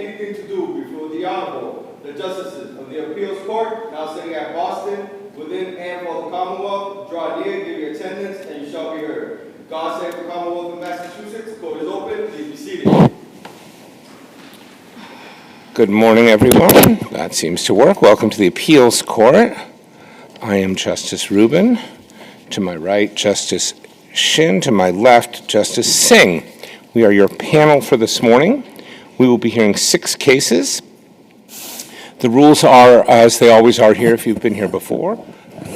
anything to do before the Honorable, the Justices of the Appeals Court, now sitting at Boston, within and for the Commonwealth, draw near, give your attendance, and you shall be heard. God save the Commonwealth of Massachusetts. Court is open. Please be seated. Good morning, everyone. That seems to work. Welcome to the Appeals Court. I am Justice Rubin. To my right, Justice Shin. To my left, Justice Singh. We are your panel for this morning. We will be hearing 6 cases. The rules are, as they always are here if you've been here before,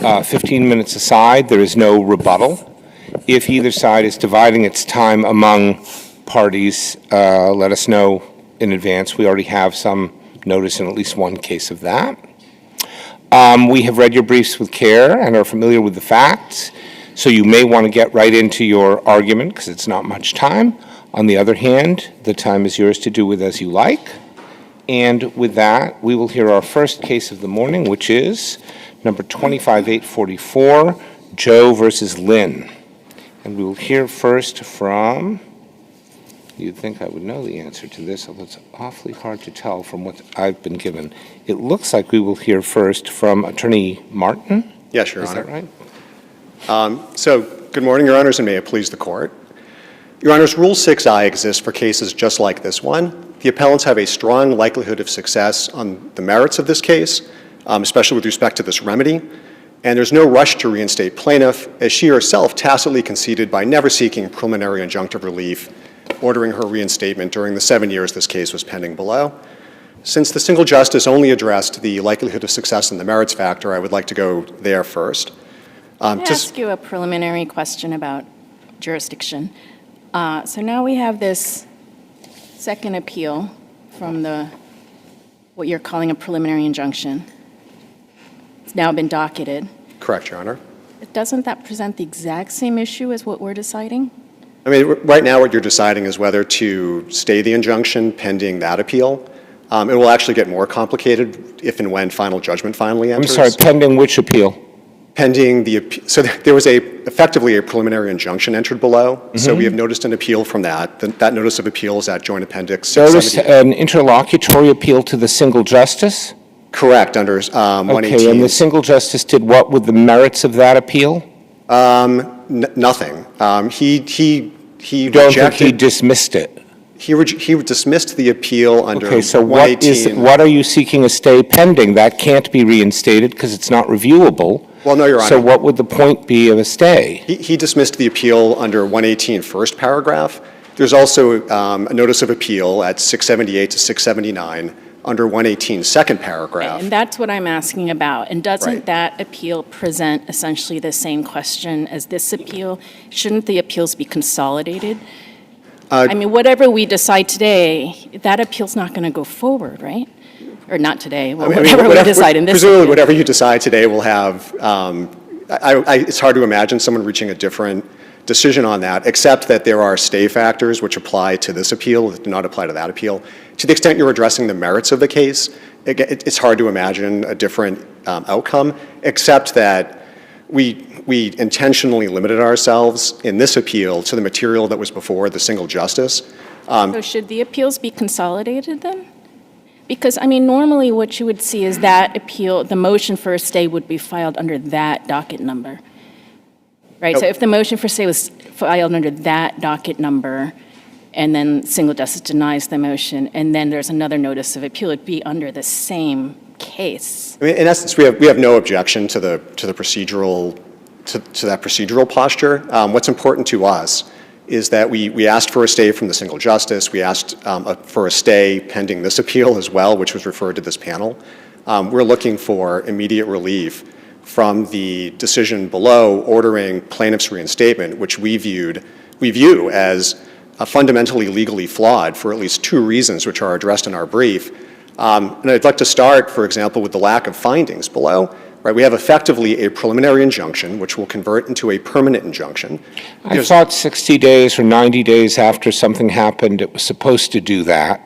15 minutes aside. There is no rebuttal. If either side is dividing its time among parties, let us know in advance. We already have some notice in at least one case of that. We have read your briefs with care and are familiar with the facts, so you may want to get right into your argument because it's not much time. On the other hand, the time is yours to do with as you like. And with that, we will hear our first case of the morning, which is number 25844, ZHOU versus Lin. And we will hear first from, you'd think I would know the answer to this, although it's awfully hard to tell from what I've been given. It looks like we will hear first from Attorney Martin. Yes, Your Honor. Is that right? So, good morning, Your Honors, and may it please the Court. Your Honors, Rule 6I exists for cases just like this one. The appellants have a strong likelihood of success on the merits of this case, especially with respect to this remedy. And there's no rush to reinstate plaintiff, as she herself tacitly conceded by never seeking preliminary injunctive relief, ordering her reinstatement during the 7 years this case was pending below. Since the single justice only addressed the likelihood of success in the merits factor, I would like to go there first. Can I ask you a preliminary question about jurisdiction? So now we have this second appeal from what you're calling a preliminary injunction. It's now been docketed. Correct, Your Honor. Doesn't that present the exact same issue as what we're deciding? I mean, right now what you're deciding is whether to stay the injunction pending that appeal. It will actually get more complicated if and when final judgment finally enters. I'm sorry, pending which appeal? Pending the, so there was effectively a preliminary injunction entered below. Mm-hmm. So we have noticed an appeal from that. That notice of appeal is at Joint Appendix 670. Notice an interlocutory appeal to the single justice? Correct, under 118. Okay, and the single justice did what with the merits of that appeal? Nothing. He You don't rejected. think he dismissed it? He dismissed the appeal under 118. Okay, so what are you seeking a stay pending? That can't be reinstated because it's not reviewable. Well, no, Your Honor. So what would the point be of a stay? He dismissed the appeal under 118 first paragraph. There's also a notice of appeal at 678 to 679 under 118 second paragraph. And that's what I'm asking about. And doesn't Right. that appeal present essentially the same question as this appeal? Shouldn't the appeals be consolidated? I mean, whatever we decide today, that appeal's not going to go forward, right? Or not today, well, whatever we decide in this Presumably, appeal. whatever you decide today will have, it's hard to imagine someone reaching a different decision on that, except that there are stay factors which apply to this appeal that do not apply to that appeal. To the extent you're addressing the merits of the case, it's hard to imagine a different outcome, except that we intentionally limited ourselves in this appeal to the material that was before the single justice. So should the appeals be consolidated then? Because, I mean, normally what you would see is that appeal, the motion for a stay would be filed under that docket number, right? Nope. So if the motion for stay was filed under that docket number, and then single justice denies the motion, and then there's another notice of appeal, it'd be under the same case. I mean, in essence, we have no objection to the procedural to that procedural posture. What's important to us is that we asked for a stay from the single justice. We asked for a stay pending this appeal as well, which was referred to this panel. We're looking for immediate relief from the decision below ordering plaintiff's reinstatement, which we view as fundamentally legally flawed for at least 2 reasons, which are addressed in our brief. And I'd like to start, for example, with the lack of findings below. Right, we have effectively a preliminary injunction, which will convert into a permanent injunction. I thought 60 days or 90 days after something happened, it was supposed to do that.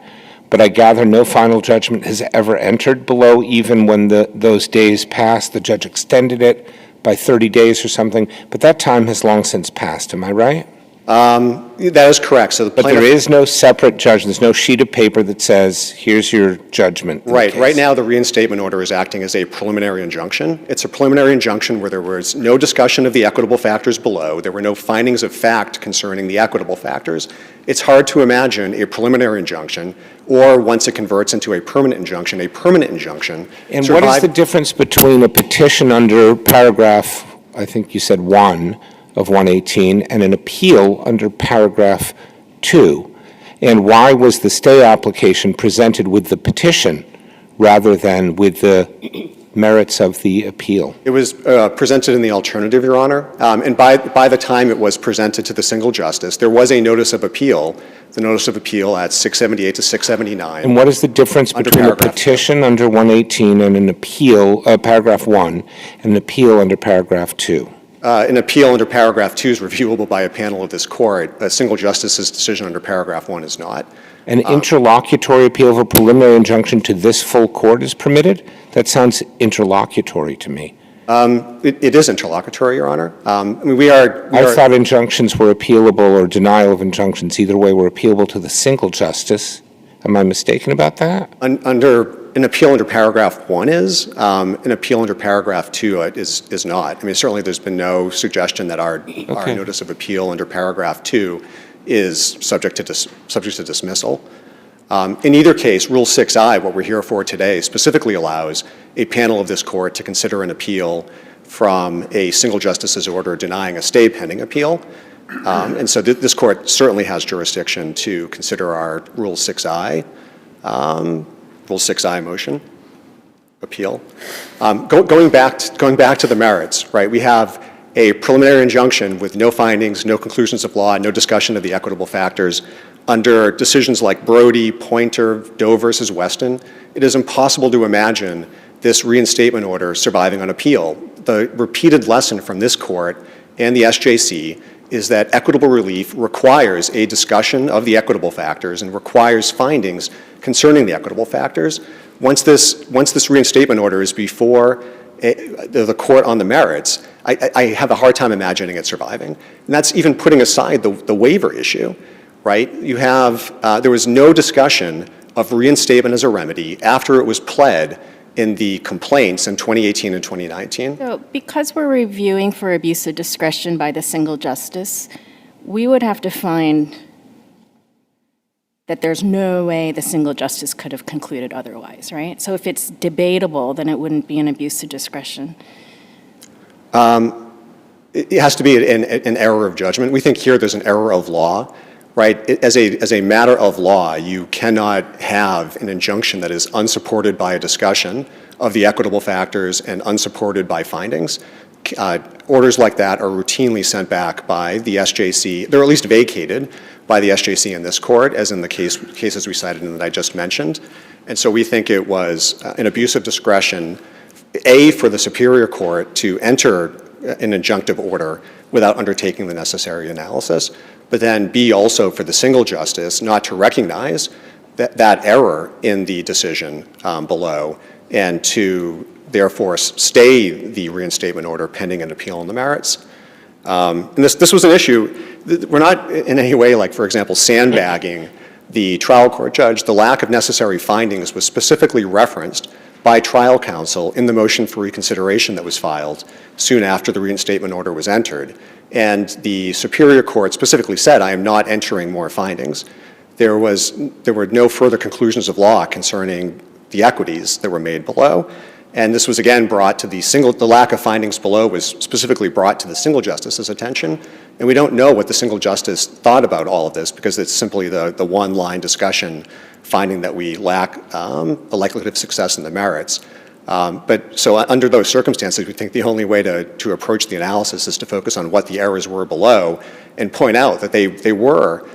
But I gather no final judgment has ever entered below, even when those days passed. The judge extended it by 30 days or something. But that time has long since passed. Am I right? That is correct. So the But plaintiff, there is no separate judgment. There's no sheet of paper that says, here's your judgment. in the right. case. Right now, the reinstatement order is acting as a preliminary injunction. It's a preliminary injunction where there was no discussion of the equitable factors below. There were no findings of fact concerning the equitable factors. It's hard to imagine a preliminary injunction, or once it converts into a permanent injunction. And what is the difference between a petition under paragraph, I think you said 1 of 118, and an appeal under paragraph 2? And why was the stay application presented with the petition rather than with the merits of the appeal? It was presented in the alternative, Your Honor. And by the time it was presented to the single justice, there was a notice of appeal, the notice of appeal at 678 to 679. And what is the difference Under between a paragraph petition under 118 and an appeal, paragraph 1, and an appeal under paragraph 2? An appeal under paragraph 2 is reviewable by a panel of this court. A single justice's decision under paragraph 1 is not. An interlocutory appeal of a preliminary injunction to this full court is permitted? That sounds interlocutory to me. It is interlocutory, Your Honor. I mean, I thought injunctions were appealable, or denial of injunctions either way were appealable to the single justice. Am I mistaken about that? An appeal under paragraph 1 is. An appeal under paragraph 2 is not. I mean, certainly there's been no suggestion that our notice of appeal under paragraph 2 is subject to dismissal. In either case, Rule 6I, what we're here for today, specifically allows a panel of this court to consider an appeal from a single justice's order denying a stay pending appeal. And so this court certainly has jurisdiction to consider our Rule 6I motion appeal. Going back to the merits, right? We have a preliminary injunction with no findings, no conclusions of law, no discussion of the equitable factors. Under decisions like Brody, Pointer, Doe versus Weston, it is impossible to imagine this reinstatement order surviving on appeal. The repeated lesson from this court and the SJC is that equitable relief requires a discussion of the equitable factors and requires findings concerning the equitable factors. Once this reinstatement order is before the court on the merits, I have a hard time imagining it surviving. And that's even putting aside the waiver issue, right? You have, there was no discussion of reinstatement as a remedy after it was pled in the complaints in 2018 and 2019. So because we're reviewing for abuse of discretion by the single justice, we would have to find that there's no way the single justice could have concluded otherwise, right? So if it's debatable, then it wouldn't be an abuse of discretion. It has to be an error of judgment. We think here there's an error of law, right? As a matter of law, you cannot have an injunction that is unsupported by a discussion of the equitable factors and unsupported by findings. Orders like that are routinely sent back by the SJC. They're at least vacated by the SJC in this court, as in the cases we cited and that I just mentioned. And so we think it was an abuse of discretion, A, for the Superior Court to enter an injunctive order without undertaking the necessary analysis, but then B, also for the single justice not to recognize that error in the decision below and to therefore stay the reinstatement order pending an appeal on the merits. And this was an issue. We're not in any way, like, for example, sandbagging the trial court judge. The lack of necessary findings was specifically referenced by trial counsel in the motion for reconsideration that was filed soon after the reinstatement order was entered. And the Superior Court specifically said, I am not entering more findings. There were no further conclusions of law concerning the equities that were made below. And this was again brought to the lack of findings below was specifically brought to the single justice's attention. And we don't know what the single justice thought about all of this because it's simply the one-line discussion finding that we lack the likelihood of success in the merits. But so under those circumstances, we think the only way to approach the analysis is to focus on what the errors were below and point out that they were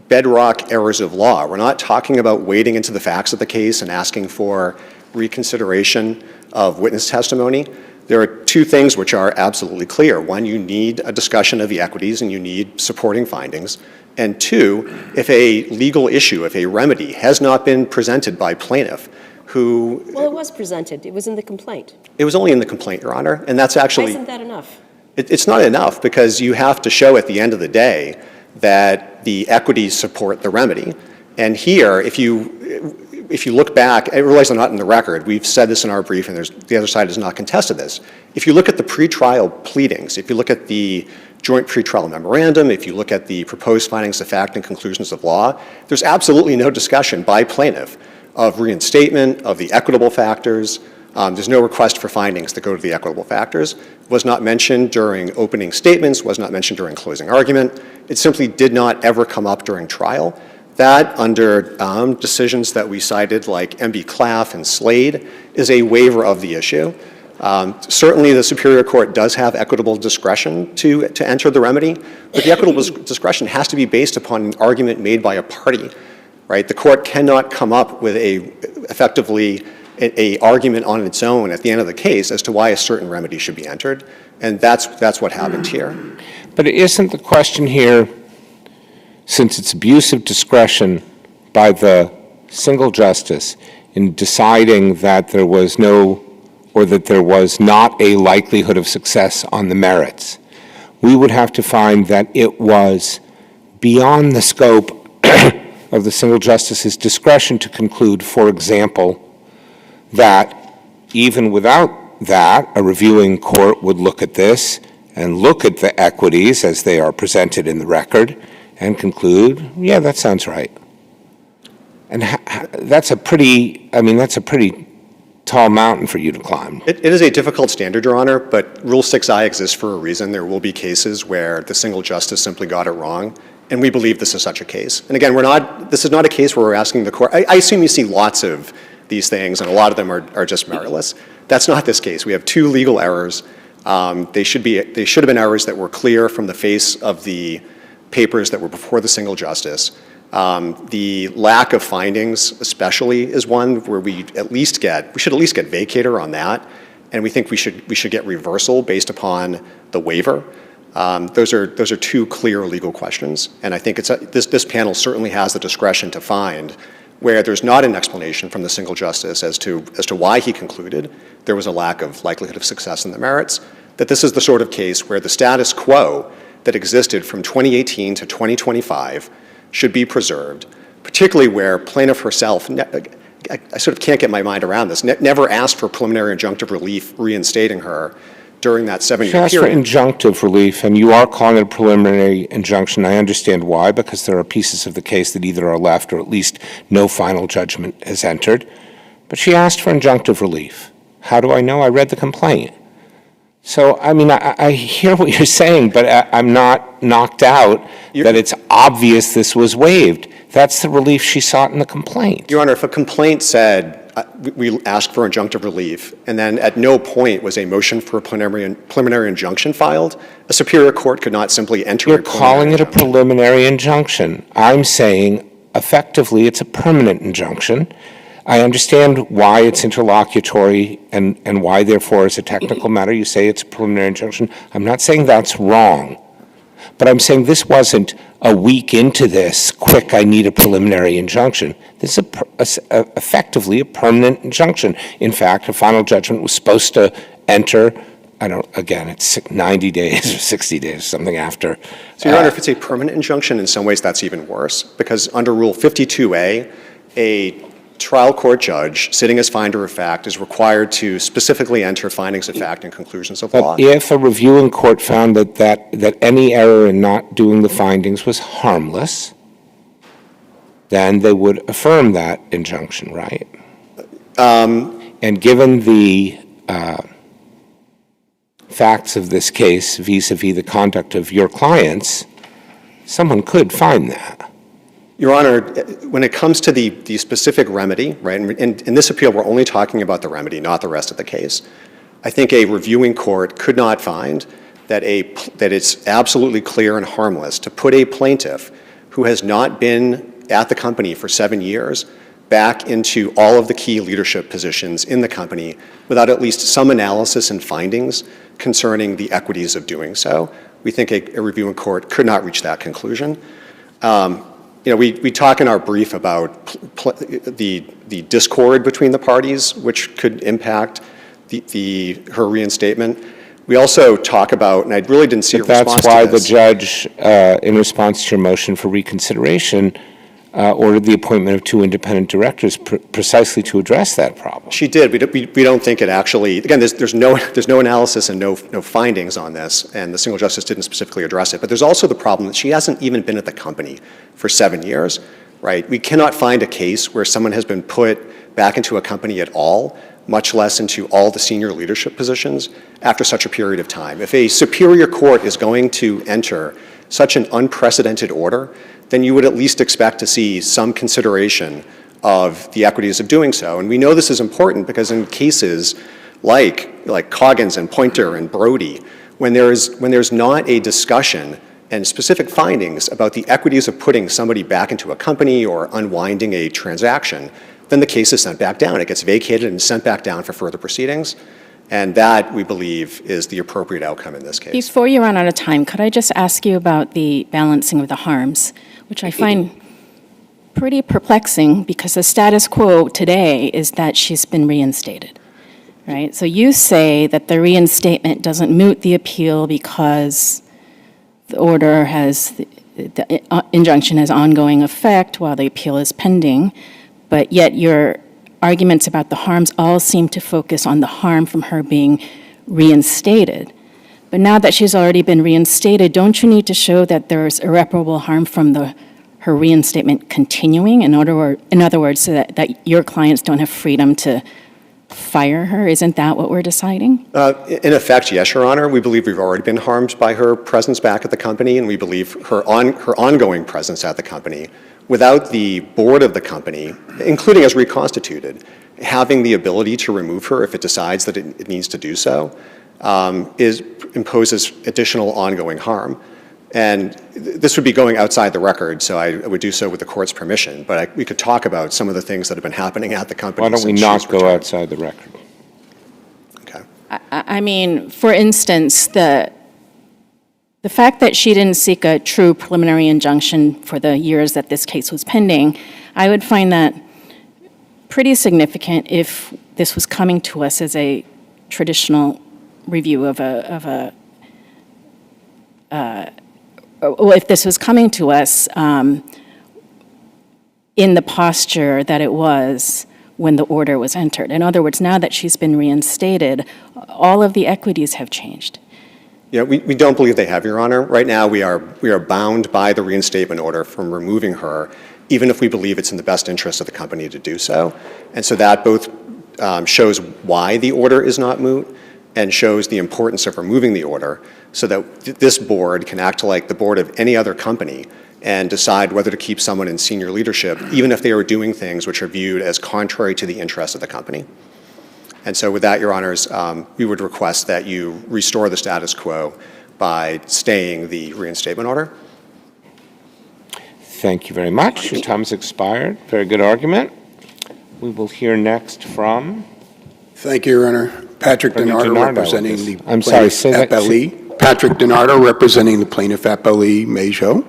bedrock errors of law. We're not talking about wading into the facts of the case and asking for reconsideration of witness testimony. There are two things which are absolutely clear. One, you need a discussion of the equities and you need supporting findings. And two, if a legal issue, if a remedy has not been presented by plaintiff who... Well, it was presented. It was in the complaint. It was only in the complaint, Your Honor. And that's actually... Why isn't that enough? It's not enough, because you have to show at the end of the day that the equities support the remedy. And here, if you look back, I realize they're not in the record, we've said this in our brief, and the other side has not contested this. If you look at the pretrial pleadings, if you look at the joint pretrial memorandum, if you look at the proposed findings of fact and conclusions of law, there's absolutely no discussion by plaintiff of reinstatement, of the equitable factors. There's no request for findings that go to the equitable factors. Was not mentioned during opening statements, was not mentioned during closing argument. It simply did not ever come up during trial. That, under decisions that we cited like MB Claff and Slade, is a waiver of the issue. Certainly the Superior Court does have equitable discretion to enter the remedy, but the equitable discretion has to be based upon an argument made by a party, right? The court cannot come up with effectively a argument on its own at the end of the case as to why a certain remedy should be entered, and that's what happened here. But isn't the question here, since it's abuse of discretion by the single justice in deciding that there was no, or that there was not a likelihood of success on the merits, we would have to find that it was beyond the scope of the single justice's discretion to conclude, for example, that even without that, a reviewing court would look at this and look at the equities as they are presented in the record and conclude, yeah, that sounds right. And that's a pretty tall mountain for you to climb. It is a difficult standard, Your Honor, but Rule 6I exists for a reason. There will be cases where the single justice simply got it wrong, and we believe this is such a case. And again, this is not a case where we're asking the court, I assume you see lots of these things, and a lot of them are just meritless. That's not this case. We have two legal errors. They should have been errors that were clear from the face of the papers that were before the single justice. The lack of findings especially is one where we should at least get vacator on that, and we think we should get reversal based upon the waiver. Those are two clear legal questions, and I think this panel certainly has the discretion to find where there's not an explanation from the single justice as to why he concluded there was a lack of likelihood of success in the merits, that this is the sort of case where the status quo that existed from 2018 to 2025 should be preserved, particularly where plaintiff herself, I sort of can't get my mind around this, never asked for preliminary injunctive relief reinstating her during that 7-year period. She asked for injunctive relief, and you are calling it a preliminary injunction. I understand why, because there are pieces of the case that either are left or at least no final judgment is entered. But she asked for injunctive relief. How do I know? I read the complaint. So, I mean, I hear what you're saying, but I'm not knocked out that it's obvious this was waived. That's the relief she sought in the complaint. Your Honor, if a complaint said, we asked for injunctive relief, and then at no point was a motion for a preliminary injunction filed, a superior court could not simply enter You're calling it a preliminary injunction. I'm saying, effectively, it's a permanent injunction. I understand why it's interlocutory and why, therefore, as a technical matter, you say it's a preliminary injunction. I'm not saying that's wrong, but I'm saying this wasn't a week into this, quick, I need a preliminary injunction. This is effectively a permanent injunction. In fact, a final judgment was supposed to enter, again, it's 90 days or 60 days, something after. So, Your Honor, if it's a permanent injunction, in some ways that's even worse, because under Rule 52A, a trial court judge, sitting as finder of fact, is required to specifically enter findings of fact and conclusions of law. But if a reviewing court found that any error in not doing the findings was harmless, then they would affirm that injunction, right? And given the facts of this case vis-a-vis the conduct of your clients, someone could find that. Your Honor, when it comes to the specific remedy, right, and in this appeal we're only talking about the remedy, not the rest of the case, I think a reviewing court could not find that it's absolutely clear and harmless to put a plaintiff who has not been at the company for 7 years back into all of the key leadership positions in the company without at least some analysis and findings concerning the equities of doing so. We think a reviewing court could not reach that conclusion. We talk in our brief about the discord between the parties, which could impact her reinstatement. We also talk about, and I really didn't see a response to this. That's why the judge, in response to your motion for reconsideration, ordered the appointment of 2 independent directors precisely to address that problem. She did. We don't think it actually, again, there's no analysis and no findings on this, and the single justice didn't specifically address it. But there's also the problem that she hasn't even been at the company for 7 years, right? We cannot find a case where someone has been put back into a company at all, much less into all the senior leadership positions after such a period of time. If a superior court is going to enter such an unprecedented order, then you would at least expect to see some consideration of the equities of doing so. And we know this is important because in cases like Coggins and Pointer and Brody, when there's not a discussion and specific findings about the equities of putting somebody back into a company or unwinding a transaction, then the case is sent back down. It gets vacated and sent back down for further proceedings. And that, we believe, is the appropriate outcome in this case. Before you run out of time, could I just ask you about the balancing of the harms, which I find pretty perplexing because the status quo today is that she's been reinstated, right? So you say that the reinstatement doesn't moot the appeal because the order has, the injunction has ongoing effect while the appeal is pending, but yet your arguments about the harms all seem to focus on the harm from her being reinstated. But now that she's already been reinstated, don't you need to show that there's irreparable harm from her reinstatement continuing? In other words, so that your clients don't have freedom to fire her? Isn't that what we're deciding? In effect, yes, Your Honor. We believe we've already been harmed by her presence back at the company, and we believe her ongoing presence at the company, without the board of the company, including as reconstituted, having the ability to remove her if it decides that it needs to do so, imposes additional ongoing harm. And this would be going outside the record, so I would do so with the court's permission. But we could talk about some of the things that have been happening at the company. Why don't we not go outside the record? Okay. I mean, for instance, the fact that she didn't seek a true preliminary injunction for the years that this case was pending, I would find that pretty significant if this was coming to us as a traditional review if this was coming to us in the posture that it was when the order was entered. In other words, now that she's been reinstated, all of the equities have changed. Yeah, we don't believe they have, Your Honor. Right now, we are bound by the reinstatement order from removing her, even if we believe it's in the best interest of the company to do so. And so that both shows why the order is not moot and shows the importance of removing the order so that this board can act like the board of any other company and decide whether to keep someone in senior leadership, even if they are doing things which are viewed as contrary to the interests of the company. And so with that, Your Honors, we would request that you restore the status quo by staying the reinstatement order. Thank you very much. Your time has expired. Very good argument. We will hear next from... Thank you, Your Honor. Patrick DiNardo representing the I'm sorry, say that. FLE. Patrick DiNardo representing the plaintiff FLE, ZHOU.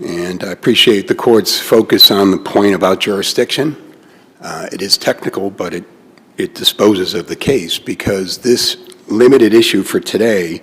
And I appreciate the court's focus on the point about jurisdiction. It is technical, but it disposes of the case because this limited issue for today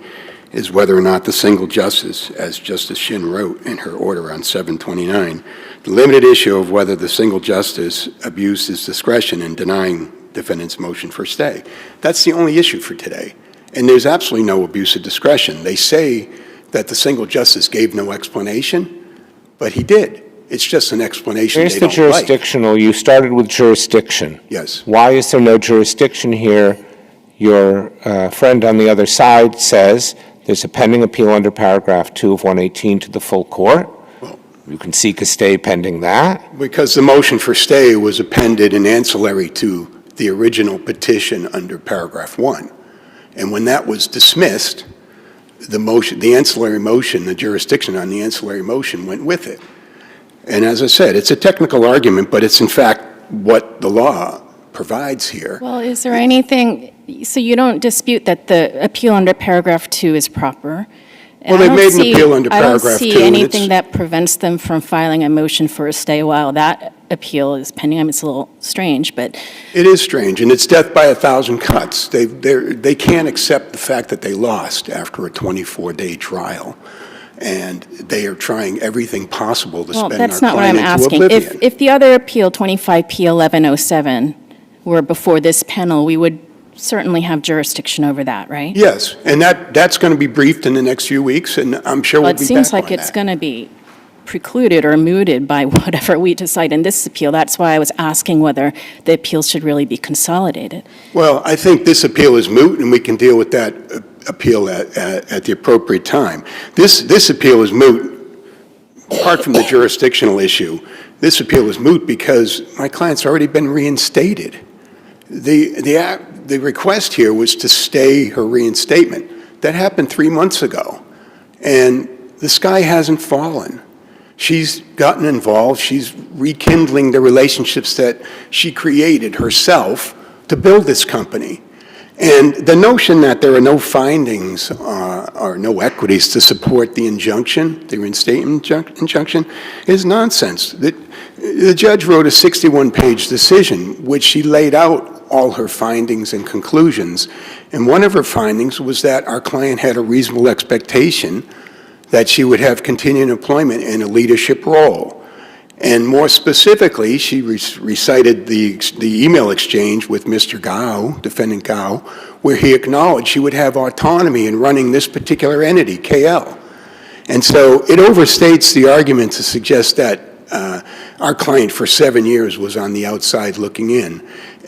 is whether or not the single justice, as Justice Shin wrote in her order on 7/29, the limited issue of whether the single justice abused his discretion in denying defendant's motion for stay. That's the only issue for today. And there's absolutely no abuse of discretion. They say that the single justice gave no explanation, but he did. It's just an explanation Here's they the don't jurisdictional. like. You started with jurisdiction. Yes. Why is there no jurisdiction here? Your friend on the other side says there's a pending appeal under paragraph 2 of 118 to the full court. Well, you can seek a stay pending that. because the motion for stay was appended and ancillary to the original petition under paragraph 1. And when that was dismissed, the motion, the ancillary motion, the jurisdiction on the ancillary motion went with it. And as I said, it's a technical argument, but it's in fact what the law provides here. Well, is there anything, so you don't dispute that the appeal under paragraph 2 is proper? Well, they've made an appeal under I paragraph don't 2. see anything that prevents them from filing a motion for a stay while that appeal is pending. I mean, it's a little strange, but It is strange, and it's death by 1,000 cuts. They can't accept the fact that they lost after a 24-day trial, and they are trying everything possible to well, spend that's our not what I'm client into asking. oblivion. If the other appeal, 25P1107, were before this panel, we would certainly have jurisdiction over that, right? Yes, and that's going to be briefed in the next few weeks, and I'm sure we'll Well, be it back on that. seems like it's going to be precluded or mooted by whatever we decide in this appeal. That's why I was asking whether the appeals should really be consolidated. Well, I think this appeal is moot, and we can deal with that appeal at the appropriate time. This appeal is moot, apart from the jurisdictional issue. This appeal is moot because my client's already been reinstated. The request here was to stay her reinstatement. That happened 3 months ago, and the sky hasn't fallen. She's gotten involved. She's rekindling the relationships that she created herself to build this company. And the notion that there are no findings or no equities to support the injunction, the reinstatement injunction, is nonsense. The judge wrote a 61-page decision, which she laid out all her findings and conclusions. And one of her findings was that our client had a reasonable expectation that she would have continued employment in a leadership role. And more specifically, she recited the email exchange with Mr. GOUGH, Defendant GOUGH, where he acknowledged she would have autonomy in running this particular entity, KL. And so it overstates the argument to suggest that our client for 7 years was on the outside looking in.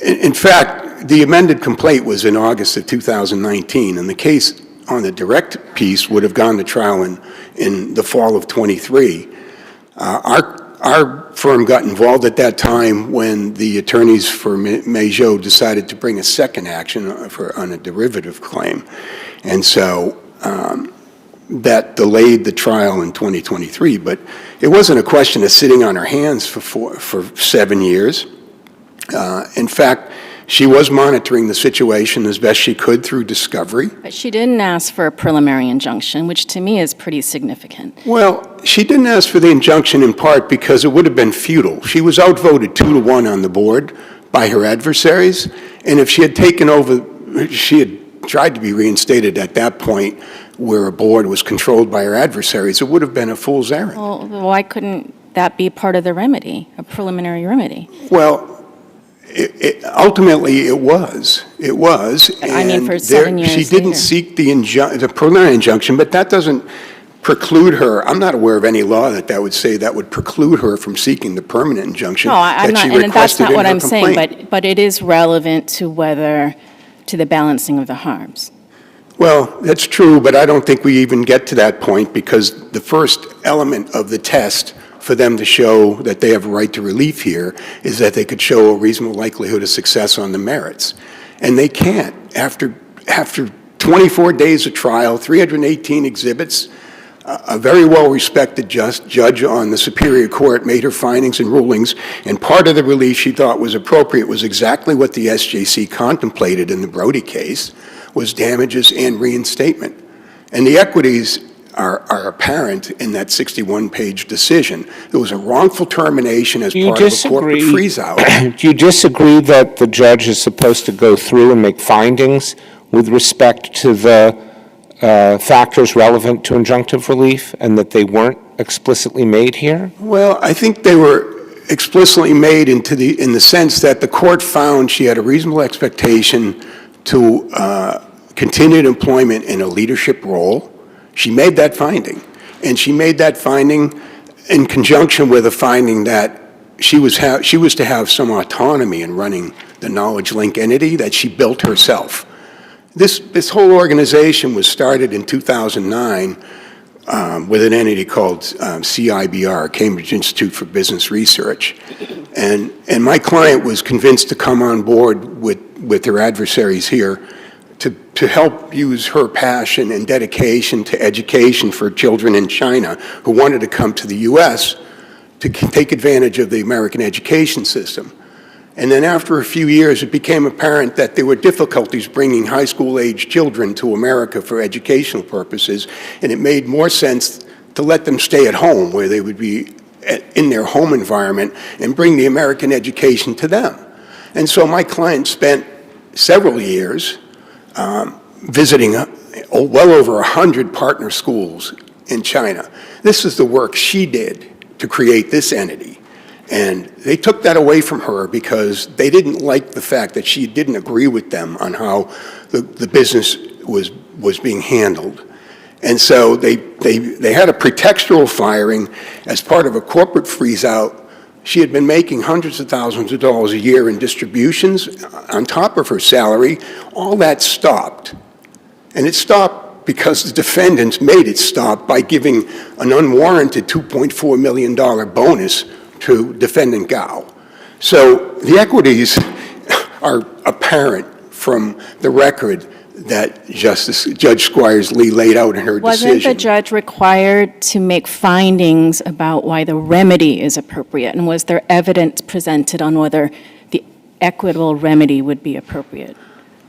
In fact, the amended complaint was in August of 2019, and the case on the direct piece would have gone to trial in the fall of 23. Our firm got involved at that time when the attorneys for ZHOU decided to bring a second action on a derivative claim. And so that delayed the trial in 2023. But it wasn't a question of sitting on her hands for 7 years. In fact, she was monitoring the situation as best she could through discovery. But she didn't ask for a preliminary injunction, which to me is pretty significant. Well, she didn't ask for the injunction in part because it would have been futile. She was outvoted 2-1 on the board by her adversaries, and if she had taken over, she had tried to be reinstated at that point where a board was controlled by her adversaries, it would have been a fool's errand. Well, why couldn't that be part of the remedy, a preliminary remedy? Well, ultimately, it was. It was. I mean, for and 7 years she didn't later. seek the preliminary injunction, but that doesn't preclude her. I'm not aware of any law that would say that would preclude her from seeking the permanent injunction No, I'm that not, she and that's requested not in what her I'm saying, complaint. but it is relevant to the balancing of the harms. Well, that's true, but I don't think we even get to that point because the first element of the test for them to show that they have a right to relief here is that they could show a reasonable likelihood of success on the merits. And they can't. After 24 days of trial, 318 exhibits, a very well-respected judge on the Superior Court made her findings and rulings, and part of the relief she thought was appropriate was exactly what the SJC contemplated in the Brody case, was damages and reinstatement. And the equities are apparent in that 61-page decision. There was a wrongful termination as part of a corporate freeze-out. Do you disagree that the judge is supposed to go through and make findings with respect to the factors relevant to injunctive relief and that they weren't explicitly made here? Well, I think they were explicitly made in the sense that the court found she had a reasonable expectation to continued employment in a leadership role. She made that finding, and she made that finding in conjunction with a finding that she was to have some autonomy in running the Knowledge Link entity that she built herself. This whole organization was started in 2009 with an entity called CIBR, Cambridge Institute for Business Research, and my client was convinced to come on board with her adversaries here to help use her passion and dedication to education for children in China who wanted to come to the U.S. to take advantage of the American education system. And then after a few years, it became apparent that there were difficulties bringing high school-age children to America for educational purposes, and it made more sense to let them stay at home where they would be in their home environment and bring the American education to them. And so my client spent several years visiting well over 100 partner schools in China. This is the work she did to create this entity. And they took that away from her because they didn't like the fact that she didn't agree with them on how the business was being handled. And so they had a pretextual firing as part of a corporate freeze-out. She had been making hundreds of thousands of dollars a year in distributions on top of her salary. All that stopped. And it stopped because the defendants made it stop by giving an unwarranted $2.4 million bonus to defendant GOUGH. So the equities are apparent from the record that Judge Squires-Lee laid out in her decision. Wasn't the judge required to make findings about why the remedy is appropriate? And was there evidence presented on whether the equitable remedy would be appropriate?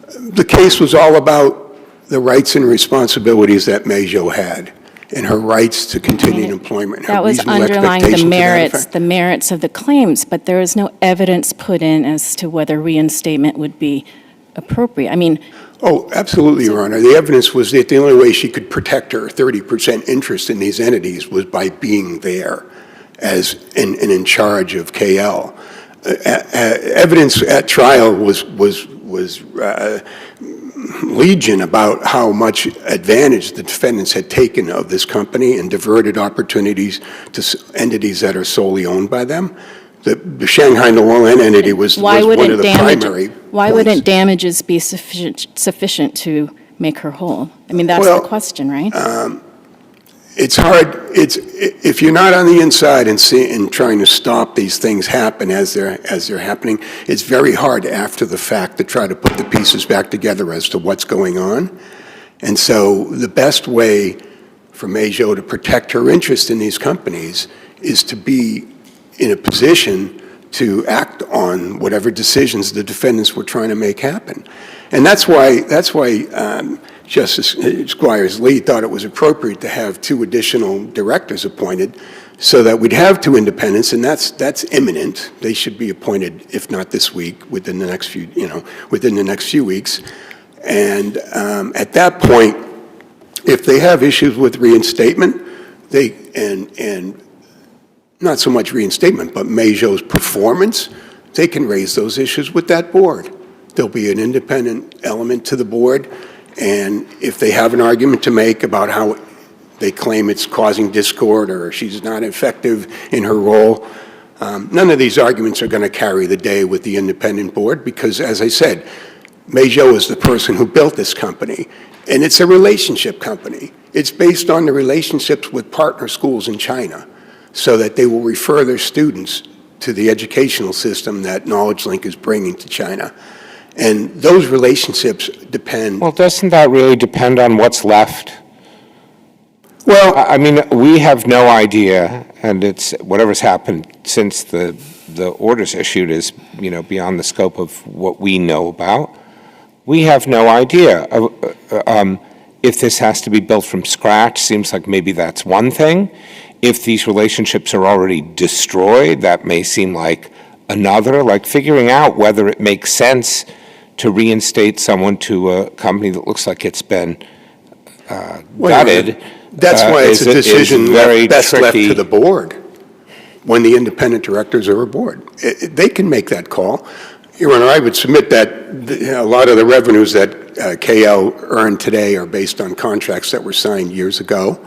The case was all about the rights and responsibilities that ZHOU had and her rights to continued employment. That was underlying the merits of the claims, but there is no evidence put in as to whether reinstatement would be appropriate. I mean, oh, absolutely, Your Honor. The evidence was that the only way she could protect her 30% interest in these entities was by being there as and in charge of KL. Evidence at trial was legion about how much advantage the defendants had taken of this company and diverted opportunities to entities that are solely owned by them. The Shanghai New Orleans entity was one of the primary Why wouldn't damages be sufficient to make her whole? I mean, that's the question, right? It's hard. If you're not on the inside and trying to stop these things happen as they're happening, it's very hard after the fact to try to put the pieces back together as to what's going on. And so the best way for ZHOU to protect her interest in these companies is to be in a position to act on whatever decisions the defendants were trying to make happen. And that's why Justice Squires-Lee thought it was appropriate to have 2 additional directors appointed so that we'd have 2 independents, and that's imminent. They should be appointed, if not this week, within the next few weeks. And at that point, if they have issues with reinstatement, and not so much reinstatement, but ZHOU's performance, they can raise those issues with that board. There'll be an independent element to the board, and if they have an argument to make about how they claim it's causing discord or she's not effective in her role, none of these arguments are going to carry the day with the independent board because, as I said, ZHOU is the person who built this company, and it's a relationship company. It's based on the relationships with partner schools in China so that they will refer their students to the educational system that Knowledge Link is bringing to China. And those relationships depend. Well, doesn't that really depend on what's left? Well, I mean, we have no idea, and it's whatever's happened since the orders issued is, beyond the scope of what we know about. We have no idea. If this has to be built from scratch, seems like maybe that's one thing. If these relationships are already destroyed, that may seem like another, like figuring out whether it makes sense to reinstate someone to a company that looks like it's been gutted. That's why it's a decision best left tricky. to the board when the independent directors are aboard. They can make that call. Your Honor, I would submit that a lot of the revenues that KL earned today are based on contracts that were signed years ago.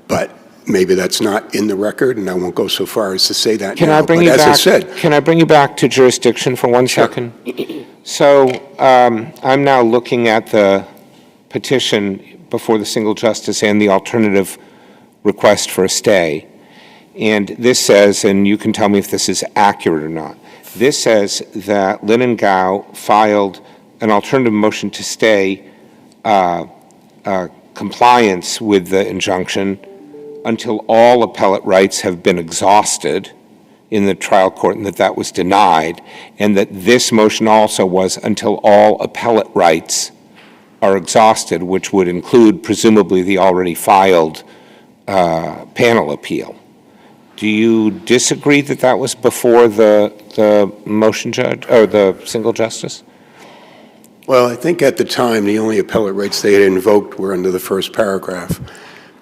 But maybe that's not in the record, and I won't go so far as to say that Can now. I bring but you as back? I said, Can I bring you back to jurisdiction for one Sure. second? So I'm now looking at the petition before the single justice and the alternative request for a stay, and this says, and you can tell me if this is accurate or not. This says that Lin and GOUGH filed an alternative motion to stay compliance with the injunction until all appellate rights have been exhausted in the trial court, and that was denied, and that this motion also was until all appellate rights are exhausted, which would include presumably the already filed panel appeal. Do you disagree that that was before the motion judge, or the single justice? Well, I think at the time, the only appellate rights they had invoked were under the first paragraph.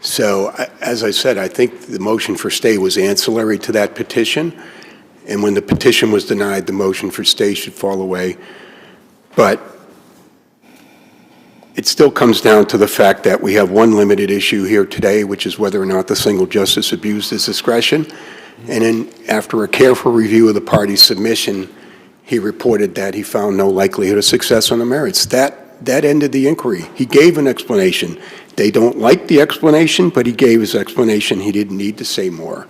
So, as I said, I think the motion for stay was ancillary to that petition, and when the petition was denied, the motion for stay should fall away. But it still comes down to the fact that we have one limited issue here today, which is whether or not the single justice abused his discretion. And then, after a careful review of the party's submission, he reported that he found no likelihood of success on the merits. That ended the inquiry. He gave an explanation. They don't like the explanation, but he gave his explanation. He didn't need to say more.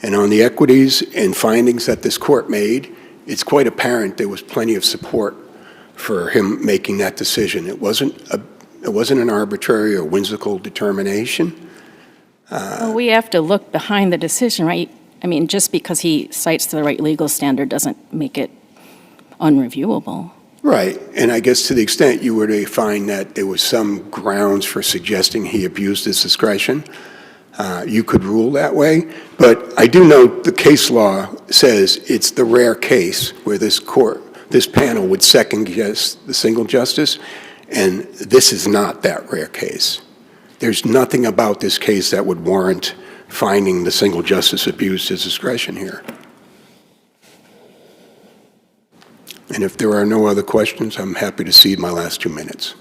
And on the equities and findings that this court made, it's quite apparent there was plenty of support for him making that decision. It wasn't an arbitrary or whimsical determination. Well, we have to look behind the decision, right? I mean, just because he cites the right legal standard doesn't make it unreviewable. Right, and I guess to the extent you were to find that there was some grounds for suggesting he abused his discretion, you could rule that way. But I do note the case law says it's the rare case where this panel would second guess the single justice, and this is not that rare case. There's nothing about this case that would warrant finding the single justice abused his discretion here. And if there are no other questions, I'm happy to cede my last 2 minutes.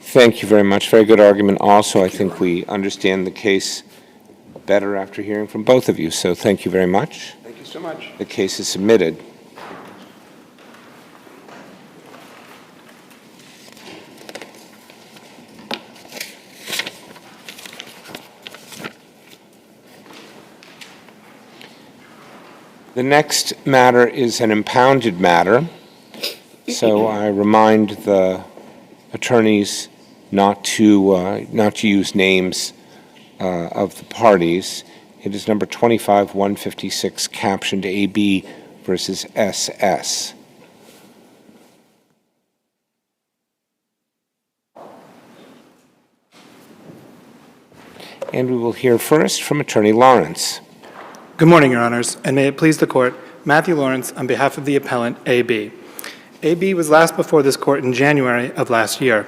Thank you very much. Very good argument also. I think we understand the case better after hearing from both of you, so thank you very much. Thank you so much. The case is submitted. The next matter is an impounded matter, so I remind the attorneys not to use names of the parties. It is number 25-156, captioned AB versus SS. And we will hear first from Attorney Lawrence. Good morning, Your Honors, and may it please the Court, Matthew Lawrence on behalf of the appellant A.B. A.B. was last before this Court in January of last year.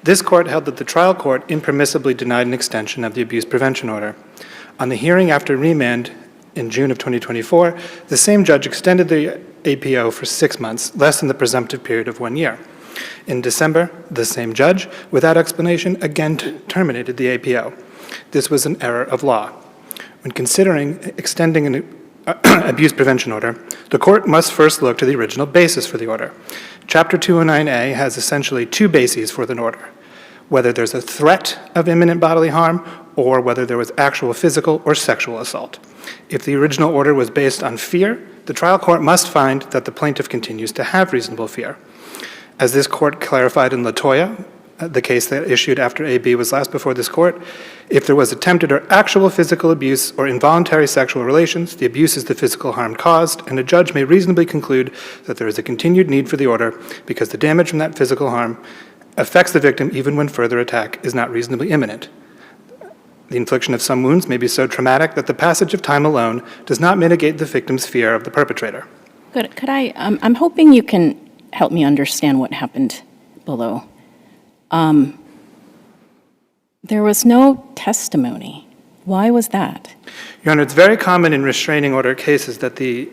This Court held that the trial court impermissibly denied an extension of the abuse prevention order. On the hearing after remand in June of 2024, the same judge extended the APO for 6 months, less than the presumptive period of 1 year. In December, the same judge, without explanation, again terminated the APO. This was an error of law. When considering extending an abuse prevention order, the Court must first look to the original basis for the order. Chapter 209A has essentially two bases for the order: whether there's a threat of imminent bodily harm or whether there was actual physical or sexual assault. If the original order was based on fear, the trial court must find that the plaintiff continues to have reasonable fear. As this Court clarified in LaToya, the case that issued after A.B. was last before this Court, if there was attempted or actual physical abuse or involuntary sexual relations, the abuse is the physical harm caused, and a judge may reasonably conclude that there is a continued need for the order because the damage from that physical harm affects the victim even when further attack is not reasonably imminent. The infliction of some wounds may be so traumatic that the passage of time alone does not mitigate the victim's fear of the perpetrator. Could I, I'm hoping you can help me understand what happened below. There was no testimony. Why was that? Your Honor, it's very common in restraining order cases that the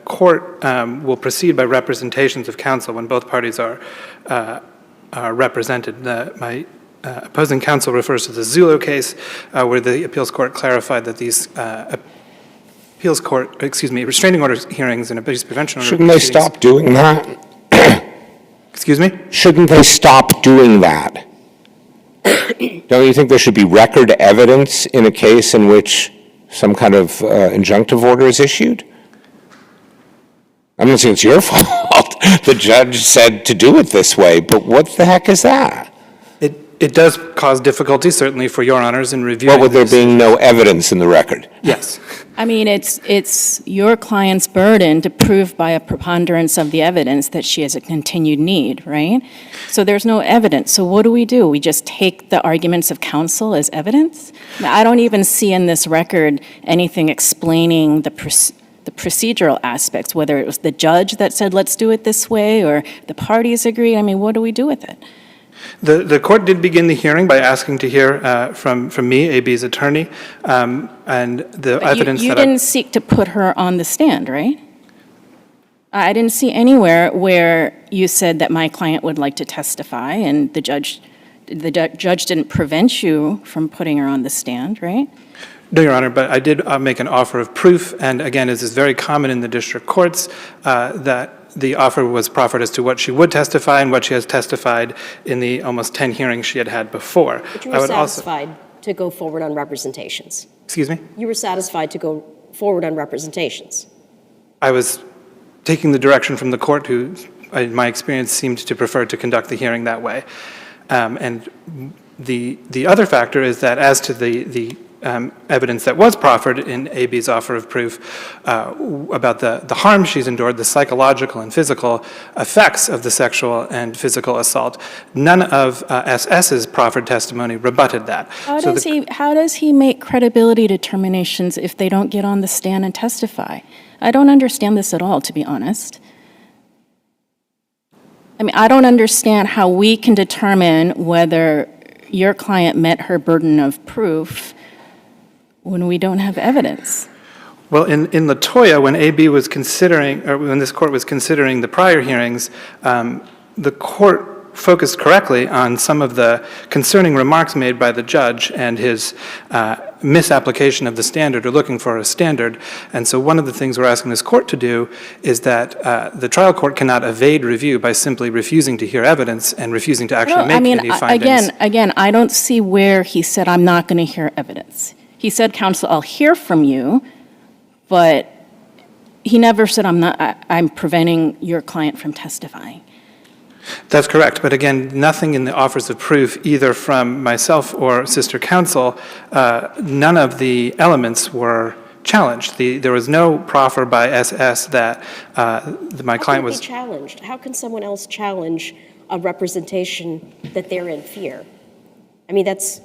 court will proceed by representations of counsel when both parties are represented. My opposing counsel refers to the ZHOU case where the appeals court clarified that these restraining order hearings and abuse prevention order Shouldn't they stop doing that? Excuse me? Shouldn't they stop doing that? Don't you think there should be record evidence in a case in which some kind of injunctive order is issued? I'm not saying it's your fault. The judge said to do it this way, but what the heck is that? It does cause difficulty, certainly for your honors, in reviewing. What with there these. being no evidence in the record? Yes. I mean, it's your client's burden to prove by a preponderance of the evidence that she has a continued need, right? So there's no evidence. So what do? We just take the arguments of counsel as evidence? I don't even see in this record anything explaining the procedural aspects, whether it was the judge that said, let's do it this way, or the parties agree. I mean, what do we do with it? The court did begin the hearing by asking to hear from me, AB's attorney, and the evidence You that didn't seek to put her on the stand, right? I didn't see anywhere where you said that my client would like to testify, and the judge didn't prevent you from putting her on the stand, right? No, Your Honor, but I did make an offer of proof, and again, as is very common in the district courts, that the offer was proffered as to what she would testify and what she has testified in the almost 10 hearings she had had before. But you were satisfied to go forward on representations. Excuse me? You were satisfied to go forward on representations. I was taking the direction from the court, who, in my experience, seemed to prefer to conduct the hearing that way. And the other factor is that as to the evidence that was proffered in AB's offer of proof about the harm she's endured, the psychological and physical effects of the sexual and physical assault, none of SS's proffered testimony rebutted that. How does he make credibility determinations if they don't get on the stand and testify? I don't understand this at all, to be honest. I mean, I don't understand how we can determine whether your client met her burden of proof when we don't have evidence. Well, in Latoya, when AB was considering, or when this court was considering the prior hearings, the court focused correctly on some of the concerning remarks made by the judge and his misapplication of the standard, or looking for a standard. And so one of the things we're asking this court to do is that the trial court cannot evade review by simply refusing to hear evidence and refusing to actually make any findings. Again, I don't see where he said, I'm not going to hear evidence. He said, counsel, I'll hear from you, but he never said, I'm preventing your client from testifying. That's correct, but again, nothing in the offers of proof, either from myself or sister counsel, none of the elements were challenged. There was no proffer by SS that my client was... How can it be challenged? How can someone else challenge a representation that they're in fear? I mean, that's...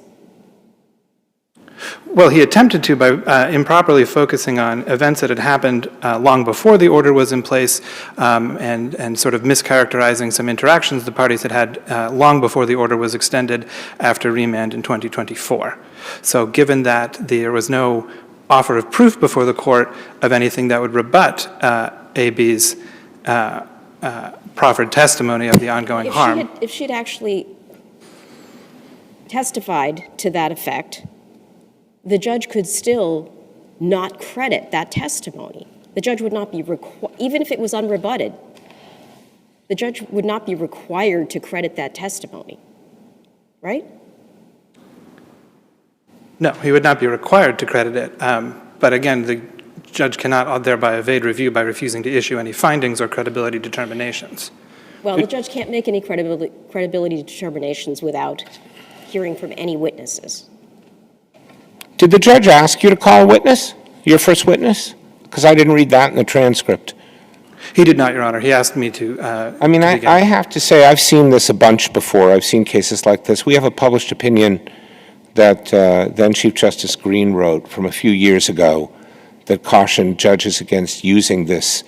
Well, he attempted to by improperly focusing on events that had happened long before the order was in place, and sort of mischaracterizing some interactions the parties had had long before the order was extended after remand in 2024. So given that there was no offer of proof before the court of anything that would rebut AB's proffered testimony of the ongoing harm. If she'd actually testified to that effect, the judge could still not credit that testimony. The judge would not be even if it was unrebutted, the judge would not be required to credit that testimony, right? No, he would not be required to credit it. But again, the judge cannot thereby evade review by refusing to issue any findings or credibility determinations. Well, the judge can't make any credibility determinations without hearing from any witnesses. Did the judge ask you to call a witness, your first witness? Because I didn't read that in the transcript. He did not, Your Honor. He asked me to. I have to say, I've seen this a bunch before. I've seen cases like this. We have a published opinion that then Chief Justice Green wrote from a few years ago that cautioned judges against using this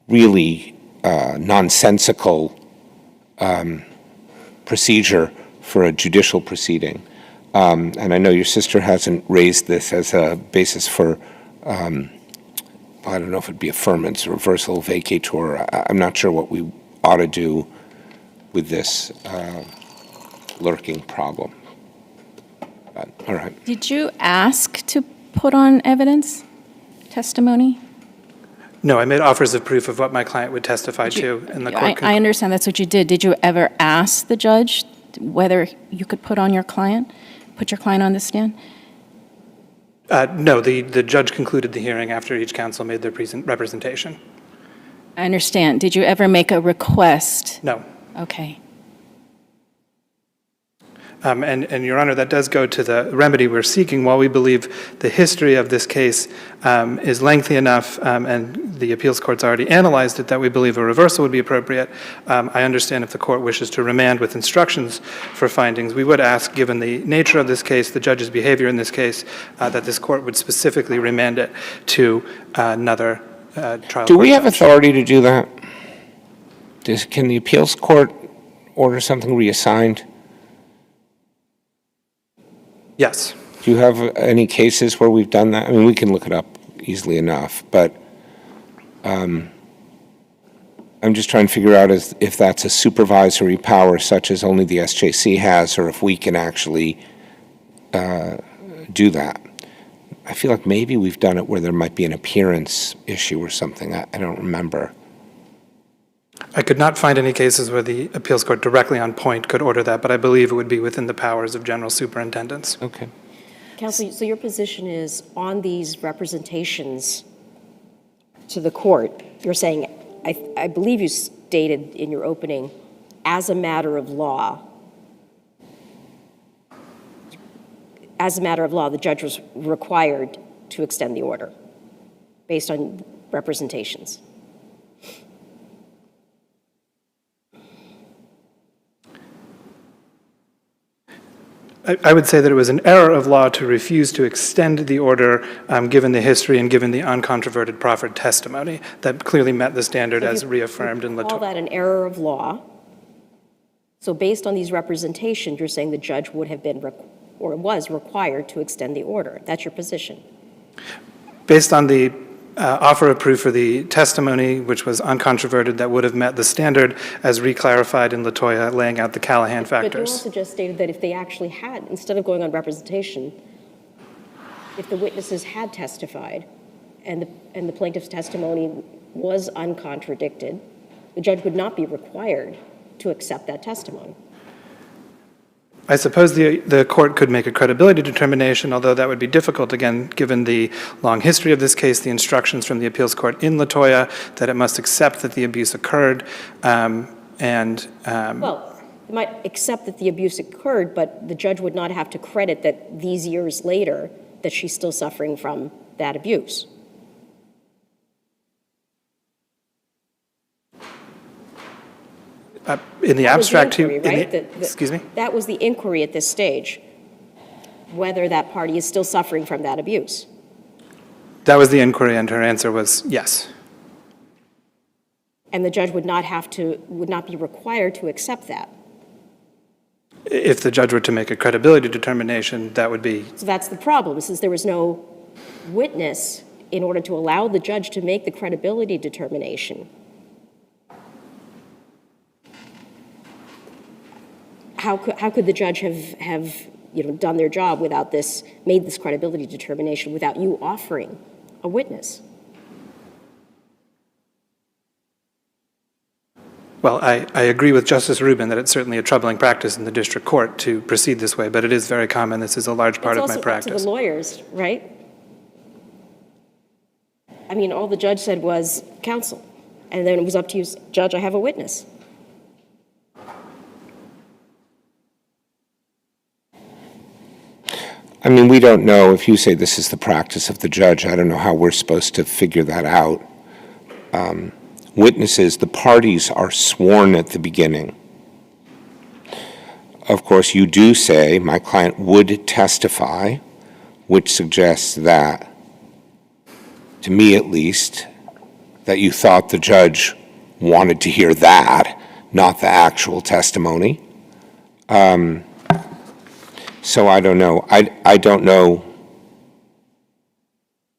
really nonsensical procedure for a judicial proceeding. And I know your sister hasn't raised this as a basis for, I don't know if it'd be affirmance, reversal, vacatur. I'm not sure what we ought to do with this lurking problem. But, all right. Did you ask to put on evidence, testimony? No, I made offers of proof of what my client would testify to, and the court I understand that's what you did. Did you ever ask the judge whether you could put on your client? Put your client on the stand? No, the judge concluded the hearing after each counsel made their representation. I understand. Did you ever make a request? No. Okay. And Your Honor, that does go to the remedy we're seeking. While we believe the history of this case is lengthy enough and the appeals court's already analyzed it that we believe a reversal would be appropriate, I understand if the court wishes to remand with instructions for findings. We would ask, given the nature of this case, the judge's behavior in this case, that this court would specifically remand it to another trial. Do we have authority to do that? Can the appeals court order something reassigned? Yes. Do you have any cases where we've done that? I mean, we can look it up easily enough, but I'm just trying to figure out if that's a supervisory power such as only the SJC has, or if we can actually do that. I feel like maybe we've done it where there might be an appearance issue or something. I don't remember. I could not find any cases where the appeals court directly on point could order that, but I believe it would be within the powers of general superintendents. Okay. Counsel, so your position is on these representations to the court, you're saying, I believe you stated in your opening, as a matter of law, the judge was required to extend the order based on representations. I would say that it was an error of law to refuse to extend the order given the history and given the uncontroverted proffered testimony that clearly met the standard as reaffirmed in Call Latour. that an error of law. So based on these representations, you're saying the judge would have been or was required to extend the order. That's your position. Based on the offer of proof for the testimony, which was uncontroverted, that would have met the standard as reclarified in Latoya, laying out the Callahan But you factors. also just stated that if they actually had, instead of going on representation, if the witnesses had testified and the plaintiff's testimony was uncontradicted, the judge would not be required to accept that testimony. I suppose the court could make a credibility determination, although that would be difficult, again, given the long history of this case, the instructions from the appeals court in Latoya, that it must accept that the abuse occurred, Well, it might accept that the abuse occurred, but the judge would not have to credit that these years later that she's still suffering from that abuse. in the That was the abstract, inquiry, right? excuse me? That was the inquiry at this stage, whether that party is still suffering from that abuse. That was the inquiry, and her answer was yes. And the judge would not be required to accept that. If the judge were to make a credibility determination, that would be. So that's the problem, since there was no witness in order to allow the judge to make the credibility determination. How could the judge have done their job without made this credibility determination without you offering a witness? Well, I agree with Justice Rubin that it's certainly a troubling practice in the district court to proceed this way, but it is very common. This is a large part of my practice. It's also up to the lawyers, right? I mean, all the judge said was counsel, and then it was up to you, Judge, I have a witness. I mean, we don't know, if you say this is the practice of the judge, I don't know how we're supposed to figure that out. Witnesses, the parties are sworn at the beginning. Of course, you do say, my client would testify, which suggests that, to me at least, that you thought the judge wanted to hear that, not the actual testimony. So I don't know. I don't know.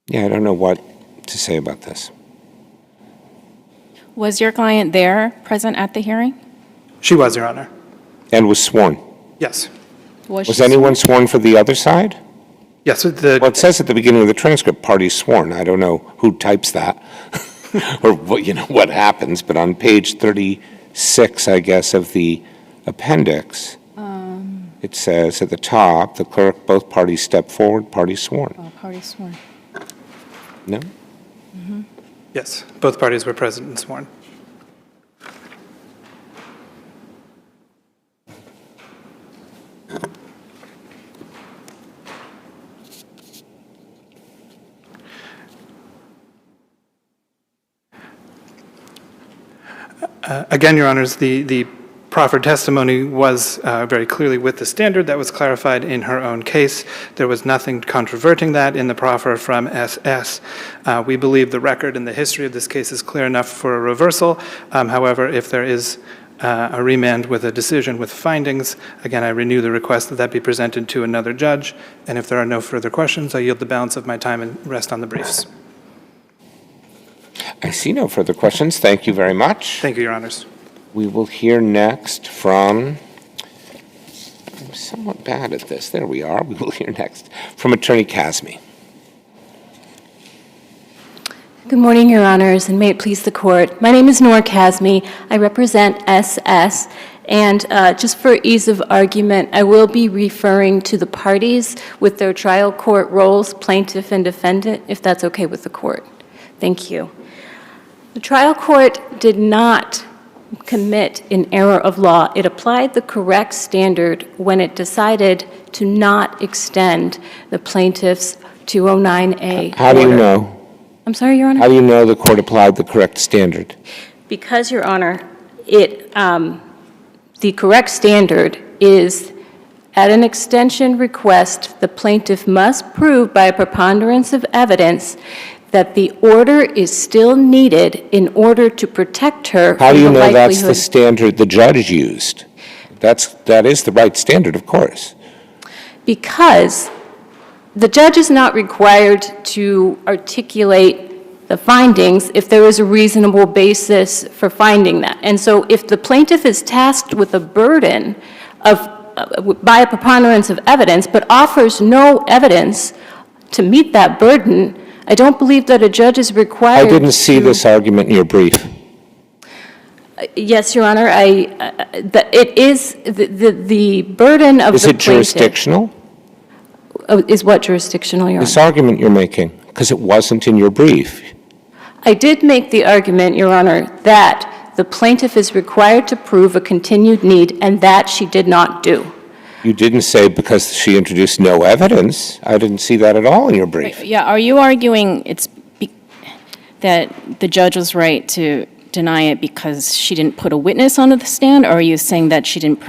Yeah, I don't know what to say about this. Was your client there, present at the hearing? She was, Your Honor. And was sworn. Yes. Was she anyone sworn for the other side? Yes. Well, it says at the beginning of the transcript, parties sworn. I don't know who types that or what happens, but on page 36, I guess, of the appendix, it says at the top, the clerk, both parties step forward, parties sworn. Oh, party sworn. No? Yes, both parties were present and sworn. Again, Your Honors, the proffered testimony was very clearly with the standard that was clarified in her own case. There was nothing controverting that in the proffer from SS. We believe the record and the history of this case is clear enough for a reversal. However, if there is a remand with a decision with findings, again, I renew the request that that be presented to another judge. And if there are no further questions, I yield the balance of my time and rest on the briefs. I see no further questions. Thank you very much. Thank you, Your Honors. We will hear next from, I'm somewhat bad at this. There we are. We will hear next from Attorney Kazmi. Good morning, Your Honors, and may it please the Court. My name is Noor Kazmi. I represent SS, and just for ease of argument, I will be referring to the parties with their trial court roles, plaintiff and defendant, if that's okay with the Court. Thank you. The trial court did not commit an error of law. It applied the correct standard when it decided to not extend the plaintiff's 209A How do you order. know? I'm sorry, Your Honor? How do you know the court applied the correct standard? Because, Your Honor, the correct standard is, at an extension request, the plaintiff must prove by a preponderance of evidence that the order is still needed in order to protect her How from do you the know likelihood. that's the standard the judge used? That is the right standard, of course. Because the judge is not required to articulate the findings if there is a reasonable basis for finding that. And so if the plaintiff is tasked with a burden by a preponderance of evidence, but offers no evidence to meet that burden, I don't believe that a judge is required I didn't see this argument in your brief. Yes, Your Honor, it is the burden of the plaintiff. Is it jurisdictional? Is what jurisdictional, Your Honor? This argument you're making, because it wasn't in your brief. I did make the argument, Your Honor, that the plaintiff is required to prove a continued need, and that she did not do. You didn't say because she introduced no evidence. I didn't see that at all in your brief. Yeah, are you arguing that the judge was right to deny it because she didn't put a witness onto the stand, or are you saying that she didn't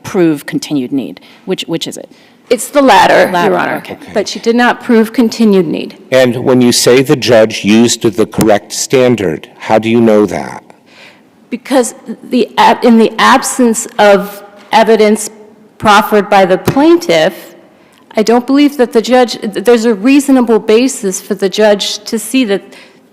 prove continued need? Which is it? It's the latter, Latter, Your Honor. okay. But she did not prove continued need. And when you say the judge used the correct standard, how do you know that? Because in the absence of evidence proffered by the plaintiff, I don't believe that there's a reasonable basis for the judge to see that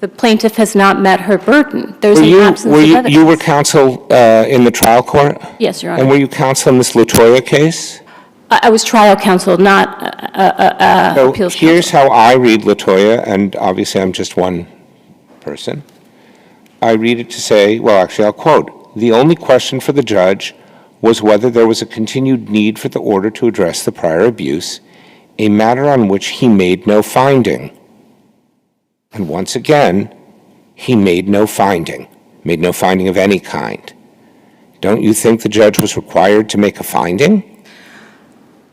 the plaintiff has not met her burden. There's an absence of evidence. You were counsel in the trial court? Yes, Your And Honor. were you counsel in this LaToya case? I was trial counsel, not So appeals here's counsel. how I read LaToya, and obviously I'm just one person. I read it to say, well, actually, I'll quote, "The only question for the judge was whether there was a continued need for the order to address the prior abuse, a matter on which he made no finding." And once again, he made no finding of any kind. Don't you think the judge was required to make a finding?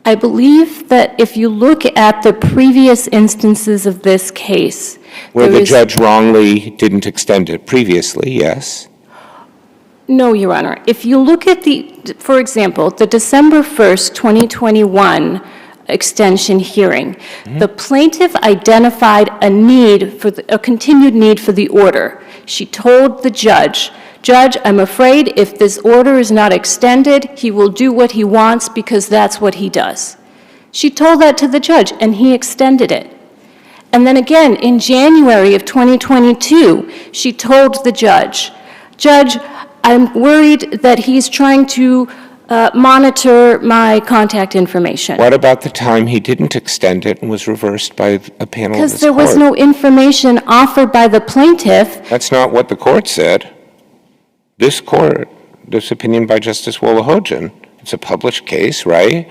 I believe that if you look at the previous instances of this case, Where there the is- judge wrongly didn't extend it previously, yes. No, Your Honor. If you look at for example, the December 1st, 2021 extension hearing, the plaintiff identified a continued need for the order. She told the judge, "Judge, I'm afraid if this order is not extended, he will do what he wants because that's what he does." She told that to the judge, and he extended it. And then again, in January of 2022, she told the judge, "Judge, I'm worried that he's trying to monitor my contact information." What about the time he didn't extend it and was reversed by a panel of Because this there was court? no information offered by the plaintiff. That's not what the court said. This court, this opinion by Justice Wolahojian, it's a published case, right?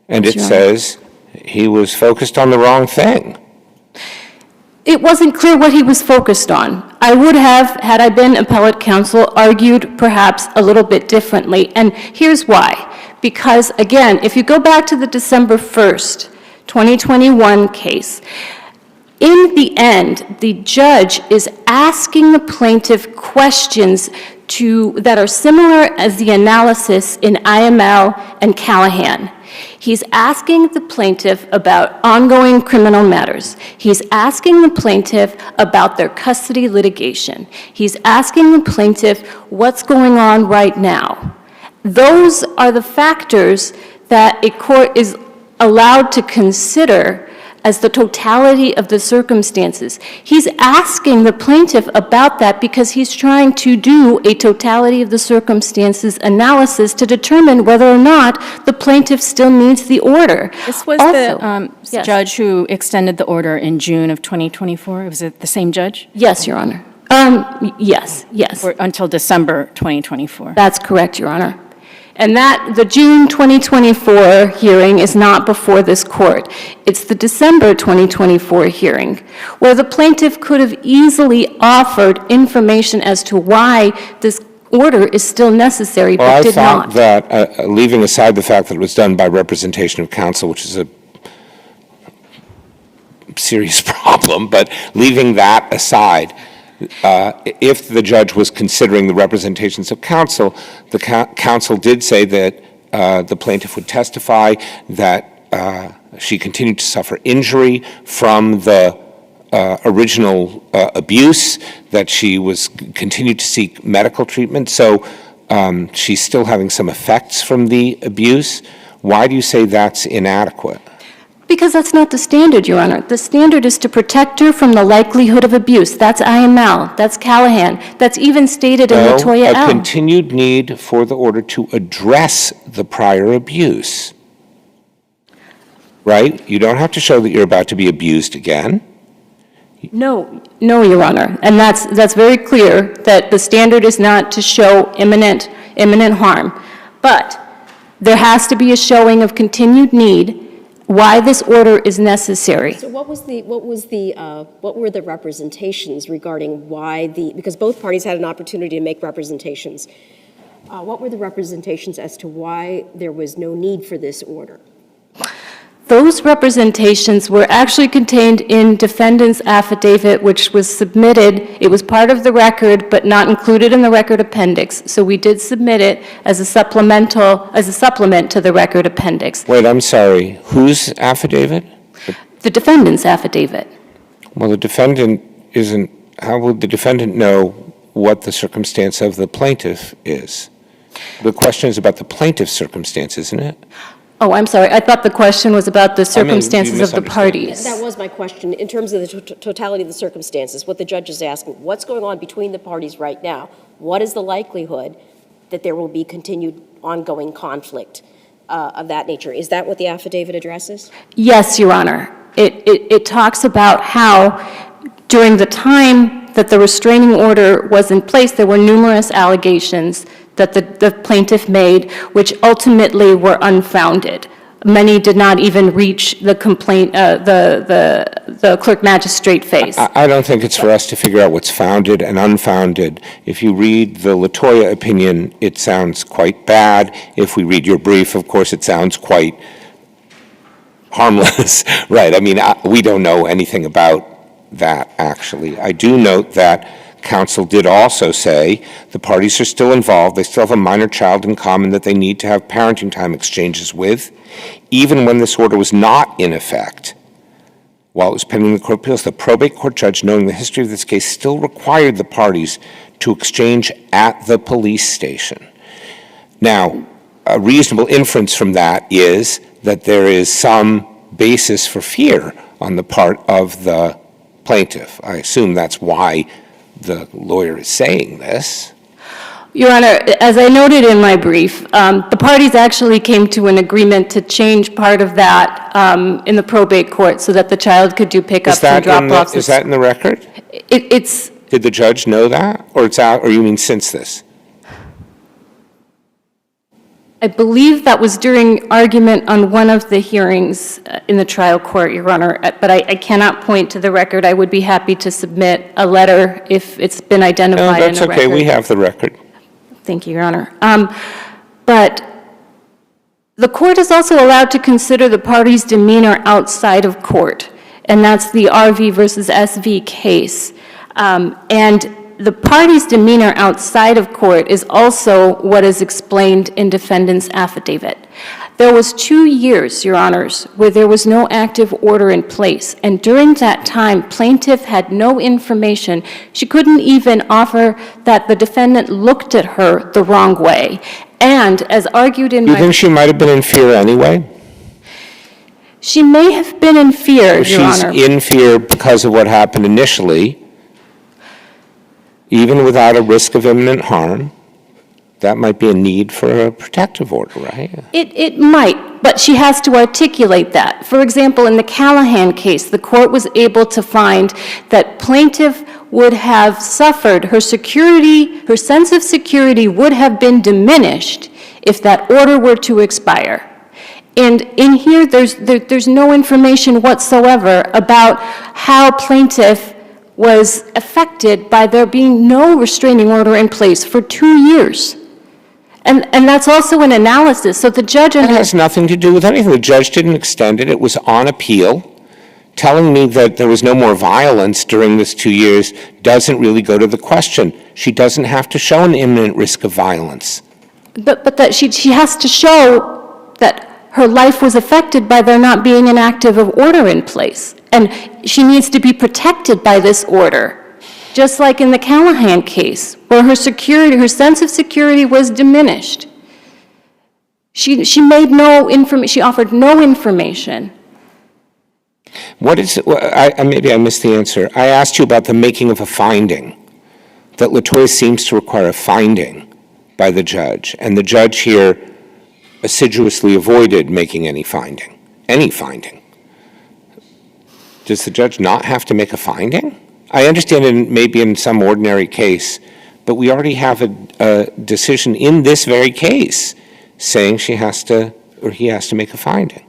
And Yes, it Your Honor. says he was focused on the wrong thing. It wasn't clear what he was focused on. I would have, had I been appellate counsel, argued perhaps a little bit differently. And here's why. Because, again, if you go back to the December 1st, 2021 case, In the end, the judge is asking the plaintiff questions that are similar as the analysis in IML and Callahan. He's asking the plaintiff about ongoing criminal matters. He's asking the plaintiff about their custody litigation. He's asking the plaintiff what's going on right now. Those are the factors that a court is allowed to consider as the totality of the circumstances. He's asking the plaintiff about that because he's trying to do a totality of the circumstances analysis to determine whether or not the plaintiff still needs the order. This was Also, the yes. judge who extended the order in June of 2024? Was it the same judge? Yes, Your Honor. Yes. Or until December 2024? That's correct, Your Honor. And the June 2024 hearing is not before this court. It's the December 2024 hearing, where the plaintiff could have easily offered information as to why this order is still necessary, but Well, did I not. thought that, leaving aside the fact that it was done by representation of counsel, which is a serious problem, but leaving that aside, if the judge was considering the representations of counsel, the counsel did say that the plaintiff would testify that she continued to suffer injury from the original abuse, that she continued to seek medical treatment, so she's still having some effects from the abuse. Why do you say that's inadequate? Because that's not the standard, Your Honor. The standard is to protect her from the likelihood of abuse. That's IML, that's Callahan, that's even stated in Latoya A L. continued need for the order to address the prior abuse. Right? You don't have to show that you're about to be abused again. No, Your Honor. And that's very clear, that the standard is not to show imminent harm. But there has to be a showing of continued need, why this order is necessary. So what were the representations regarding why because both parties had an opportunity to make representations. What were the representations as to why there was no need for this order? Those representations were actually contained in defendant's affidavit, which was submitted. It was part of the record, but not included in the record appendix. So we did submit it as a supplement to the record appendix. Wait, I'm sorry. Whose affidavit? The defendant's affidavit. Well, the defendant isn't. How would the defendant know what the circumstance of the plaintiff is? The question is about the plaintiff's circumstance, isn't it? Oh, I'm sorry. I thought the question was about the circumstances of the parties. That was my question. In terms of the totality of the circumstances, what the judge is asking, what's going on between the parties right now? What is the likelihood that there will be continued ongoing conflict of that nature? Is that what the affidavit addresses? Yes, Your Honor. It talks about how during the time that the restraining order was in place, there were numerous allegations that the plaintiff made, which ultimately were unfounded. Many did not even reach the complaint, the clerk magistrate phase. I don't think it's for us to figure out what's founded and unfounded. If you read the Latoya opinion, it sounds quite bad. If we read your brief, of course, it sounds quite harmless, right? I mean, we don't know anything about that, actually. I do note that counsel did also say the parties are still involved. They still have a minor child in common that they need to have parenting time exchanges with. Even when this order was not in effect, while it was pending the court of appeals, the probate court judge, knowing the history of this case, still required the parties to exchange at the police station. Now, a reasonable inference from that is that there is some basis for fear on the part of the plaintiff. I assume that's why the lawyer is saying this. Your Honor, as I noted in my brief, the parties actually came to an agreement to change part of that in the probate court so that the child could do pickups and drop-offs. Is that in the record? It's. Did the judge know that, or it's out, or you mean since this? I believe that was during argument on one of the hearings in the trial court, Your Honor, but I cannot point to the record. I would be happy to submit a letter if it's been identified in the record. No, that's okay. We have the record. Thank you, Your Honor. But the court is also allowed to consider the party's demeanor outside of court. and that's the RV versus SV case. And the party's demeanor outside of court is also what is explained in defendant's affidavit. There was 2 years, Your Honors, where there was no active order in place, and during that time, plaintiff had no information. She couldn't even offer that the defendant looked at her the wrong way. And as argued in You think she might have been in fear anyway? She may have been in fear, If Your she's Honor. in fear because of what happened initially, even without a risk of imminent harm, that might be a need for a protective order, right? It might, but she has to articulate that. For example, in the Callahan case, the court was able to find that plaintiff would have suffered, her sense of security would have been diminished if that order were to expire. And in here, there's no information whatsoever about how plaintiff was affected by there being no restraining order in place for 2 years. And that's also an analysis. So the judge... That has nothing to do with anything. The judge didn't extend it. It was on appeal. Telling me that there was no more violence during this 2 years doesn't really go to the question. She doesn't have to show an imminent risk of violence. But that she has to show that her life was affected by there not being an active order in place. And she needs to be protected by this order. Just like in the Callahan case, where her sense of security was diminished. She offered no information. Maybe I missed the answer. I asked you about the making of a finding, that LaToya seems to require a finding by the judge, and the judge here assiduously avoided making any finding. Any finding. Does the judge not have to make a finding? I understand maybe in some ordinary case, but we already have a decision in this very case saying he has to make a finding.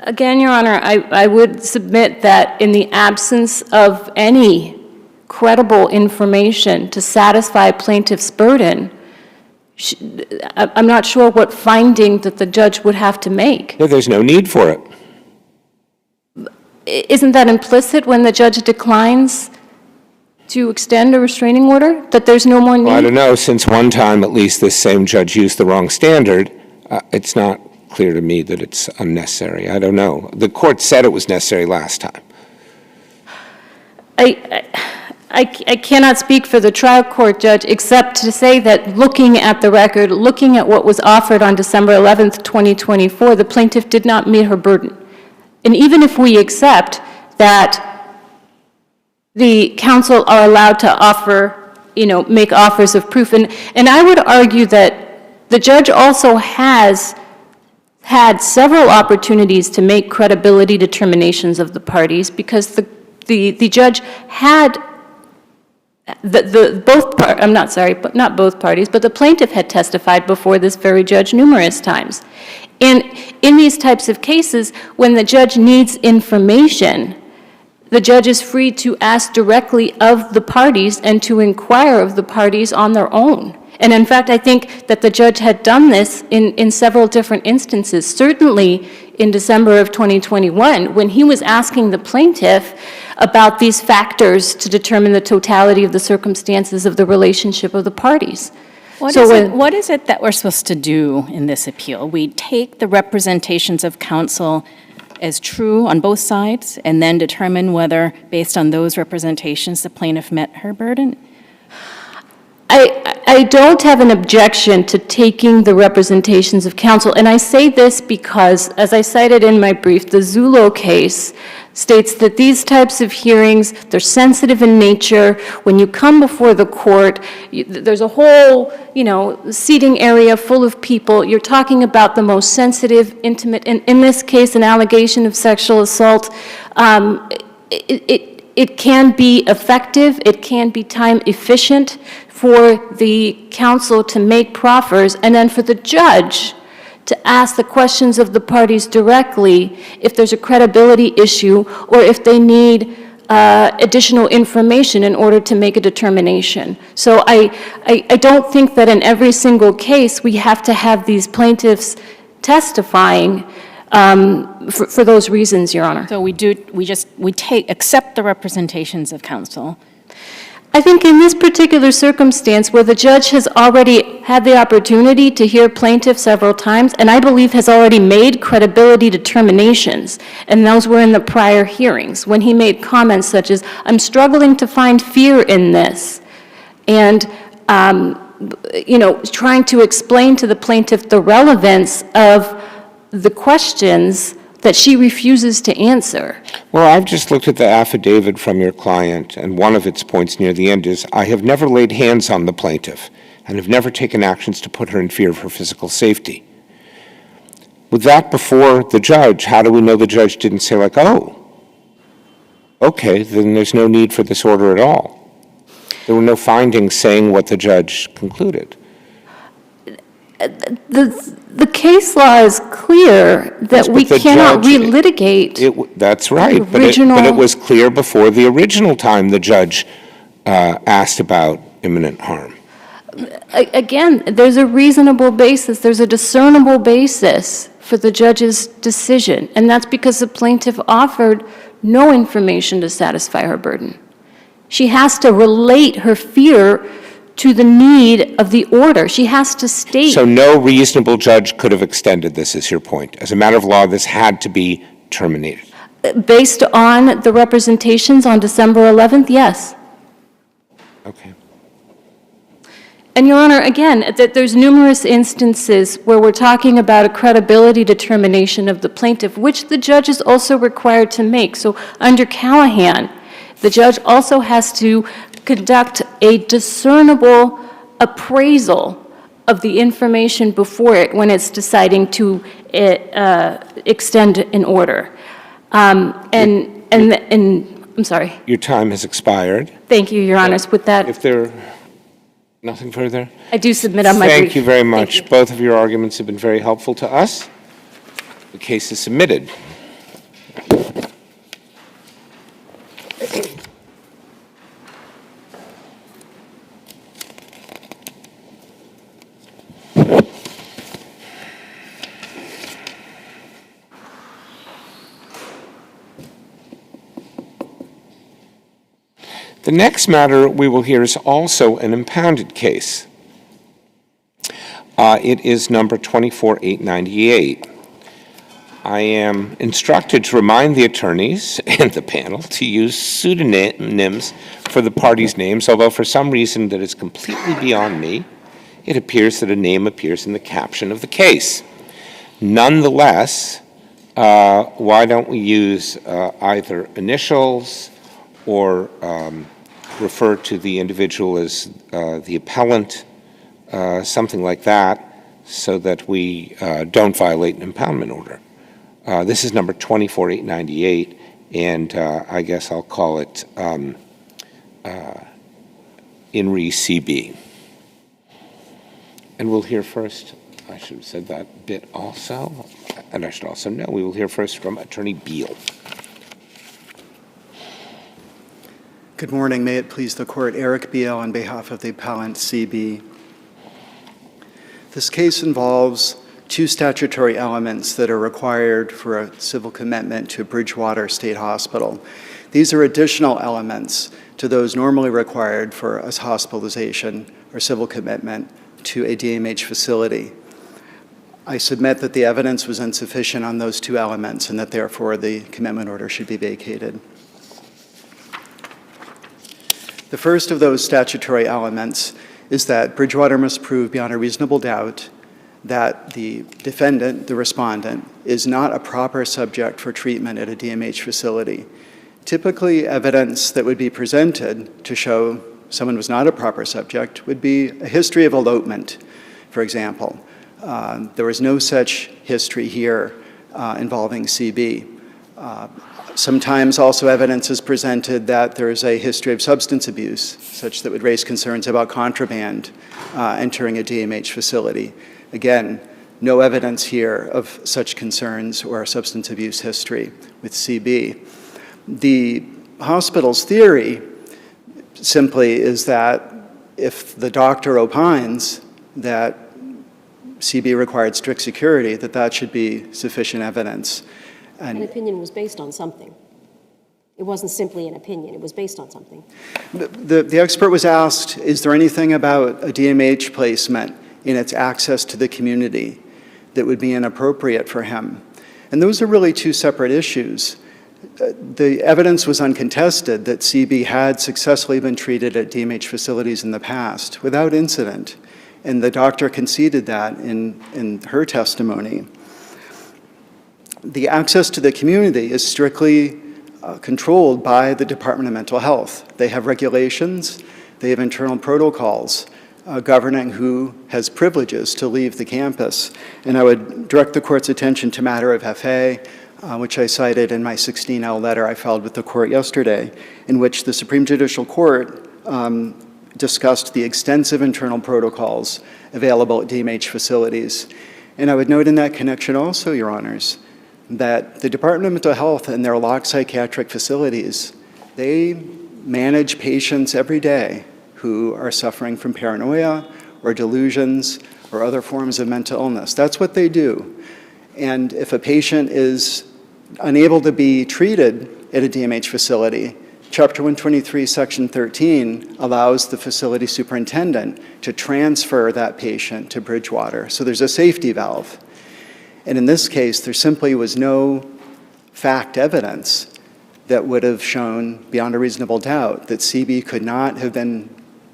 Again, Your Honor, I would submit that in the absence of any credible information to satisfy plaintiff's burden, I'm not sure what finding that the judge would have to make. No, there's no need for it. Isn't that implicit when the judge declines to extend a restraining order, that there's no more need? Well, I don't know. Since one time, at least, this same judge used the wrong standard, it's not clear to me that it's unnecessary. I don't know. The court said it was necessary last time. I cannot speak for the trial court judge, except to say that looking at the record, looking at what was offered on December 11th, 2024, the plaintiff did not meet her burden. And even if we accept that the counsel are allowed to offer, make offers of proof, and I would argue that the judge also has had several opportunities to make credibility determinations of the parties, because the judge had not both parties, but the plaintiff had testified before this very judge numerous times. And in these types of cases, when the judge needs information, the judge is free to ask directly of the parties and to inquire of the parties on their own. And in fact, I think that the judge had done this in several different instances, certainly in December of 2021, when he was asking the plaintiff about these factors to determine the totality of the circumstances of the relationship of the parties. What is it that we're supposed to do in this appeal? We take the representations of counsel as true on both sides and then determine whether, based on those representations, the plaintiff met her burden? I don't have an objection to taking the representations of counsel, and I say this because, as I cited in my brief, the ZHOU case states that these types of hearings, they're sensitive in nature. When you come before the court, there's a whole, seating area full of people. You're talking about the most sensitive, intimate, in this case, an allegation of sexual assault. It can be effective, it can be time efficient for the counsel to make proffers, and then for the judge to ask the questions of the parties directly if there's a credibility issue or if they need additional information in order to make a determination. So I don't think that in every single case we have to have these plaintiffs testifying for those reasons, Your Honor. So accept the representations of counsel. I think in this particular circumstance where the judge has already had the opportunity to hear plaintiff several times, and I believe has already made credibility determinations, and those were in the prior hearings, when he made comments such as, I'm struggling to find fear in this, and, trying to explain to the plaintiff the relevance of the questions that she refuses to answer. Well, I've just looked at the affidavit from your client, and one of its points near the end is, I have never laid hands on the plaintiff and have never taken actions to put her in fear of her physical safety. With that before the judge, how do we know the judge didn't say like, oh, okay, then there's no need for this order at all? There were no findings saying what the judge concluded. The case law is clear that we cannot relitigate. That's right, but it was clear before the original time the judge asked about imminent harm. Again, there's a reasonable basis, there's a discernible basis for the judge's decision, and that's because the plaintiff offered no information to satisfy her burden. She has to relate her fear to the need of the order. She has to state. So no reasonable judge could have extended this, is your point. As a matter of law, this had to be terminated. Based on the representations on December 11th, yes. Okay. And Your Honor, again, there's numerous instances where we're talking about a credibility determination of the plaintiff, which the judge is also required to make. So under Callahan, the judge also has to conduct a discernible appraisal of the information before it when it's deciding to extend an order. And I'm sorry. Your time has expired. Thank you, Your Honors. With that, If there nothing further? I do submit on my brief. Thank you very Thank much. you. Both of your arguments have been very helpful to us. The case is submitted. The next matter we will hear is also an impounded case. It is number 24898. I am instructed to remind the attorneys and the panel to use pseudonyms for the parties' names, although for some reason that is completely beyond me, it appears that a name appears in the caption of the case. Nonetheless, why don't we use either initials or refer to the individual as the appellant, something like that, so that we don't violate an impoundment order. This is number 24898, and I guess I'll call it INRI CB. And we'll hear first, I should have said that bit also, and I should also know, we will hear first from Attorney Beal. Good morning. May it please the Court. Eric Beal on behalf of the appellant CB. This case involves two statutory elements that are required for a civil commitment to Bridgewater State Hospital. These are additional elements to those normally required for a hospitalization or civil commitment to a DMH facility. I submit that the evidence was insufficient on those two elements and that therefore the commitment order should be vacated. The first of those statutory elements is that Bridgewater must prove beyond a reasonable doubt that the defendant, the respondent, is not a proper subject for treatment at a DMH facility. Typically, evidence that would be presented to show someone was not a proper subject would be a history of elopement, for example. There was no such history here involving CB. Sometimes also evidence is presented that there is a history of substance abuse, such that would raise concerns about contraband entering a DMH facility. Again, no evidence here of such concerns or a substance abuse history with CB. The hospital's theory simply is that if the doctor opines that CB required strict security, that should be sufficient evidence. An opinion was based on something. It wasn't simply an opinion, it was based on something. The expert was asked, is there anything about a DMH placement in its access to the community that would be inappropriate for him? And those are really two separate issues. The evidence was uncontested that CB had successfully been treated at DMH facilities in the past without incident, and the doctor conceded that in her testimony. The access to the community is strictly controlled by the Department of Mental Health. They have regulations, they have internal protocols governing who has privileges to leave the campus. And I would direct the court's attention to matter of FA, which I cited in my 16L letter I filed with the court yesterday, in which the Supreme Judicial Court discussed the extensive internal protocols available at DMH facilities. And I would note in that connection also, Your Honors, that the Department of Mental Health and their locked psychiatric facilities, they manage patients every day who are suffering from paranoia or delusions or other forms of mental illness. That's what they do. And if a patient is unable to be treated at a DMH facility, Chapter 123, Section 13 allows the facility superintendent to transfer that patient to Bridgewater. So there's a safety valve. And in this case, there simply was no fact evidence that would have shown beyond a reasonable doubt that CB could not have been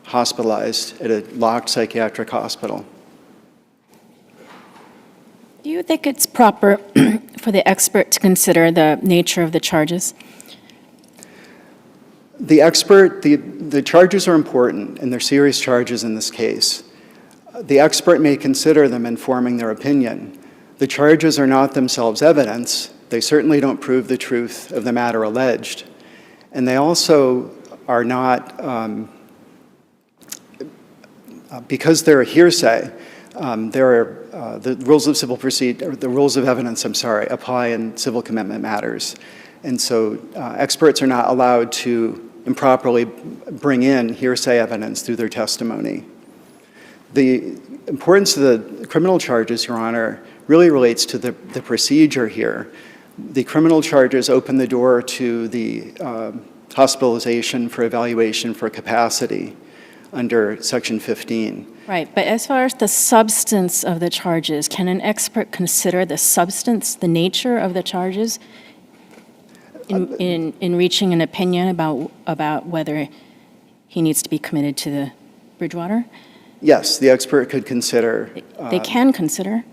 hospitalized at a locked psychiatric hospital. Do you think it's proper for the expert to consider the nature of the charges? The charges are important, and they're serious charges in this case. The expert may consider them in forming their opinion. The charges are not themselves evidence. They certainly don't prove the truth of the matter alleged. And they also are not, because they're a hearsay, the rules of civil procedure, the rules of evidence, apply in civil commitment matters. And so experts are not allowed to improperly bring in hearsay evidence through their testimony. The importance of the criminal charges, Your Honor, really relates to the procedure here. The criminal charges open the door to the hospitalization for evaluation for capacity under Section 15. Right, but as far as the substance of the charges, can an expert consider the substance, the nature of the charges in reaching an opinion about whether he needs to be committed to the Bridgewater? Yes, the expert could consider. They can consider.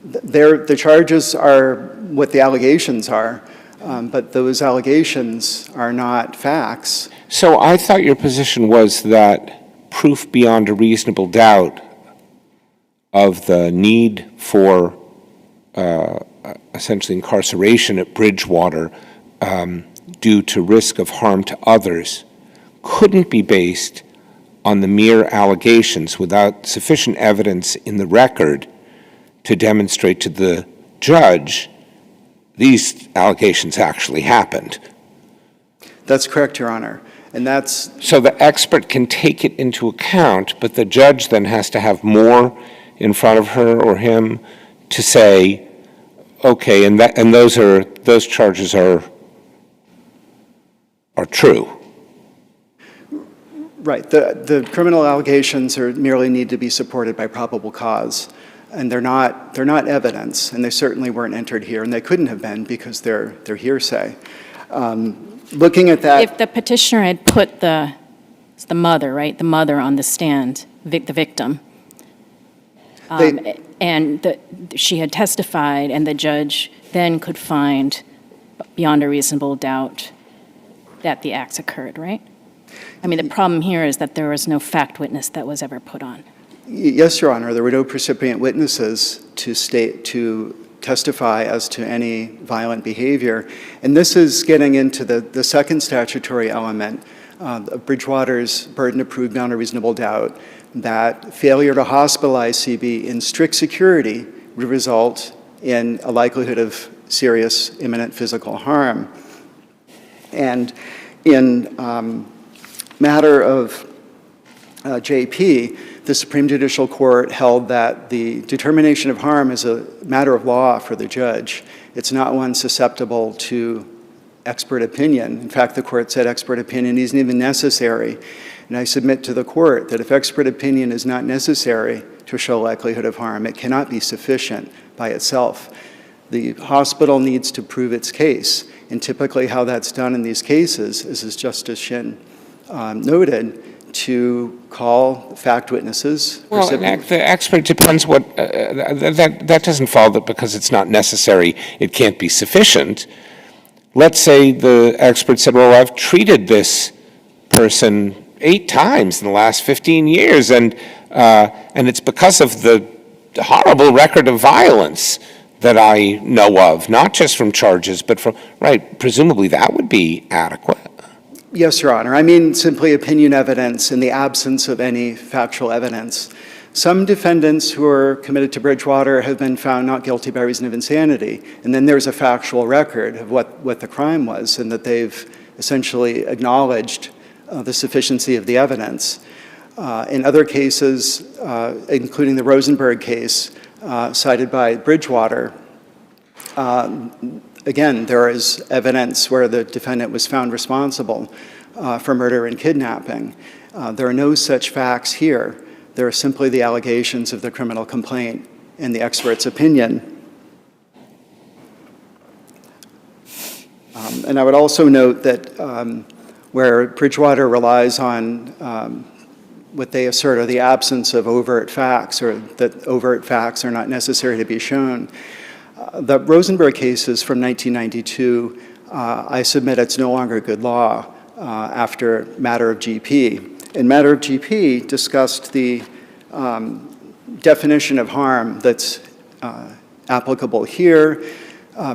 The charges are what the allegations are, but those allegations are not facts. So I thought your position was that proof beyond a reasonable doubt of the need for essentially incarceration at Bridgewater due to risk of harm to others couldn't be based on the mere allegations without sufficient evidence in the record to demonstrate to the judge these allegations actually happened. That's correct, Your Honor. And that's... So the expert can take it into account, but the judge then has to have more in front of her or him to say, okay, and those charges are true. Right. The criminal allegations merely need to be supported by probable cause, and they're not evidence, and they certainly weren't entered here, and they couldn't have been because they're hearsay. Looking at that, If the petitioner had put the mother, right, the mother on the stand, the victim, she had testified, and the judge then could find beyond a reasonable doubt that the acts occurred, right? I mean, the problem here is that there was no fact witness that was ever put on. yes, Your Honor, there were no precipient witnesses to testify as to any violent behavior. And this is getting into the second statutory element of Bridgewater's burden to prove beyond a reasonable doubt that failure to hospitalize CB in strict security would result in a likelihood of serious imminent physical harm. And in matter of JP, the Supreme Judicial Court held that the determination of harm is a matter of law for the judge. It's not one susceptible to expert opinion. In fact, the court said expert opinion isn't even necessary. And I submit to the court that if expert opinion is not necessary to show likelihood of harm, it cannot be sufficient by itself. The hospital needs to prove its case. And typically how that's done in these cases is, as Justice Shin noted, to call fact witnesses. Well, the expert depends what, that doesn't follow that because it's not necessary, it can't be sufficient. Let's say the expert said, well, I've treated this person 8 times in the last 15 years, and it's because of the horrible record of violence that I know of, not just from charges, but from, right, presumably that would be adequate. Yes, Your Honor. I mean simply opinion evidence in the absence of any factual evidence. Some defendants who are committed to Bridgewater have been found not guilty by reason of insanity, and then there's a factual record of what the crime was and that they've essentially acknowledged the sufficiency of the evidence. In other cases, including the Rosenberg case cited by Bridgewater, again, there is evidence where the defendant was found responsible for murder and kidnapping. There are no such facts here. There are simply the allegations of the criminal complaint and the expert's opinion. And I would also note that where Bridgewater relies on what they assert are the absence of overt facts, or that overt facts are not necessary to be shown. The Rosenberg cases from 1992, I submit it's no longer good law after matter of GP. And matter of GP discussed the definition of harm that's applicable here.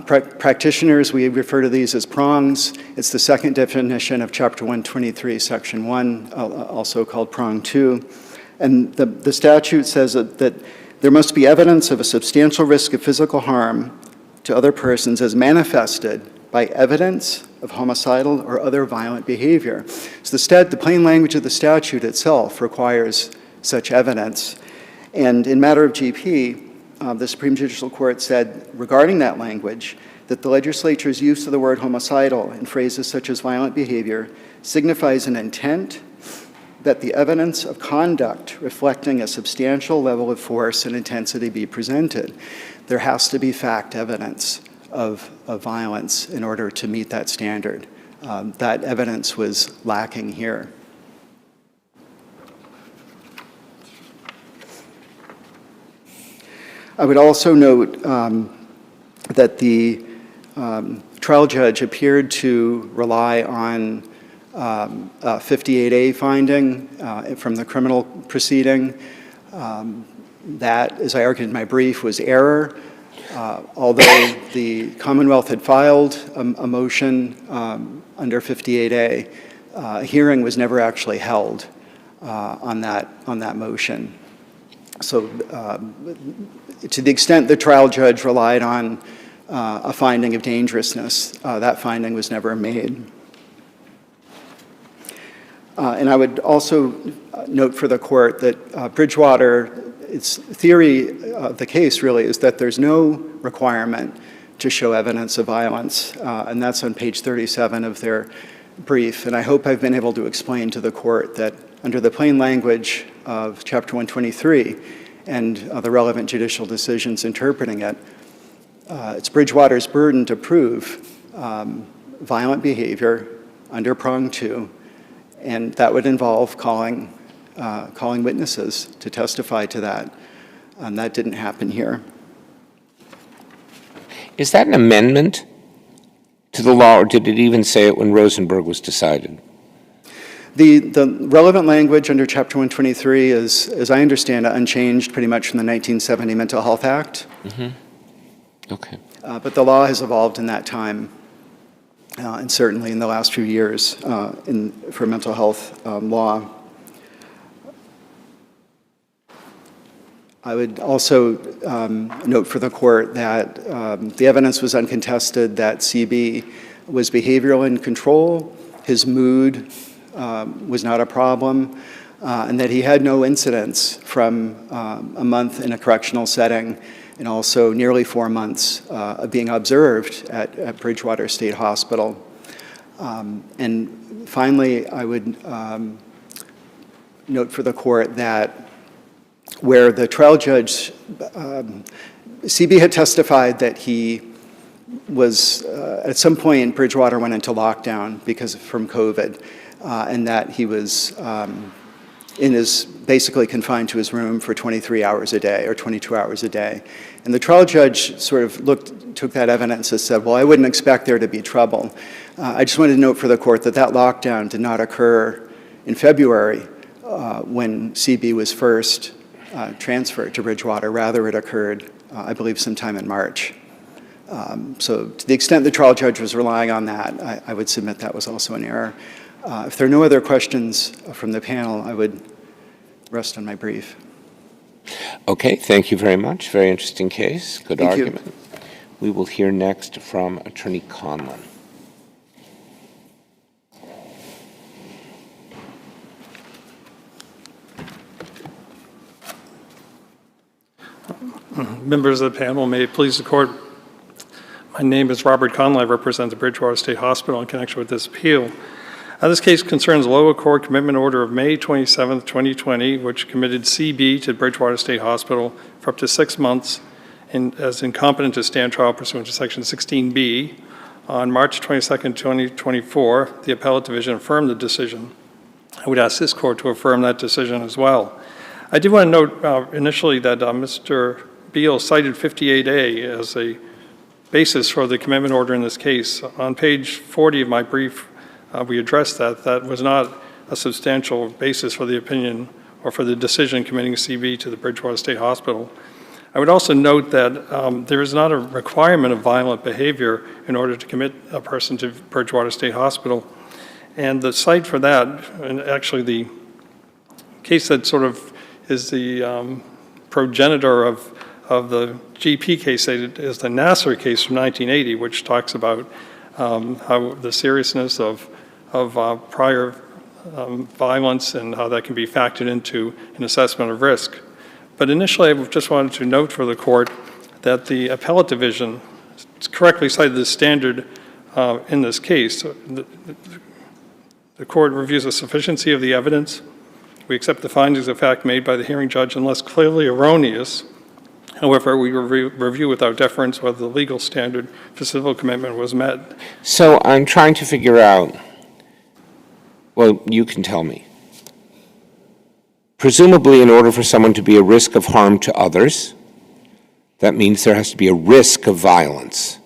Practitioners, we refer to these as prongs. It's the second definition of Chapter 123, Section 1, also called prong 2. And the statute says that there must be evidence of a substantial risk of physical harm to other persons as manifested by evidence of homicidal or other violent behavior. So the plain language of the statute itself requires such evidence. And in matter of GP, the Supreme Judicial Court said regarding that language that the legislature's use of the word homicidal in phrases such as violent behavior signifies an intent that the evidence of conduct reflecting a substantial level of force and intensity be presented. There has to be fact evidence of violence in order to meet that standard. That evidence was lacking here. I would also note that the trial judge appeared to rely on a 58A finding from the criminal proceeding. That, as I argued in my brief, was error. Although the Commonwealth had filed a motion under 58A, a hearing was never actually held on that motion. So to the extent the trial judge relied on a finding of dangerousness, that finding was never made. And I would also note for the court that Bridgewater, its theory of the case really is that there's no requirement to show evidence of violence, and that's on page 37 of their brief. And I hope I've been able to explain to the court that under the plain language of Chapter 123 and the relevant judicial decisions interpreting it, it's Bridgewater's burden to prove violent behavior under prong 2, and that would involve calling witnesses to testify to that. And that didn't happen here. Is that an amendment to the law, or did it even say it when Rosenberg was decided? The relevant language under Chapter 123 is, as I understand it, unchanged pretty much from the 1970 Mental Health Act. Mm-hmm. Okay. But the law has evolved in that time, and certainly in the last few years for mental health law. I would also note for the court that the evidence was uncontested that CB was behavioral in control. His mood was not a problem. and that he had no incidents from a month in a correctional setting and also nearly 4 months of being observed at Bridgewater State Hospital. And finally, I would note for the court that where the trial judge, CB had testified that he was, at some point, Bridgewater went into lockdown from COVID, and that he was basically confined to his room for 23 hours a day or 22 hours a day. And the trial judge sort of took that evidence and said, well, I wouldn't expect there to be trouble. I just wanted to note for the court that that lockdown did not occur in February when CB was first transferred to Bridgewater. Rather, it occurred, I believe, sometime in March. So to the extent the trial judge was relying on that, I would submit that was also an error. If there are no other questions from the panel, I would rest on my brief. Okay, thank you very much. Very interesting case. Good Thank you. argument. We will hear next from Attorney Conlon. Members of the panel, may it please the court. My name is Robert Conlon. I represent the Bridgewater State Hospital in connection with this appeal. This case concerns a lower court commitment order of May 27, 2020, which committed CB to Bridgewater State Hospital for up to 6 months as incompetent to stand trial pursuant to Section 16B. On March 22, 2024, the appellate division affirmed the decision. I would ask this court to affirm that decision as well. I did want to note initially that Mr. Beal cited 58A as a basis for the commitment order in this case. On page 40 of my brief, we addressed that. That was not a substantial basis for the opinion or for the decision committing CB to the Bridgewater State Hospital. I would also note that there is not a requirement of violent behavior in order to commit a person to Bridgewater State Hospital. And the site for that, and actually the case that sort of is the progenitor of the GP case, is the Nasser case from 1980, which talks about how the seriousness of prior violence and how that can be factored into an assessment of risk. But initially, I just wanted to note for the court that the appellate division correctly cited the standard in this case. The court reviews the sufficiency of the evidence. We accept the findings of fact made by the hearing judge unless clearly erroneous. However, we review without deference whether the legal standard for civil commitment was met. So I'm trying to figure out, well, you can tell me. Presumably, in order for someone to be a risk of harm to others, that means there has to be a risk of violence.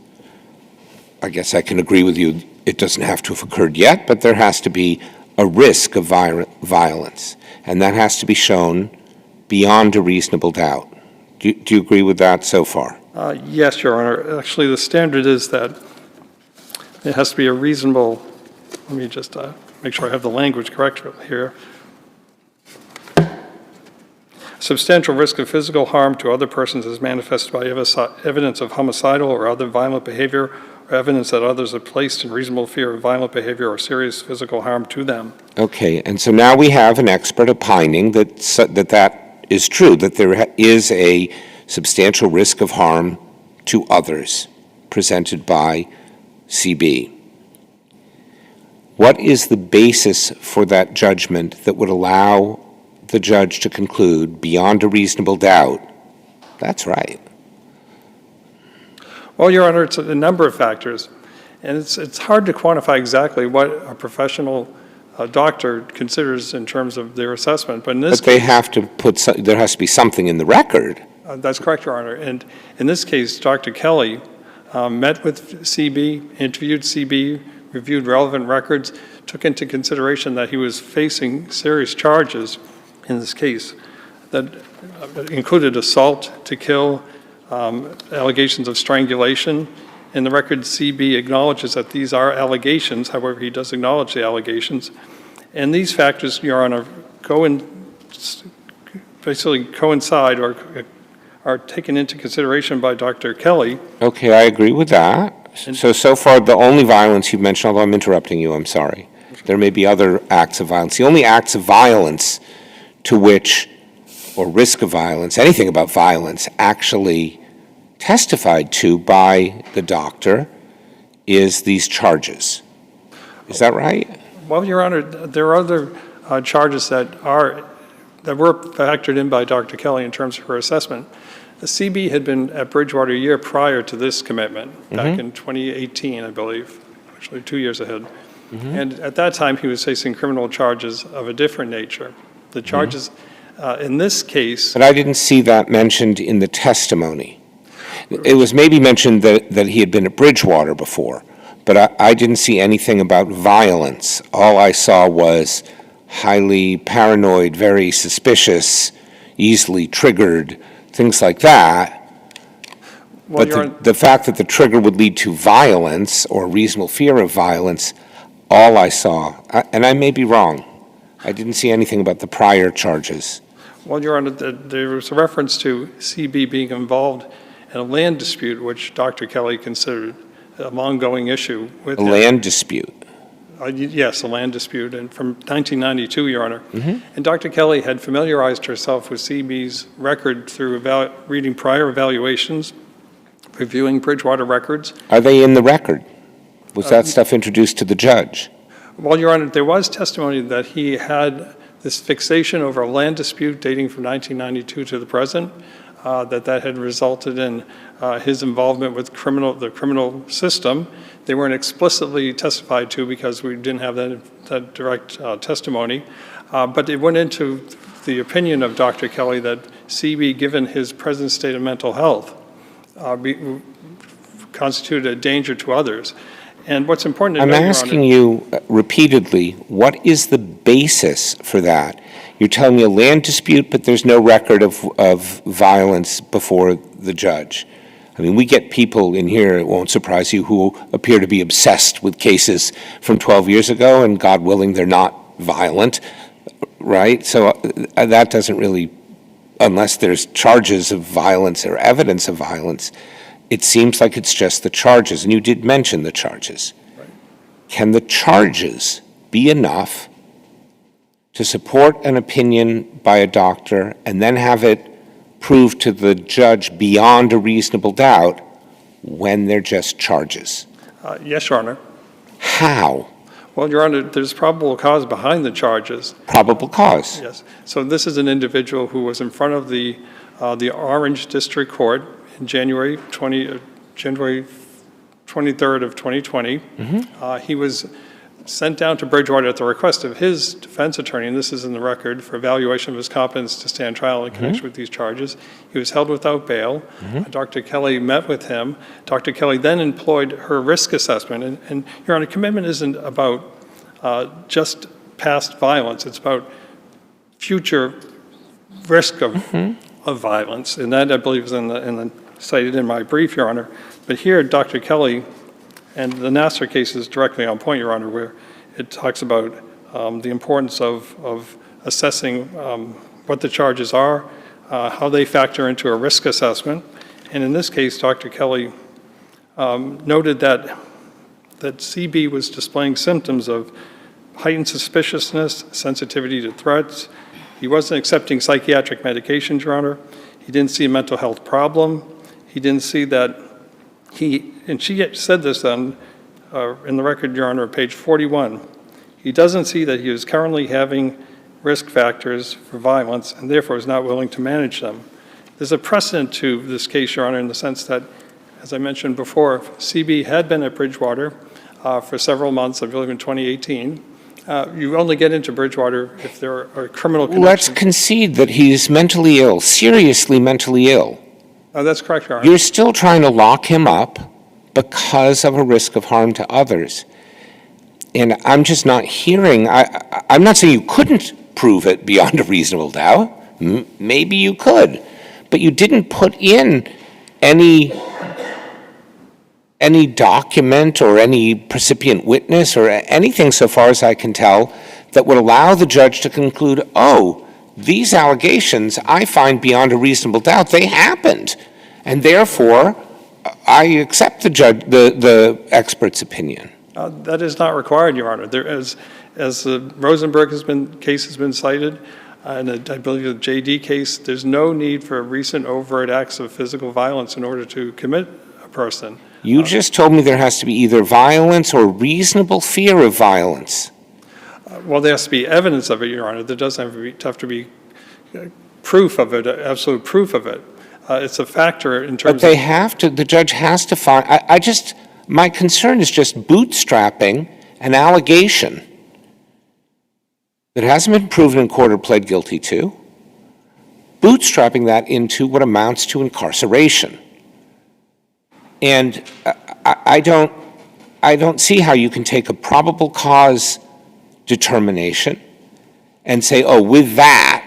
I guess I can agree with you, it doesn't have to have occurred yet, but there has to be a risk of violence, and that has to be shown beyond a reasonable doubt. Do you agree with that so far? Yes, Your Honor. Actually, the standard is that it has to be a reasonable, let me just make sure I have the language correct here. Substantial risk of physical harm to other persons is manifested by evidence of homicidal or other violent behavior, or evidence that others are placed in reasonable fear of violent behavior or serious physical harm to them. Okay, and so now we have an expert opining that is true, that there is a substantial risk of harm to others presented by CB. What is the basis for that judgment that would allow the judge to conclude beyond a reasonable doubt that's right? Well, Your Honor, it's a number of factors, and it's hard to quantify exactly what a professional doctor considers in terms of their assessment. But in this they have to there has to be something in the record. That's correct, Your Honor. And in this case, Dr. Kelly met with CB, interviewed CB, reviewed relevant records, took into consideration that he was facing serious charges in this case that included assault to kill, allegations of strangulation. In the record, CB acknowledges that these are allegations. However, he does acknowledge the allegations. And these factors, Your Honor, basically coincide or are taken into consideration by Dr. Kelly. Okay, I agree with that. So far, the only violence you've mentioned, although I'm interrupting you, I'm sorry. There may be other acts of violence. The only acts of violence to which, or risk of violence, anything about violence, actually testified to by the doctor is these charges. Is that right? Well, Your Honor, there are other charges that were factored in by Dr. Kelly in terms of her assessment. The CB had been at Bridgewater a year prior to this commitment, back in 2018, I believe, actually 2 years ahead. And at that time, he was facing criminal charges of a different nature. The charges in this case... But I didn't see that mentioned in the testimony. It was maybe mentioned that he had been at Bridgewater before, but I didn't see anything about violence. All I saw was highly paranoid, very suspicious, easily triggered, things like that. Well, But the fact that the trigger would lead to violence or reasonable fear of violence, all I saw, and I may be wrong, I didn't see anything about the prior charges. Well, Your Honor, there was a reference to CB being involved in a land dispute, which Dr. Kelly considered an ongoing issue with A him. land dispute. Yes, a land dispute, and from 1992, Your Honor. And Dr. Kelly had familiarized herself with CB's record through reading prior evaluations, reviewing Bridgewater records. Are they in the record? Was that stuff introduced to the judge? Well, Your Honor, there was testimony that he had this fixation over a land dispute dating from 1992 to the present, that had resulted in his involvement with the criminal system. They weren't explicitly testified to because we didn't have that direct testimony, but it went into the opinion of Dr. Kelly that CB, given his present state of mental health, constituted a danger to others. And what's important to I'm note, Your asking Honor, you repeatedly, what is the basis for that? You're telling me a land dispute, but there's no record of violence before the judge. I mean, we get people in here, it won't surprise you, who appear to be obsessed with cases from 12 years ago, and God willing, they're not violent, right? So that doesn't really, unless there's charges of violence or evidence of violence, it seems like it's just the charges, and you did mention the charges. Right. Can the charges be enough to support an opinion by a doctor and then have it proved to the judge beyond a reasonable doubt when they're just charges? Yes, Your Honor. How? Well, Your Honor, there's probable cause behind the charges. Probable cause. Yes. So this is an individual who was in front of the Orange District Court in January 23rd of 2020. He was sent down to Bridgewater at the request of his defense attorney, and this is in the record, for evaluation of his competence to stand trial in connection with these charges. He was held without bail. Dr. Kelly met with him. Dr. Kelly then employed her risk assessment. And Your Honor, commitment isn't about just past violence. It's about future risk of violence. And that, I believe, is cited in my brief, Your Honor. But here, Dr. Kelly, and the Nassar case is directly on point, Your Honor, where it talks about the importance of assessing what the charges are, how they factor into a risk assessment. And in this case, Dr. Kelly noted that CB was displaying symptoms of heightened suspiciousness, sensitivity to threats. He wasn't accepting psychiatric medications, Your Honor. He didn't see a mental health problem. He didn't see that and she said this in the record, Your Honor, page 41. He doesn't see that he is currently having risk factors for violence and therefore is not willing to manage them. There's a precedent to this case, Your Honor, in the sense that, as I mentioned before, CB had been at Bridgewater for several months, I believe in 2018. You only get into Bridgewater if there are criminal connections. Let's concede that he's mentally ill, seriously mentally ill. That's correct, Your Honor. You're still trying to lock him up because of a risk of harm to others. And I'm just not hearing, I'm not saying you couldn't prove it beyond a reasonable doubt. Maybe you could. But you didn't put in any document or any precipient witness or anything, so far as I can tell, that would allow the judge to conclude, oh, these allegations I find beyond a reasonable doubt, they happened. And therefore, I accept the expert's opinion. That is not required, Your Honor. As the Rosenberg case has been cited, And I believe the JD case, there's no need for recent overt acts of physical violence in order to commit a person. You just told me there has to be either violence or reasonable fear of violence. Well, there has to be evidence of it, Your Honor. There doesn't have to be proof of it, absolute proof of it. It's a factor in terms But they have to, the judge has to find, my concern is just bootstrapping an allegation that hasn't been proven in court or pled guilty to, bootstrapping that into what amounts to incarceration. And I don't see how you can take a probable cause determination and say, oh, with that,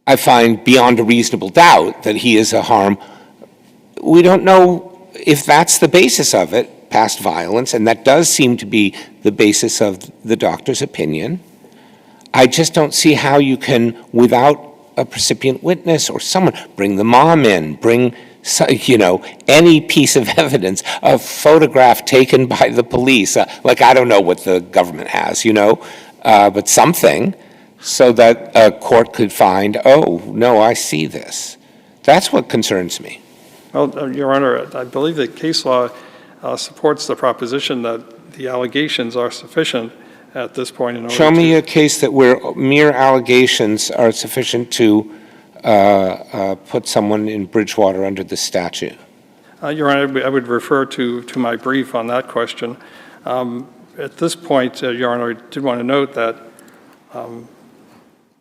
I find beyond a reasonable doubt that he is a harm. We don't know if that's the basis of it, past violence, and that does seem to be the basis of the doctor's opinion. I just don't see how you can, without a recipient witness or someone, bring the mom in, bring, any piece of evidence, a photograph taken by the police, like I don't know what the government has, but something, so that a court could find, oh, no, I see this. That's what concerns me. Well, Your Honor, I believe that case law supports the proposition that the allegations are sufficient at this point in order Show me a case that where mere allegations are sufficient to put someone in Bridgewater under the statute. Your Honor, I would refer to my brief on that question. At this point, Your Honor, I did want to note that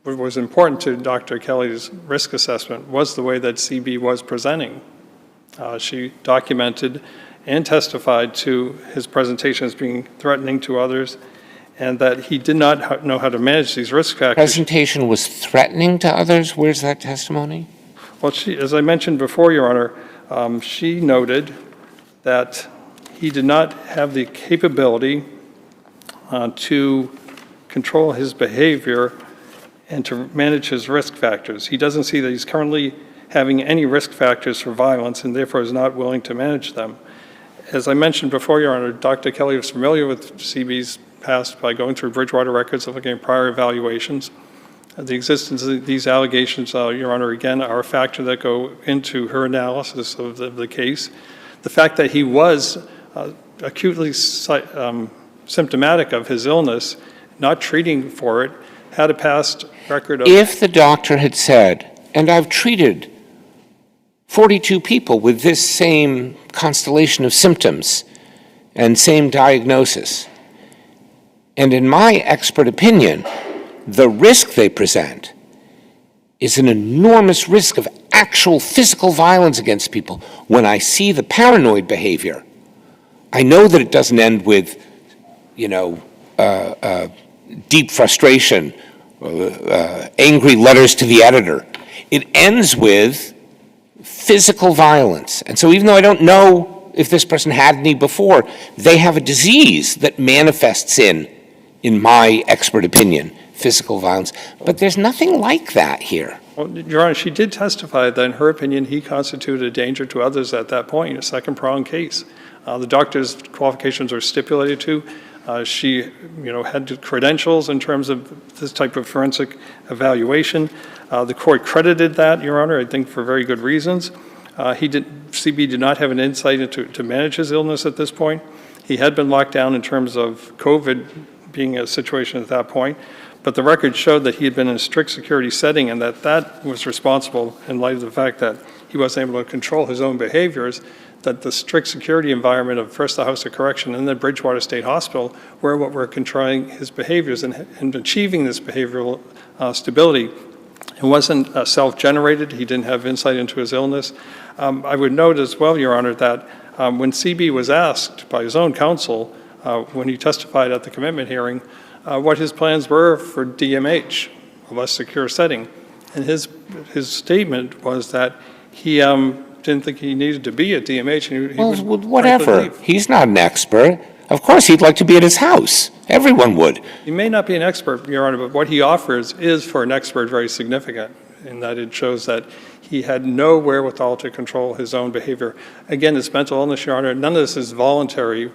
what was important to Dr. Kelly's risk assessment was the way that CB was presenting. She documented and testified to his presentation as being threatening to others, and that he did not know how to manage these risk factors. Presentation was threatening to others? Where's that testimony? Well, as I mentioned before, Your Honor, she noted that he did not have the capability to control his behavior and to manage his risk factors. He doesn't see that he's currently having any risk factors for violence and therefore is not willing to manage them. As I mentioned before, Your Honor, Dr. Kelly was familiar with CB's past by going through Bridgewater records and looking at prior evaluations. The existence of these allegations, Your Honor, again, are a factor that go into her analysis of the case. The fact that he was acutely symptomatic of his illness, not treating for it, had a past record of... If the doctor had said, and I've treated 42 people with this same constellation of symptoms and same diagnosis, and in my expert opinion, the risk they present is an enormous risk of actual physical violence against people. When I see the paranoid behavior, I know that it doesn't end with, deep frustration, angry letters to the editor. It ends with physical violence. And so even though I don't know if this person had any before, they have a disease that manifests in my expert opinion, physical violence. But there's nothing like that here. Well, Your Honor, she did testify that in her opinion, he constituted a danger to others at that point, a second-pronged case. The doctor's qualifications are stipulated to. She, had credentials in terms of this type of forensic evaluation. The court credited that, Your Honor, I think for very good reasons. CB did not have an insight to manage his illness at this point. He had been locked down in terms of COVID being a situation at that point, but the record showed that he had been in a strict security setting and that was responsible in light of the fact that he wasn't able to control his own behaviors, that the strict security environment of first the House of Correction and then Bridgewater State Hospital were what were controlling his behaviors and achieving this behavioral stability. It wasn't self-generated. He didn't have insight into his illness. I would note as well, Your Honor, that when CB was asked by his own counsel when he testified at the commitment hearing what his plans were for DMH, a less secure setting, and his statement was that he didn't think he needed to be at DMH. And whatever. He's not an expert. Of course, he'd like to be at his house. Everyone would. He may not be an expert, Your Honor, but what he offers is, for an expert, very significant in that it shows that he had no wherewithal to control his own behavior. Again, it's mental illness, Your Honor. None of this is voluntary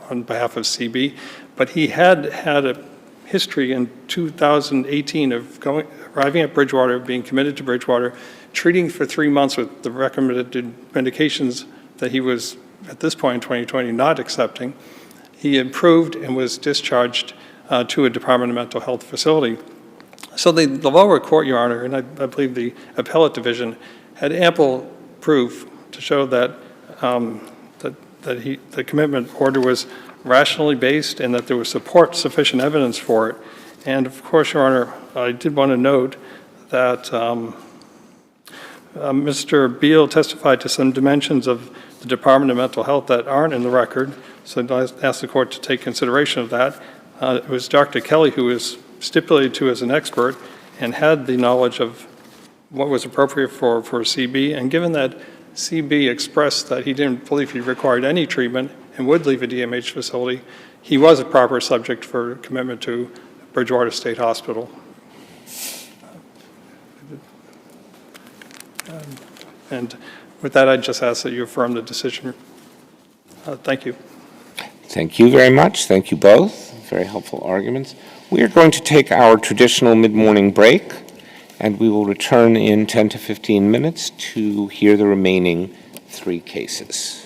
on behalf of CB, but he had history in 2018 of arriving at Bridgewater, being committed to Bridgewater, treating for 3 months with the recommended medications that he was, at this point in 2020, not accepting. He improved and was discharged to a Department of Mental Health facility. So the lower court, Your Honor, and I believe the appellate division, had ample proof to show that the commitment order was rationally based and that there was sufficient evidence for it. And of course, Your Honor, I did want to note that Mr. Beal testified to some dimensions of the Department of Mental Health that aren't in the record, so I asked the court to take consideration of that. It was Dr. Kelly who was stipulated to as an expert and had the knowledge of what was appropriate for CB, and given that CB expressed that he didn't believe he required any treatment and would leave a DMH facility, he was a proper subject for commitment to Bridgewater State Hospital. And with that, I just ask that you affirm the decision. Thank you. Thank you very much. Thank you both. Very helpful arguments. We are going to take our traditional mid-morning break, and we will return in 10 to 15 minutes to hear the remaining 3 cases.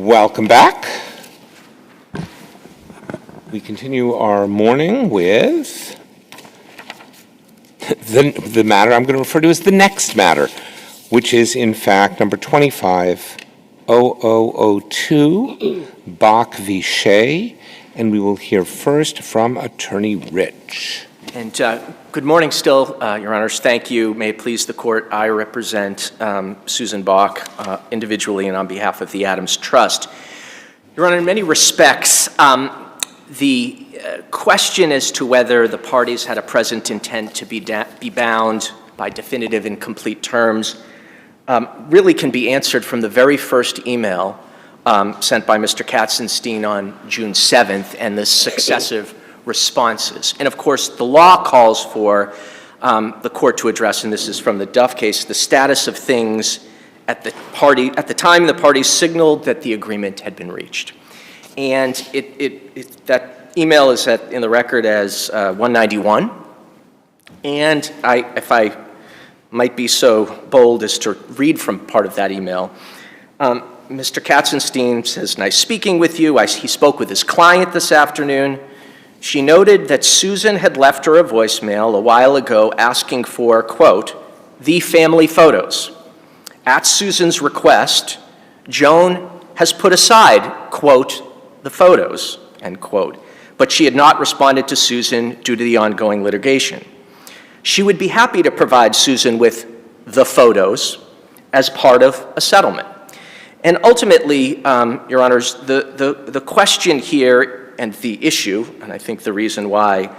Welcome back. We continue our morning with the matter I'm going to refer to as the next matter, which is in fact number 25-0002, BACH v. SHEA, and we will hear first from Attorney Rich. And good morning still, Your Honors. Thank you. May it please the Court, I represent Susan BACH individually and on behalf of the Adams Trust. Your Honor, in many respects, the question as to whether the parties had a present intent to be bound by definitive and complete terms really can be answered from the very first email sent by Mr. Katzenstein on June 7th and the successive responses. And of course, the law calls for the court to address, and this is from the Duff case, the status of things at the time the parties signaled that the agreement had been reached. And that email is in the record as 191. And if I might be so bold as to read from part of that email, Mr. Katzenstein says, "Nice speaking with you. He spoke with his client this afternoon. She noted that Susan had left her a voicemail a while ago asking for, quote, the family photos. At Susan's request, Joan has put aside, quote, the photos, end quote, but she had not responded to Susan due to the ongoing litigation. She would be happy to provide Susan with the photos as part of a settlement." And ultimately, Your Honors, the question here and the issue, and I think the reason why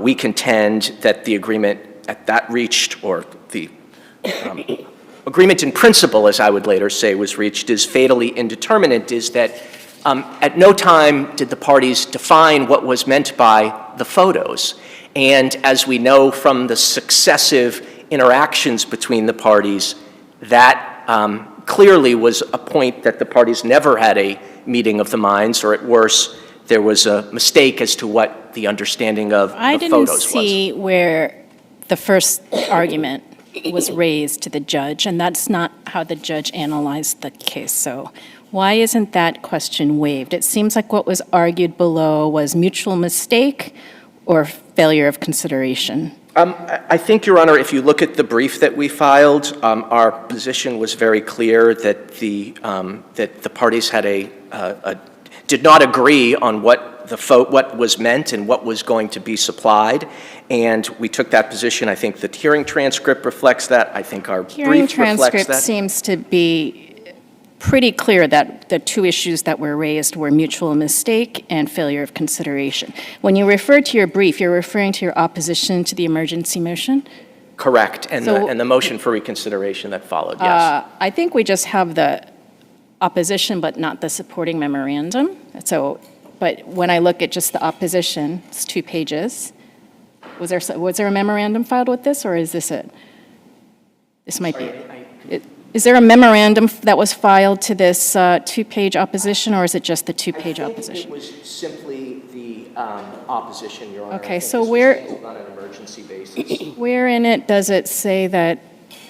we contend that the agreement at that reached, or the agreement in principle, as I would later say, was reached, is fatally indeterminate, is that at no time did the parties define what was meant by the photos. And as we know from the successive interactions between the parties, that clearly was a point that the parties never had a meeting of the minds, or at worst, there was a mistake as to what the understanding of the photos was. I didn't see where the first argument was raised to the judge, and that's not how the judge analyzed the case. So why isn't that question waived? It seems like what was argued below was mutual mistake or failure of consideration. I think, Your Honor, if you look at the brief that we filed, our position was very clear that the parties had did not agree on what was meant and what was going to be supplied, and we took that position. I think the hearing transcript reflects that. I think our brief reflects that. Hearing transcript seems to be pretty clear that the two issues that were raised were mutual mistake and failure of consideration. When you refer to your brief, you're referring to your opposition to the emergency motion? Correct, and the motion for reconsideration that followed, yes. I think we just have the opposition but not the supporting memorandum. So, but when I look at just the opposition, it's 2 pages. Was there a memorandum filed with this, or is this it? This might be. Is there a memorandum that was filed to this 2-page opposition, or is it just the 2-page opposition? It was simply the opposition, Your Honor. Okay, so where, on an emergency basis. where in it does it say that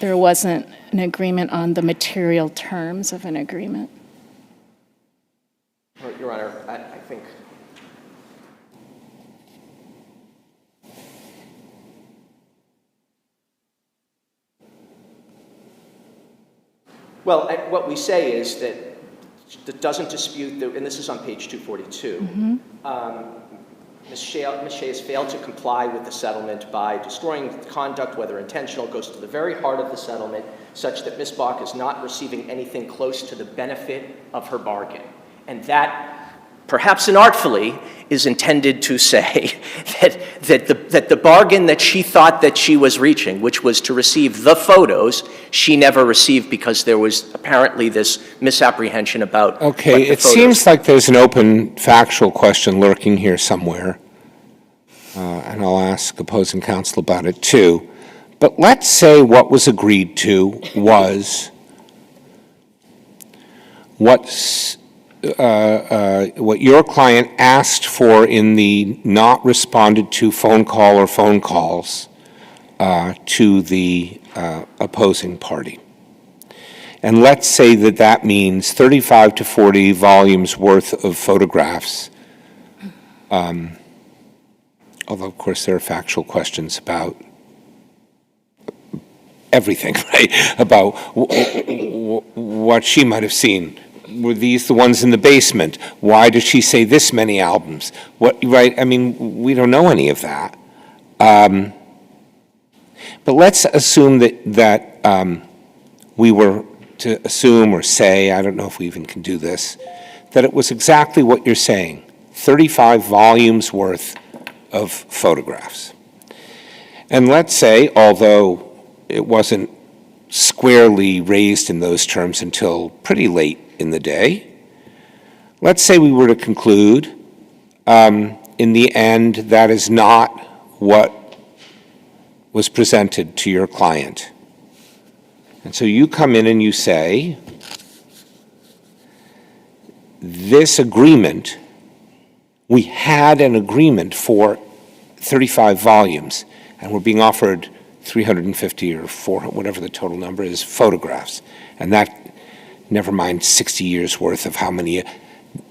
there wasn't an agreement on the material terms of an agreement? Your Honor, I think. Well, what we say is that it doesn't dispute, and this is on page 242, Ms. Shea has failed to comply with the settlement by destroying conduct, whether intentional, goes to the very heart of the settlement, such that Ms. BACH is not receiving anything close to the benefit of her bargain. And that, perhaps inartfully, is intended to say that the bargain that she thought that she was reaching, which was to receive the photos, she never received because there was apparently this misapprehension about Okay, it seems like there's an open factual question lurking here somewhere, and I'll ask opposing counsel about it too. But let's say what was agreed to was what your client asked for in the not responded to phone call or phone calls to the opposing party. And let's say that that means 35 to 40 volumes worth of photographs. Although, of course, there are factual questions about everything, right? About what she might have seen. Were these the ones in the basement? Why did she say this many albums? What, right? I mean, we don't know any of that. But let's assume that we were to assume or say, I don't know if we even can do this, that it was exactly what you're saying, 35 volumes worth of photographs. And let's say, although it wasn't squarely raised in those terms until pretty late in the day, let's say we were to conclude, in the end, that is not what was presented to your client. And so you come in and you say, this agreement, we had an agreement for 35 volumes, and we're being offered 350 or 400, whatever the total number is, photographs. And that, never mind 60 years worth of how many,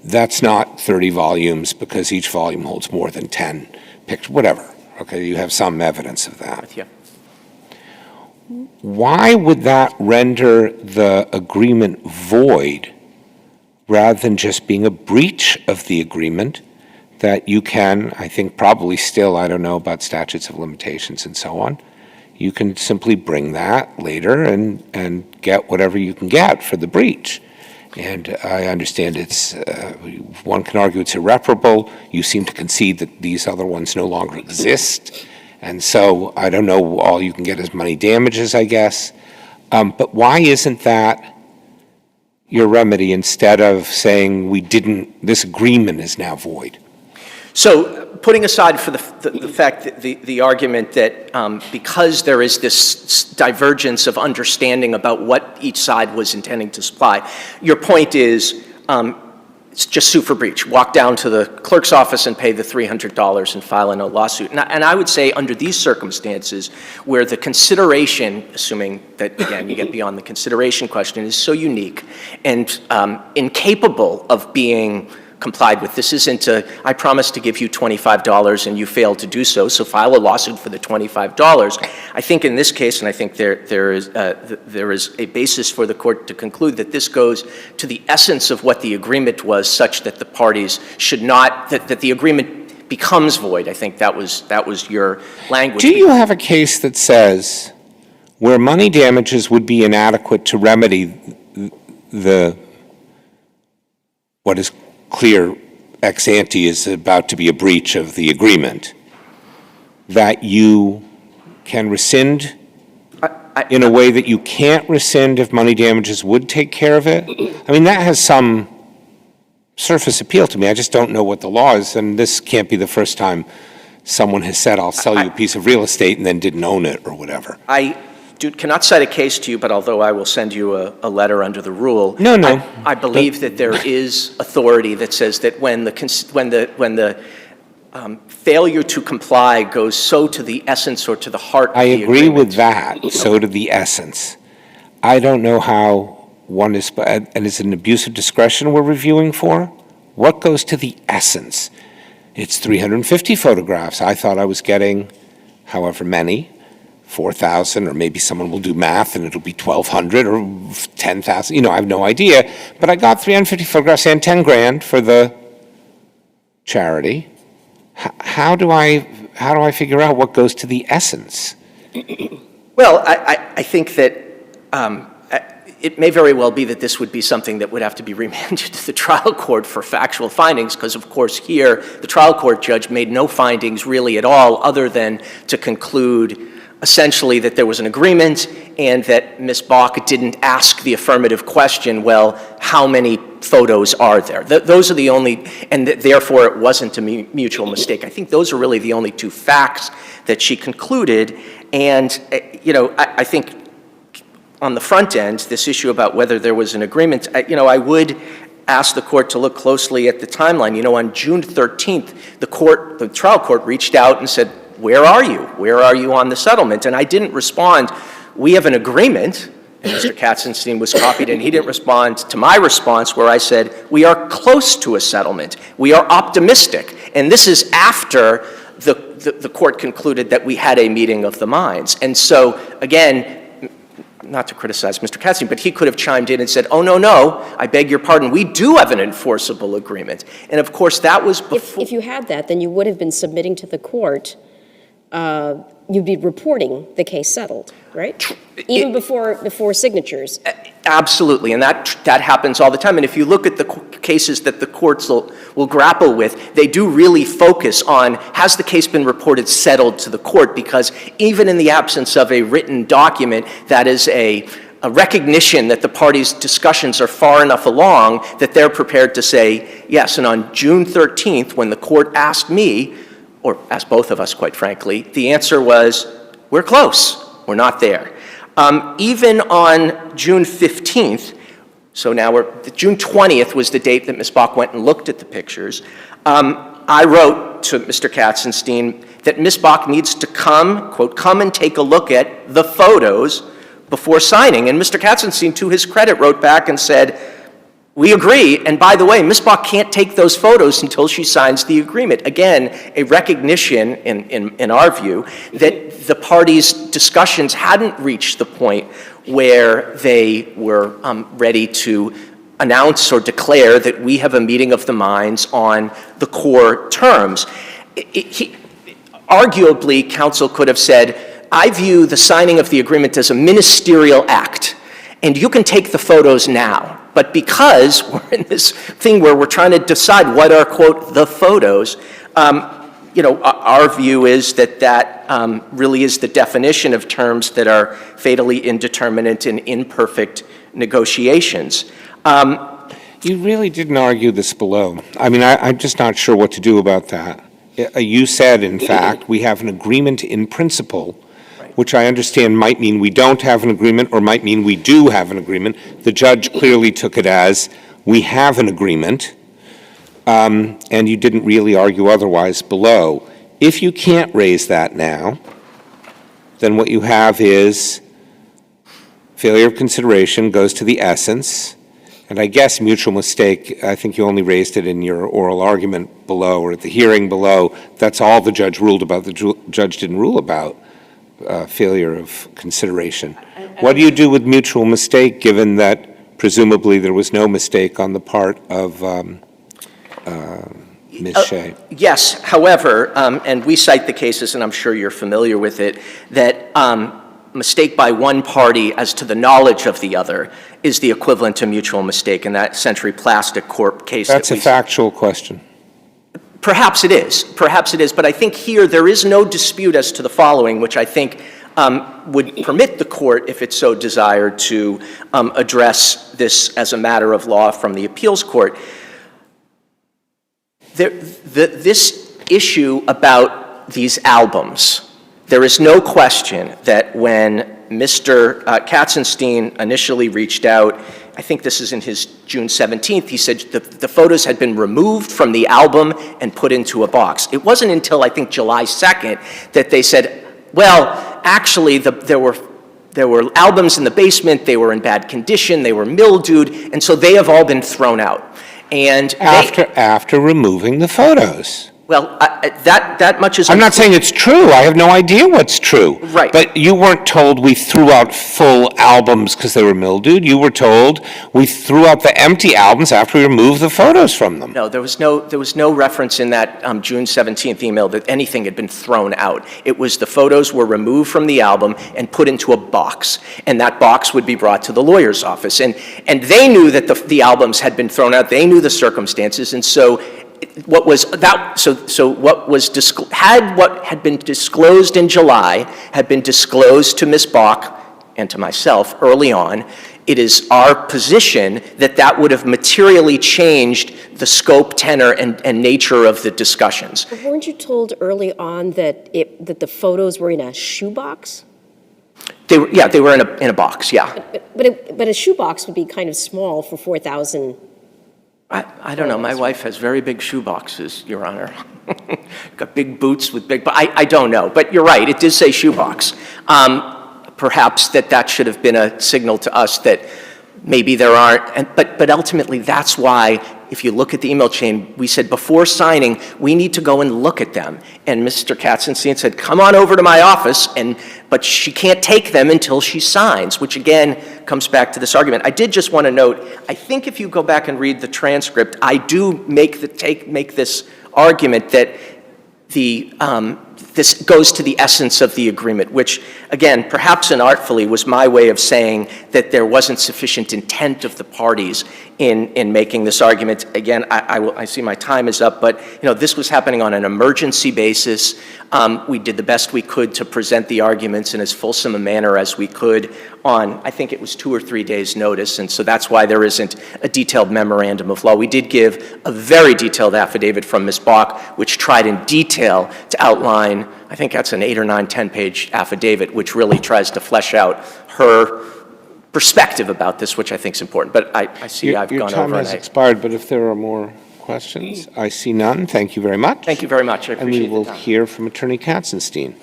that's not 30 volumes because each volume holds more than 10 pictures, whatever. Okay, you have some evidence of that. Yeah. Why would that render the agreement void rather than just being a breach of the agreement that you can, I think probably still, I don't know about statutes of limitations and so on, you can simply bring that later and get whatever you can get for the breach. And I understand it's, one can argue it's irreparable. You seem to concede that these other ones no longer exist. And so I don't know, all you can get is money damages, I guess. But why isn't that your remedy instead of saying we didn't, this agreement is now void? So putting aside for the fact that the argument that because there is this divergence of understanding about what each side was intending to supply, your point is just sue for breach. Walk down to the clerk's office and pay the $300 and file a no lawsuit. And I would say under these circumstances where the consideration, assuming that, again, you get beyond the consideration question, is so unique and incapable of being complied with. This isn't I promised to give you $25 and you failed to do so, so file a lawsuit for the $25. I think in this case, and I think there is a basis for the court to conclude that this goes to the essence of what the agreement was, such that the parties should not, that the agreement becomes void. I think that was your language. Do you have a case that says where money damages would be inadequate to remedy what is clear ex ante is about to be a breach of the agreement, that you can rescind in a way that you can't rescind if money damages would take care of it? I mean, that has some surface appeal to me. I just don't know what the law is, and this can't be the first time someone has said, I'll sell you a piece of real estate and then didn't own it or whatever. I cannot cite a case to you, but although I will send you a letter under the rule, No. I believe that there is authority that says that when the failure to comply goes so to the essence or to the heart of the agreement. I agree with that, so to the essence. I don't know how one is, and is it an abuse of discretion we're reviewing for? What goes to the essence? It's 350 photographs. I thought I was getting however many. 4,000, or maybe someone will do math and it'll be 1,200 or 10,000. I have no idea. But I got 350 photographs and 10 grand for the charity. How do I figure out what goes to the essence? Well, I think that it may very well be that this would be something that would have to be remanded to the trial court for factual findings, because of course here the trial court judge made no findings really at all other than to conclude essentially that there was an agreement and that Ms. Bach didn't ask the affirmative question, well, how many photos are there? Those are the only, and therefore it wasn't a mutual mistake. I think those are really the only two facts that she concluded. And, I think on the front end, this issue about whether there was an agreement, I would ask the court to look closely at the timeline. On June 13th, the trial court reached out and said, where are you? Where are you on the settlement? And I didn't respond, we have an agreement, And Mr. Katzenstein was copied, and he didn't respond to my response where I said, we are close to a settlement. We are optimistic. And this is after the court concluded that we had a meeting of the minds. And so, again, not to criticize Mr. Katzenstein, but he could have chimed in and said, oh, no, I beg your pardon, we do have an enforceable agreement. And of course, that was before. If you had that, then you would have been submitting to the court, you'd be reporting the case settled, right? Even before signatures. Absolutely, and that happens all the time. And if you look at the cases that the courts will grapple with, they do really focus on, has the case been reported settled to the court? Because even in the absence of a written document, that is a recognition that the parties' discussions are far enough along that they're prepared to say yes. And on June 13th, when the court asked me, or asked both of us, quite frankly, the answer was, we're close, we're not there. Even on June 15th, so now June 20th was the date that Ms. Bach went and looked at the pictures. I wrote to Mr. Katzenstein that Ms. Bach needs to come, quote, come and take a look at the photos before signing. And Mr. Katzenstein, to his credit, wrote back and said, we agree, and by the way, Ms. Bach can't take those photos until she signs the agreement. Again, a recognition, in our view, that the parties' discussions hadn't reached the point where they were ready to announce or declare that we have a meeting of the minds on the core terms. Arguably, counsel could have said, I view the signing of the agreement as a ministerial act, and you can take the photos now. But because we're in this thing where we're trying to decide what are, quote, the photos, our view is that really is the definition of terms that are fatally indeterminate and imperfect negotiations. You really didn't argue this below. I mean, I'm just not sure what to do about that. You said, in fact, we have an agreement in principle, which I understand might mean we don't have an agreement or might mean we do have an agreement. The judge clearly took it as we have an agreement, and you didn't really argue otherwise below. If you can't raise that now, then what you have is failure of consideration goes to the essence, and I guess mutual mistake, I think you only raised it in your oral argument below or at the hearing below. That's all the judge ruled about. The judge didn't rule about failure of consideration. What do you do with mutual mistake, given that presumably there was no mistake on the part of Ms. Shea? Yes, however, and we cite the cases, and I'm sure you're familiar with it, that mistake by one party as to the knowledge of the other is the equivalent to mutual mistake in that Century Plastic Corp case. That's a factual question. Perhaps it is, but I think here there is no dispute as to the following, which I think would permit the court, if it so desired, to address this as a matter of law from the appeals court. This issue about these albums, there is no question that when Mr. Katzenstein initially reached out, I think this is in his June 17th, he said the photos had been removed from the album and put into a box. It wasn't until, I think, July 2nd that they said, well, actually, there were albums in the basement, they were in bad condition, they were mildewed, and so they have all been thrown out. And after removing the photos. Well, that much is... I'm not saying it's true. I have no idea what's true. Right. But you weren't told we threw out full albums because they were mildewed. You were told we threw out the empty albums after we removed the photos from them. No, there was no reference in that June 17th email that anything had been thrown out. It was the photos were removed from the album and put into a box, and that box would be brought to the lawyer's office. And they knew that the albums had been thrown out. They knew the circumstances, and so what had been disclosed in July had been disclosed to Ms. Bach and to myself early on. It is our position that that would have materially changed the scope, tenor, and nature of the discussions. But weren't you told early on that the photos were in a shoebox? They were in a box, yeah. But a shoebox would be kind of small for 4,000. I don't know. My wife has very big shoe boxes, Your Honor. Got big boots with big... I don't know. But you're right. It did say shoebox. perhaps that should have been a signal to us that maybe there aren't, but ultimately that's why, if you look at the email chain, we said before signing, we need to go and look at them. And Mr. Katzenstein said, come on over to my office, but she can't take them until she signs, which again comes back to this argument. I did just want to note, I think if you go back and read the transcript, I do make this argument that this goes to the essence of the agreement, which, again, perhaps inartfully was my way of saying that there wasn't sufficient intent of the parties in making this argument. Again, I see my time is up, but this was happening on an emergency basis. We did the best we could to present the arguments in as fulsome a manner as we could on, I think it was 2 or 3 days' notice, and so that's why there isn't a detailed memorandum of law. We did give a very detailed affidavit from Ms. Bach, which tried in detail to outline, I think that's an 8 or 9, 10-page affidavit, which really tries to flesh out her perspective about this, which I think is important. But I see I've gone over. Your time has expired, but if there are more questions, I see none. Thank you very much. Thank you very much. I appreciate it. And we will hear from Attorney Katzenstein.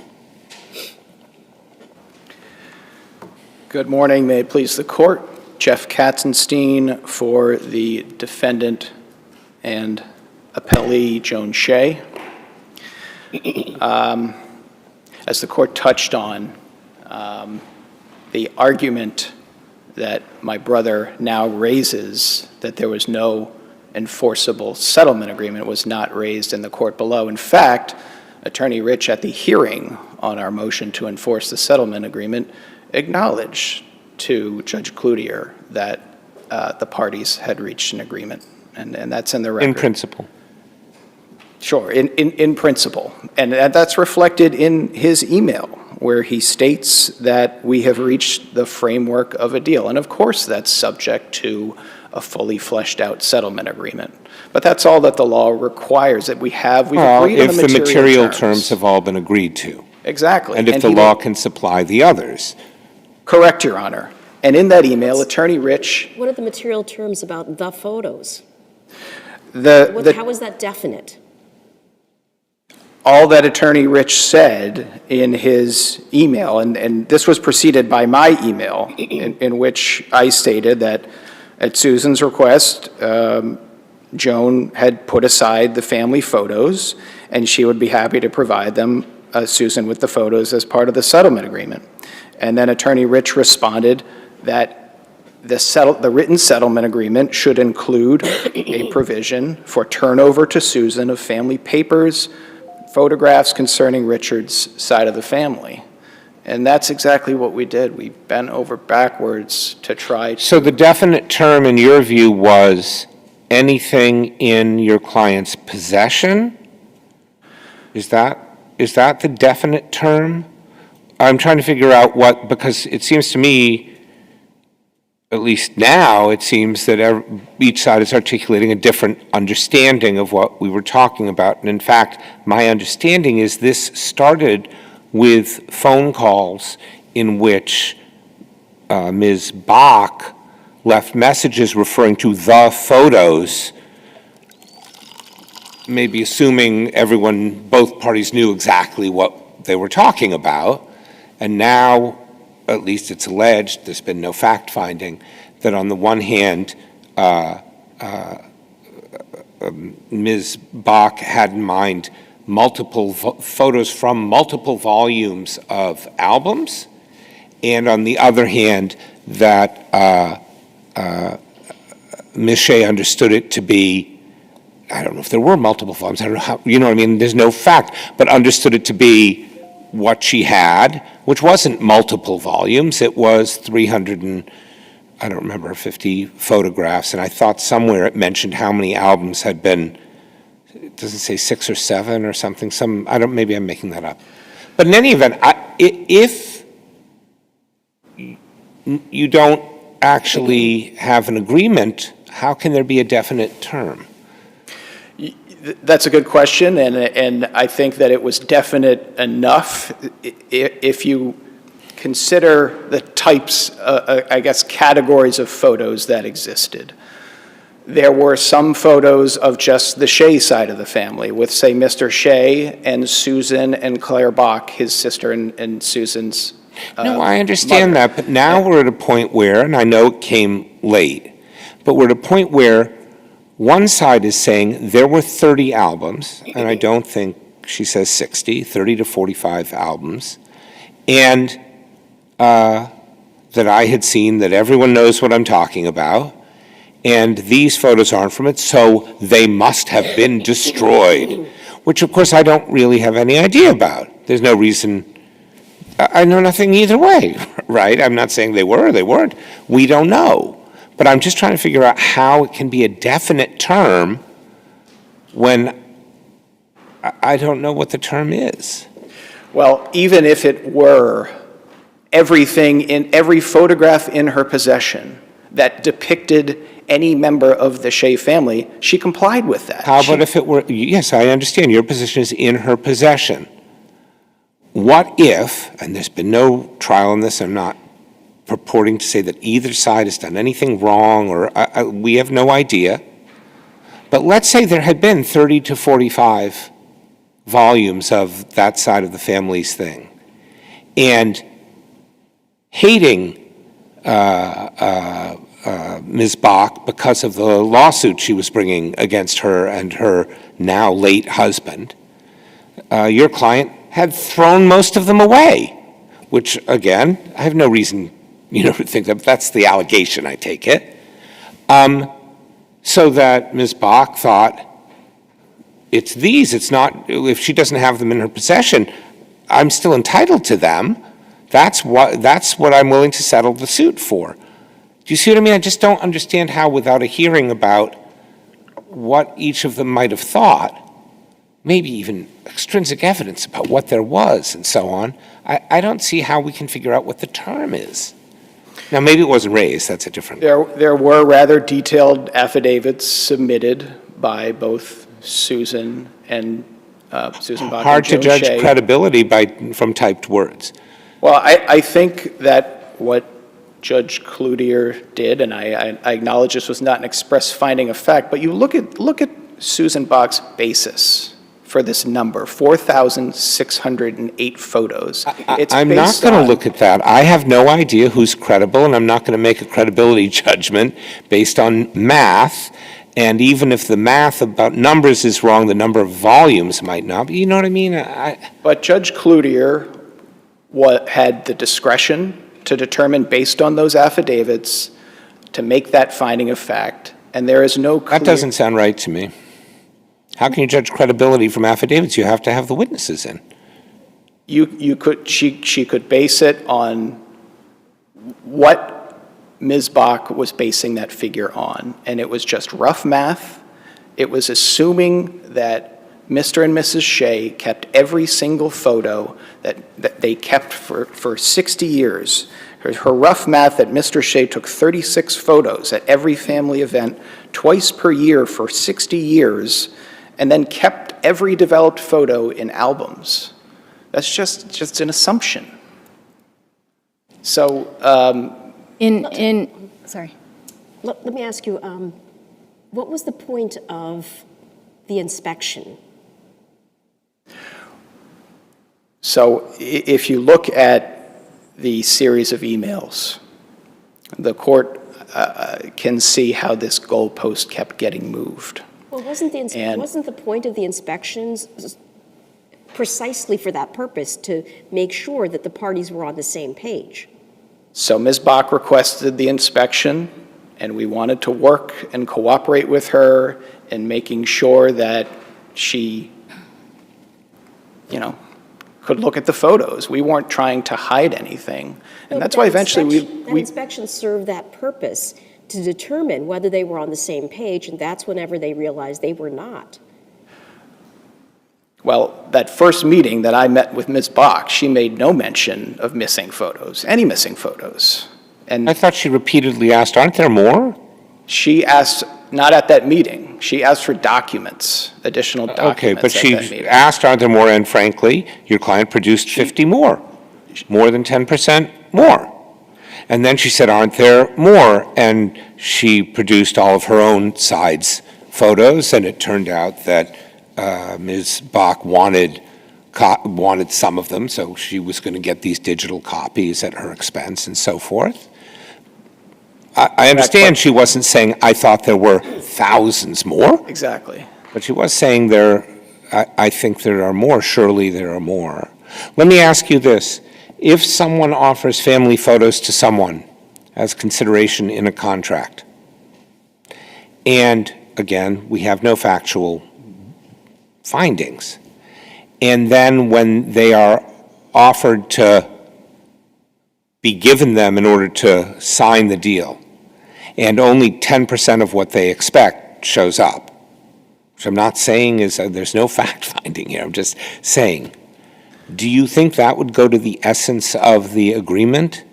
Good morning. May it please the court. Jeff Katzenstein for the defendant and appellee Joan Shea. As the court touched on, the argument that my brother now raises that there was no enforceable settlement agreement was not raised in the court below. In fact, Attorney Rich at the hearing on our motion to enforce the settlement agreement acknowledged to Judge Cloutier that the parties had reached an agreement, and that's in the record. In principle. Sure, in principle. And that's reflected in his email, where he states that we have reached the framework of a deal. And of course, that's subject to a fully fleshed out settlement agreement. But that's all that the law requires, that we've agreed on if the material terms have all been agreed to. Exactly. And if the law can supply the others. Correct, Your Honor. And in that email, Attorney Rich... What are the material terms about the photos? How is that definite? All that Attorney Rich said in his email, and this was preceded by my email, in which I stated that at Susan's request, Joan had put aside the family photos, and she would be happy to provide them, Susan, with the photos as part of the settlement agreement. And then Attorney Rich responded that the written settlement agreement should include a provision for turnover to Susan of family papers, photographs concerning Richard's side of the family. And that's exactly what we did. We bent over backwards to try to... So the definite term, in your view, was anything in your client's possession? Is that the definite term? I'm trying to figure out what, because it seems to me, at least now, it seems that each side is articulating a different understanding of what we were talking about. And in fact, my understanding is this started with phone calls in which Ms. Bach left messages referring to the photos, maybe assuming both parties knew exactly what they were talking about. And now, at least it's alleged, there's been no fact-finding, that on the one hand, Ms. Bach had in mind multiple photos from multiple volumes of albums, and on the other hand, that Ms. Shea understood it to be, I don't know if there were multiple volumes, I don't know how, you know what I mean, there's no fact, but understood it to be what she had, which wasn't multiple volumes, it was 50 photographs, and I thought somewhere it mentioned how many albums had been, it doesn't say 6 or 7 or something, maybe I'm making that up. But in any event, if you don't actually have an agreement, how can there be a definite term? That's a good question, and I think that it was definite enough if you consider the types, categories of photos that existed. There were some photos of just the Shea side of the family with, say, Mr. Shea and Susan and Claire Bach, his sister and Susan's No, I understand mother. that, but now we're at a point where, and I know it came late, but we're at a point where one side is saying there were 30 albums, and I don't think she says 60, 30 to 45 albums, and that I had seen, that everyone knows what I'm talking about, and these photos aren't from it, so they must have been destroyed, which of course I don't really have any idea about. There's no reason, I know nothing either way, right? I'm not saying they were or they weren't. We don't know. But I'm just trying to figure out how it can be a definite term when I don't know what the term is. Well, even if it were everything in every photograph in her possession that depicted any member of the SHEA family, she complied with that. How about if it were, yes, I understand, your position is in her possession. What if, and there's been no trial on this, I'm not purporting to say that either side has done anything wrong, or we have no idea, but let's say there had been 30 to 45 volumes of that side of the family's thing, and hating Ms. Bach because of the lawsuit she was bringing against her and her now late husband, your client had thrown most of them away, which, again, I have no reason, to think that that's the allegation, I take it. So that Ms. Bach thought, it's these, it's not, if she doesn't have them in her possession, I'm still entitled to them. That's what I'm willing to settle the suit for. Do you see what I mean? I just don't understand how, without a hearing about what each of them might have thought, maybe even extrinsic evidence about what there was and so on, I don't see how we can figure out what the term is. Now, maybe it wasn't raised, that's a different... There were rather detailed affidavits submitted by both Susan and Susan Bach Hard and Joan to judge Shea. credibility from typed words. Well, I think that what Judge Cloutier did, and I acknowledge this was not an express finding of fact, but you look at Susan Bach's basis for this number, 4,608 photos. I'm not going to look at that. I have no idea who's credible, and I'm not going to make a credibility judgment based on math. And even if the math about numbers is wrong, the number of volumes might not be. You know what I mean? But Judge Cloutier had the discretion to determine, based on those affidavits, to make that finding of fact. And there is no clear... That doesn't sound right to me. How can you judge credibility from affidavits? You have to have the witnesses in. She could base it on what Ms. Bach was basing that figure on, and it was just rough math. It was assuming that Mr. and Mrs. Shea kept every single photo that they kept for 60 years. Her rough math that Mr. Shea took 36 photos at every family event twice per year for 60 years, and then kept every developed photo in albums. That's just an assumption. So, Sorry. Let me ask you, what was the point of the inspection? So if you look at the series of emails, the court can see how this goalpost kept getting moved. Well, wasn't the point of the inspections precisely for that purpose, to make sure that the parties were on the same page? So Ms. Bach requested the inspection, and we wanted to work and cooperate with her in making sure that she, could look at the photos. We weren't trying to hide anything. And that's why eventually that inspection served that purpose, to determine whether they were on the same page, and that's whenever they realized they were not. Well, that first meeting that I met with Ms. Bach, she made no mention of missing photos, any missing photos. And I thought she repeatedly asked, aren't there more? She asked, not at that meeting, she asked for documents, additional documents. Okay, but at that she meeting. asked, aren't there more? And frankly, your client produced 50 more than 10% more. And then she said, aren't there more? And she produced all of her own side's photos, and it turned out that Ms. Bach wanted wanted some of them, so she was going to get these digital copies at her expense and so forth. I understand she wasn't saying, I thought there were thousands more, Exactly. but she was saying I think there are more, surely there are more. Let me ask you this. If someone offers family photos to someone as consideration in a contract, and again, we have no factual findings, and then when they are offered to be given them in order to sign the deal, and only 10% of what they expect shows up, which I'm not saying is, there's no fact-finding here, I'm just saying, do you think that would go to the essence of the agreement?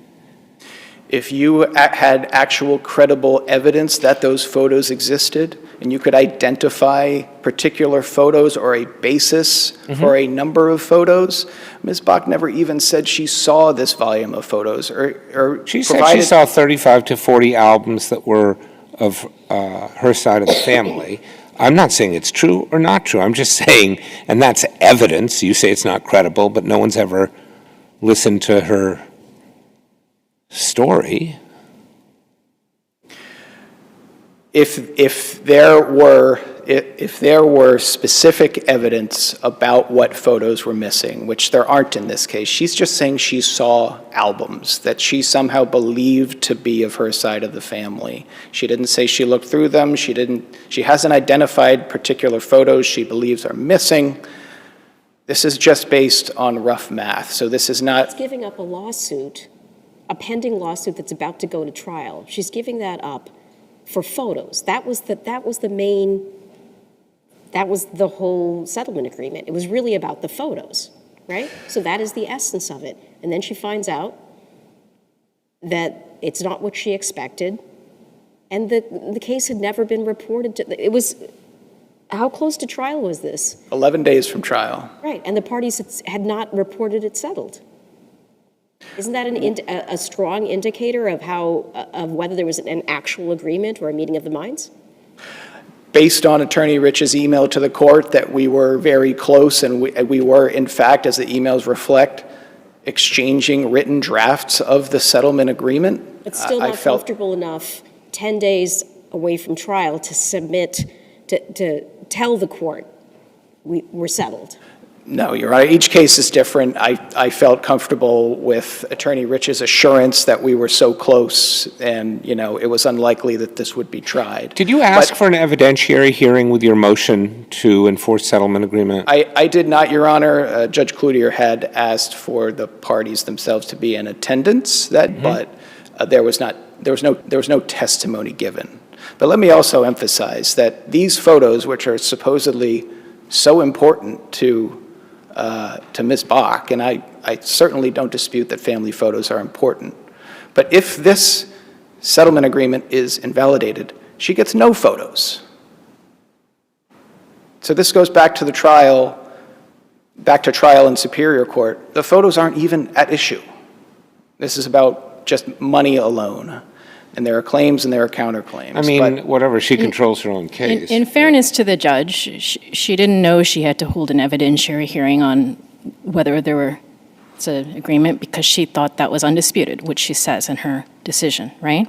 If you had actual credible evidence that those photos existed, and you could identify particular photos or a basis for a number of photos, Ms. Bach never even said she saw this volume of photos or She said she saw 35 to 40 albums that were of her side of the family. I'm not saying it's true or not true. I'm just saying, and that's evidence. You say it's not credible, but no one's ever listened to her story. If there were specific evidence about what photos were missing, which there aren't in this case, she's just saying she saw albums that she somehow believed to be of her side of the family. She didn't say she looked through them. She hasn't identified particular photos she believes are missing. This is just based on rough math. So this is not. She's giving up a lawsuit, a pending lawsuit that's about to go to trial. She's giving that up for photos. That was the whole settlement agreement. It was really about the photos, right? So that is the essence of it. And then she finds out that it's not what she expected, and the case had never been reported to. It was, how close to trial was this? 11 days from trial. Right, and the parties had not reported it settled. Isn't that a strong indicator of whether there was an actual agreement or a meeting of the minds? Based on Attorney Rich's email to the court that we were very close, and we were, in fact, as the emails reflect, exchanging written drafts of the settlement agreement. But still not comfortable enough, 10 days away from trial, to submit, to tell the court we're settled. No, you're right. Each case is different. I felt comfortable with Attorney Rich's assurance that we were so close and, it was unlikely that this would be tried. Did you ask for an evidentiary hearing with your motion to enforce settlement agreement? I did not, Your Honor. Judge Cloutier had asked for the parties themselves to be in attendance, but there was no testimony given. But let me also emphasize that these photos, which are supposedly so important to Ms. Bach, and I certainly don't dispute that family photos are important. But if this settlement agreement is invalidated, she gets no photos. So this goes back to trial in Superior Court. The photos aren't even at issue. This is about just money alone. And there are claims and there are counterclaims. I mean, whatever, she controls her own case. In fairness to the judge, she didn't know she had to hold an evidentiary hearing on whether there were an agreement because she thought that was undisputed, which she says in her decision, right?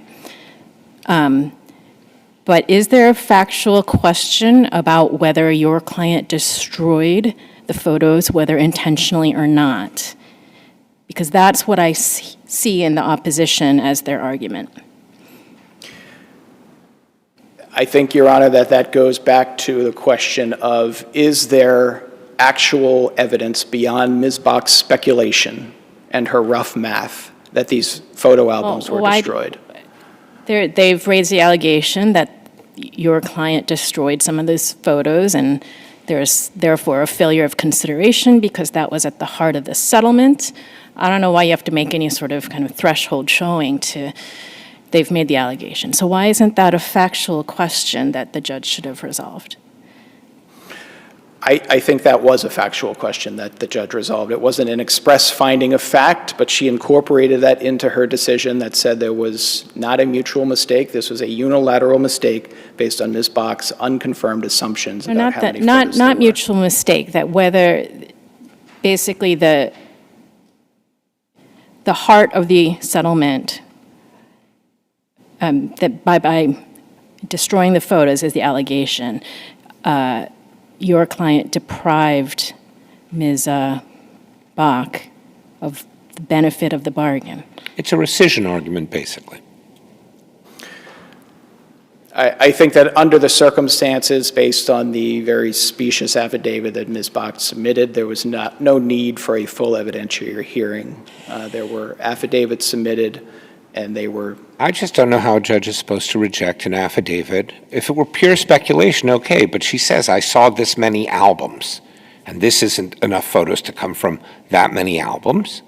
But is there a factual question about whether your client destroyed the photos, whether intentionally or not? Because that's what I see in the opposition as their argument. I think, Your Honor, that goes back to the question of, is there actual evidence beyond Ms. Bach's speculation and her rough math that these photo albums were destroyed? They've raised the allegation that your client destroyed some of those photos, and there's therefore a failure of consideration because that was at the heart of the settlement. I don't know why you have to make any sort of kind of threshold showing to. They've made the allegation. So why isn't that a factual question that the judge should have resolved? I think that was a factual question that the judge resolved. It wasn't an express finding of fact, but she incorporated that into her decision that said there was not a mutual mistake. This was a unilateral mistake based on Ms. Bach's unconfirmed assumptions about how many photos there were. Not mutual mistake, that whether basically the heart of the settlement, that by destroying the photos is the allegation, your client deprived Ms. Bach of the benefit of the bargain. It's a rescission argument, basically. I think that under the circumstances, based on the very specious affidavit that Ms. Bach submitted, there was no need for a full evidentiary hearing. There were affidavits submitted, and they were... I just don't know how a judge is supposed to reject an affidavit. If it were pure speculation, okay, but she says, I saw this many albums, and this isn't enough photos to come from that many albums.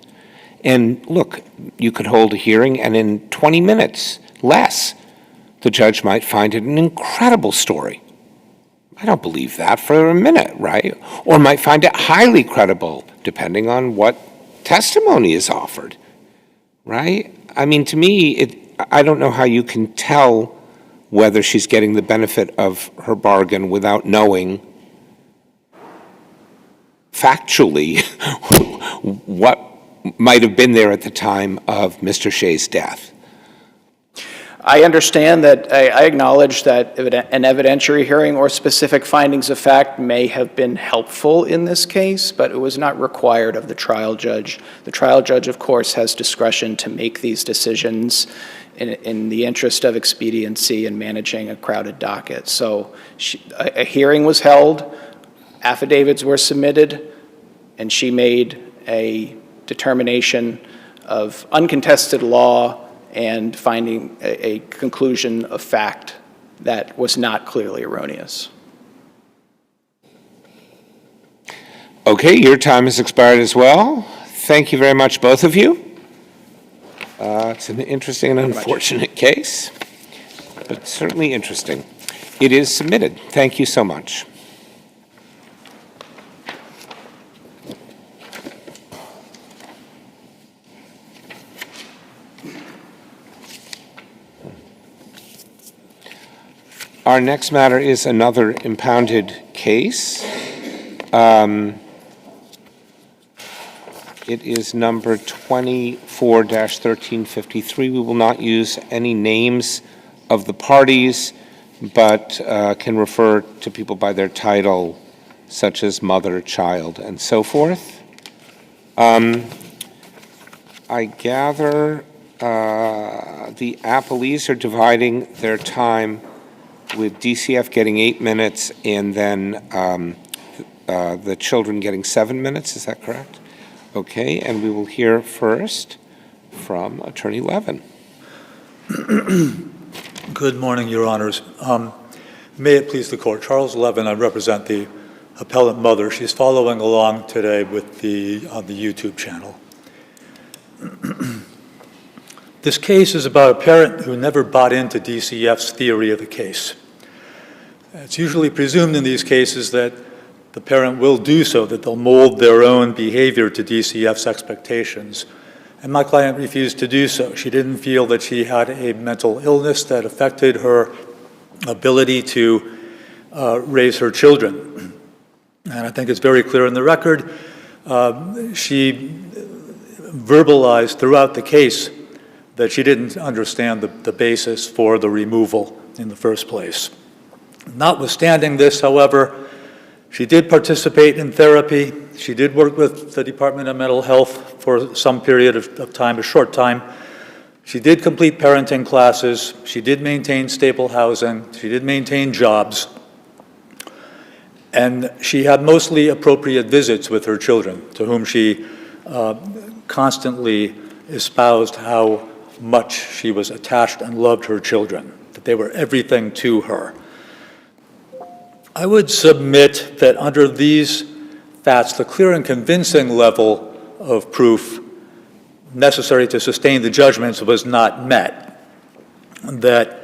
And look, you could hold a hearing, and in 20 minutes, less, the judge might find it an incredible story. I don't believe that for a minute, right? Or might find it highly credible, depending on what testimony is offered, right? I mean, to me, I don't know how you can tell whether she's getting the benefit of her bargain without knowing factually what might have been there at the time of Mr. Shea's death. I understand that, I acknowledge that an evidentiary hearing or specific findings of fact may have been helpful in this case, but it was not required of the trial judge. The trial judge, of course, has discretion to make these decisions in the interest of expediency and managing a crowded docket. So a hearing was held, affidavits were submitted, and she made a determination of uncontested law and finding a conclusion of fact that was not clearly erroneous. Okay, your time has expired as well. Thank you very much, both of you. It's an interesting and unfortunate case, but certainly interesting. It is submitted. Thank you so much. Our next matter is another impounded case. It is number 24-1353. We will not use any names of the parties, but can refer to people by their title, such as mother, child, and so forth. I gather the appellees are dividing their time with DCF getting 8 minutes and then the children getting 7 minutes. Is that correct? Okay, and we will hear first from Attorney Levin. Good morning, Your Honors. May it please the Court. Charles Levin, I represent the appellant mother. She's following along today with on the YouTube channel. This case is about a parent who never bought into DCF's theory of the case. It's usually presumed in these cases that the parent will do so, that they'll mold their own behavior to DCF's expectations. And my client refused to do so. She didn't feel that she had a mental illness that affected her ability to raise her children. And I think it's very clear in the record. She verbalized throughout the case that she didn't understand the basis for the removal in the first place. Notwithstanding this, however, she did participate in therapy. She did work with the Department of Mental Health for some period of time, a short time. She did complete parenting classes. She did maintain stable housing. She did maintain jobs. And she had mostly appropriate visits with her children, to whom she constantly espoused how much she was attached and loved her children, that they were everything to her. I would submit that under these facts, the clear and convincing level of proof necessary to sustain the judgments was not met. That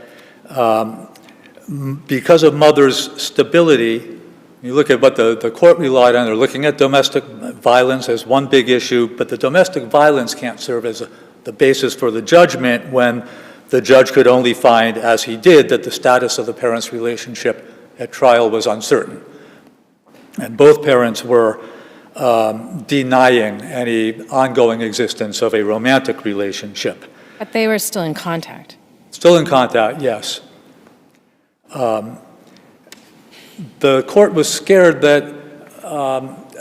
because of mother's stability, you look at what the court relied on, they're looking at domestic violence as one big issue, but the domestic violence can't serve as the basis for the judgment when the judge could only find, as he did, that the status of the parents' relationship at trial was uncertain. And both parents were denying any ongoing existence of a romantic relationship. But they were still in contact. Still in contact, yes. The court was scared that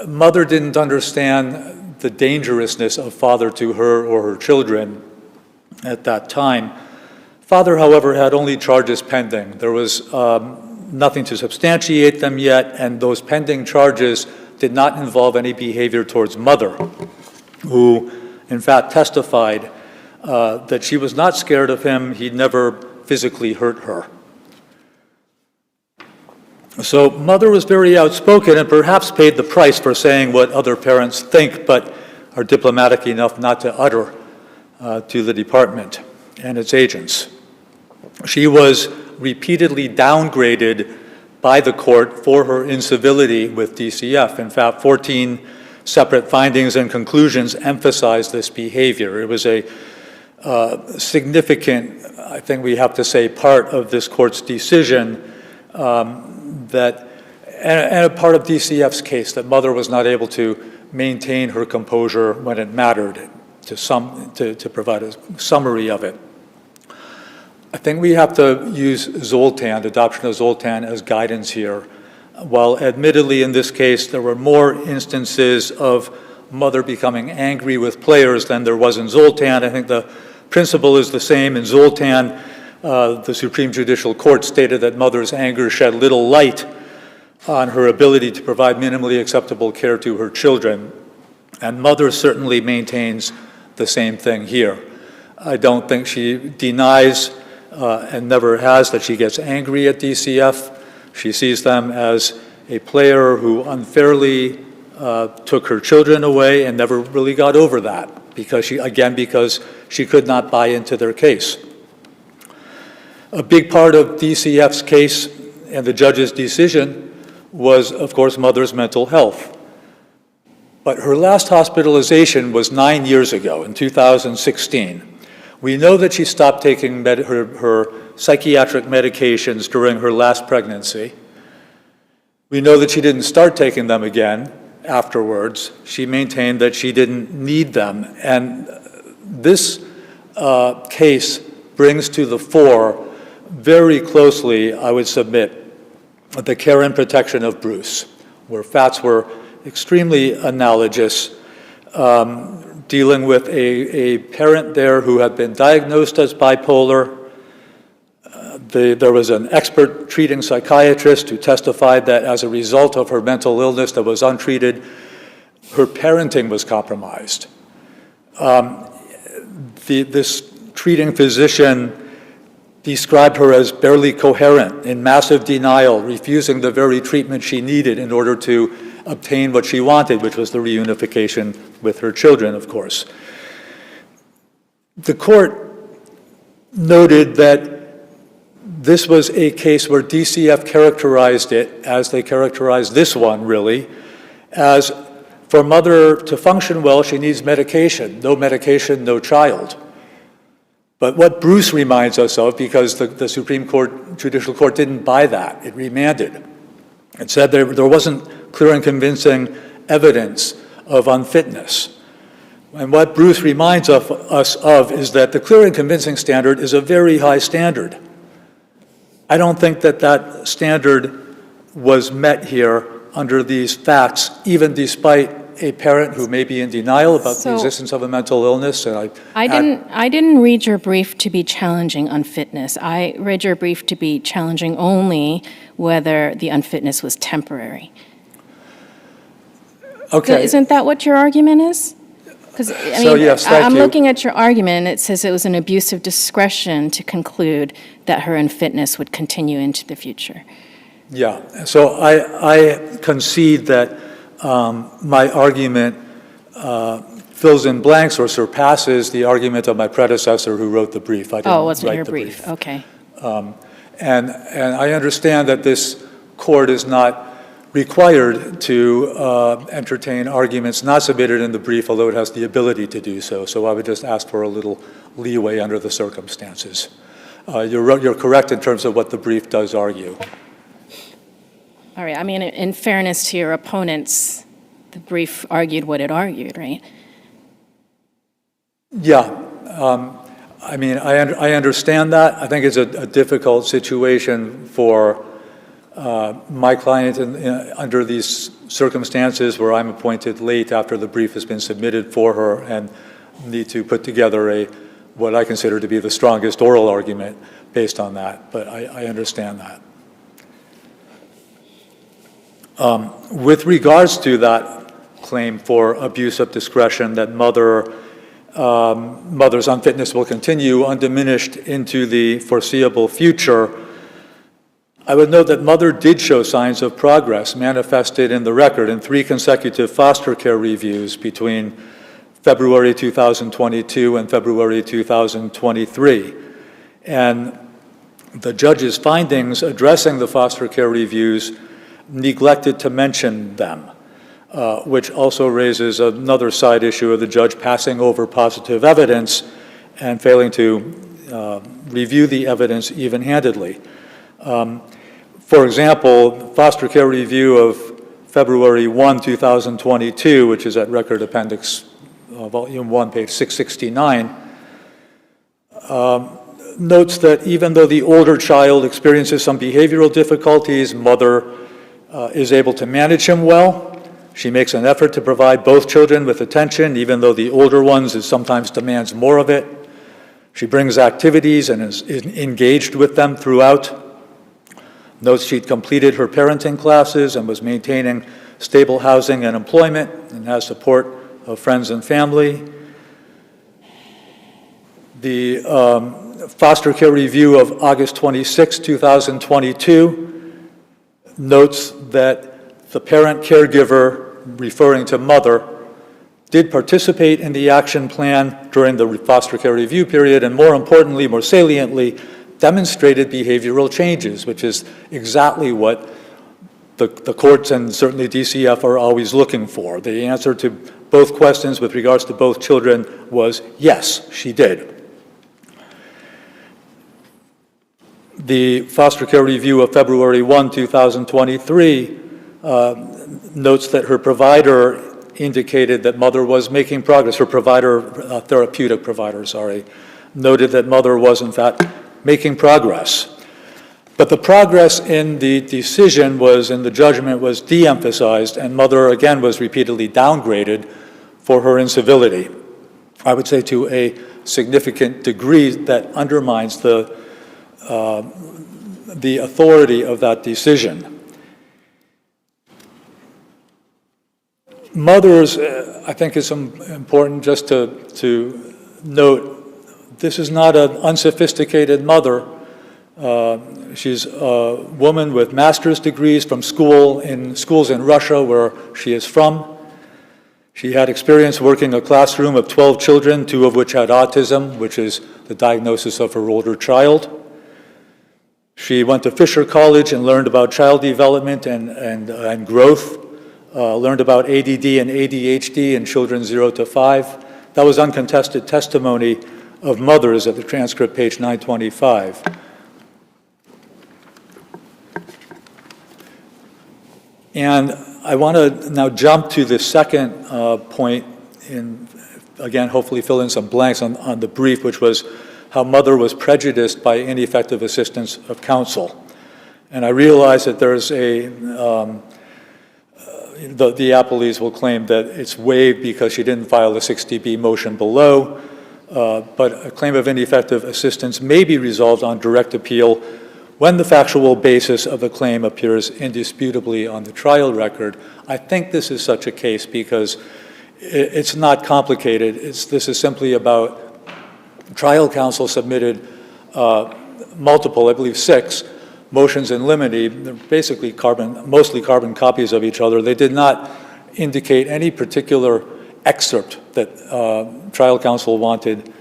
mother didn't understand the dangerousness of father to her or her children at that time. Father, however, had only charges pending. There was nothing to substantiate them yet, and those pending charges did not involve any behavior towards mother, who in fact testified that she was not scared of him. He'd never physically hurt her. So mother was very outspoken and perhaps paid the price for saying what other parents think but are diplomatic enough not to utter to the department and its agents. She was repeatedly downgraded by the court for her incivility with DCF. In fact, 14 separate findings and conclusions emphasized this behavior. It was a significant, I think we have to say, part of this court's decision and a part of DCF's case, that mother was not able to maintain her composure when it mattered, to provide a summary of it. I think we have to use Zoltan, adoption of Zoltan, as guidance here. While admittedly in this case there were more instances of mother becoming angry with players than there was in Zoltan, I think the principle is the same. In Zoltan, the Supreme Judicial Court stated that mother's anger shed little light on her ability to provide minimally acceptable care to her children. And mother certainly maintains the same thing here. I don't think she denies and never has that she gets angry at DCF. She sees them as a player who unfairly took her children away and never really got over that because she could not buy into their case. A big part of DCF's case and the judge's decision was, of course, mother's mental health. But her last hospitalization was 9 years ago, in 2016. We know that she stopped taking her psychiatric medications during her last pregnancy. We know that she didn't start taking them again afterwards. She maintained that she didn't need them. And this case brings to the fore very closely, I would submit, the care and protection of Bruce, where facts were extremely analogous, dealing with a parent there who had been diagnosed as bipolar. There was an expert treating psychiatrist who testified that as a result of her mental illness that was untreated, her parenting was compromised. This treating physician described her as barely coherent, in massive denial, refusing the very treatment she needed in order to obtain what she wanted, which was the reunification with her children, of course. The court noted that this was a case where DCF characterized it, as they characterized this one, really, as for mother to function well, she needs medication. No medication, no child. But what Bruce reminds us of, because the Supreme Court, Judicial Court didn't buy that, it remanded. It said there wasn't clear and convincing evidence of unfitness. And what Bruce reminds us of is that the clear and convincing standard is a very high standard. I don't think that standard was met here under these facts, even despite a parent who may be in denial about the existence of a mental illness. And I didn't read your brief to be challenging unfitness. I read your brief to be challenging only whether the unfitness was temporary. Okay. Isn't that what your argument is? Because yes, thank I'm you. looking at your argument, and it says it was an abuse of discretion to conclude that her unfitness would continue into the future. Yeah, so I concede that my argument fills in blanks or surpasses the argument of my predecessor who wrote the brief. I didn't Oh, it wasn't write your the brief, okay. And I understand that this court is not required to entertain arguments not submitted in the brief, although it has the ability to do so. So I would just ask for a little leeway under the circumstances. You're correct in terms of what the brief does argue. All right, I mean, in fairness to your opponents, the brief argued what it argued, right? Yeah. I mean, I understand that. I think it's a difficult situation for my client under these circumstances where I'm appointed late after the brief has been submitted for her and need to put together what I consider to be the strongest oral argument based on that, but I understand that. With regards to that claim for abuse of discretion that mother's unfitness will continue undiminished into the foreseeable future, I would note that mother did show signs of progress manifested in the record in 3 consecutive foster care reviews between February 2022 and February 2023. And the judge's findings addressing the foster care reviews neglected to mention them, which also raises another side issue of the judge passing over positive evidence and failing to review the evidence even-handedly. For example, foster care review of February 1, 2022, which is at Record Appendix Volume 1, page 669, notes that even though the older child experiences some behavioral difficulties, mother is able to manage him well. She makes an effort to provide both children with attention, even though the older ones sometimes demands more of it. She brings activities and is engaged with them throughout. Notes she'd completed her parenting classes and was maintaining stable housing and employment and has support of friends and family. The foster care review of August 26, 2022 notes that the parent caregiver, referring to mother, did participate in the action plan during the foster care review period and, more importantly, more saliently, demonstrated behavioral changes, which is exactly what the courts and certainly DCF are always looking for. The answer to both questions with regards to both children was yes, she did. The foster care review of February 1, 2023 notes that her provider indicated that mother was making progress. Her provider, therapeutic provider, noted that mother was in fact making progress. But the progress in the decision in the judgment was de-emphasized, and mother again was repeatedly downgraded for her incivility. I would say to a significant degree that undermines the authority of that decision. Mothers, I think it's important just to note, this is not an unsophisticated mother. She's a woman with master's degrees from schools in Russia, where she is from. She had experience working a classroom of 12 children, 2 of which had autism, which is the diagnosis of her older child. She went to Fisher College and learned about child development and growth, learned about ADD and ADHD in children 0 to 5. That was uncontested testimony of mothers at the transcript, page 925. And I want to now jump to the second point and again, hopefully fill in some blanks on the brief, which was how mother was prejudiced by ineffective assistance of counsel. And I realize that there's the appellees will claim that it's waived because she didn't file a 60B motion below, but a claim of ineffective assistance may be resolved on direct appeal when the factual basis of the claim appears indisputably on the trial record. I think this is such a case because it's not complicated. This is simply about trial counsel submitted multiple, I believe 6, motions in limine. They're basically mostly carbon copies of each other. They did not indicate any particular excerpt that trial counsel wanted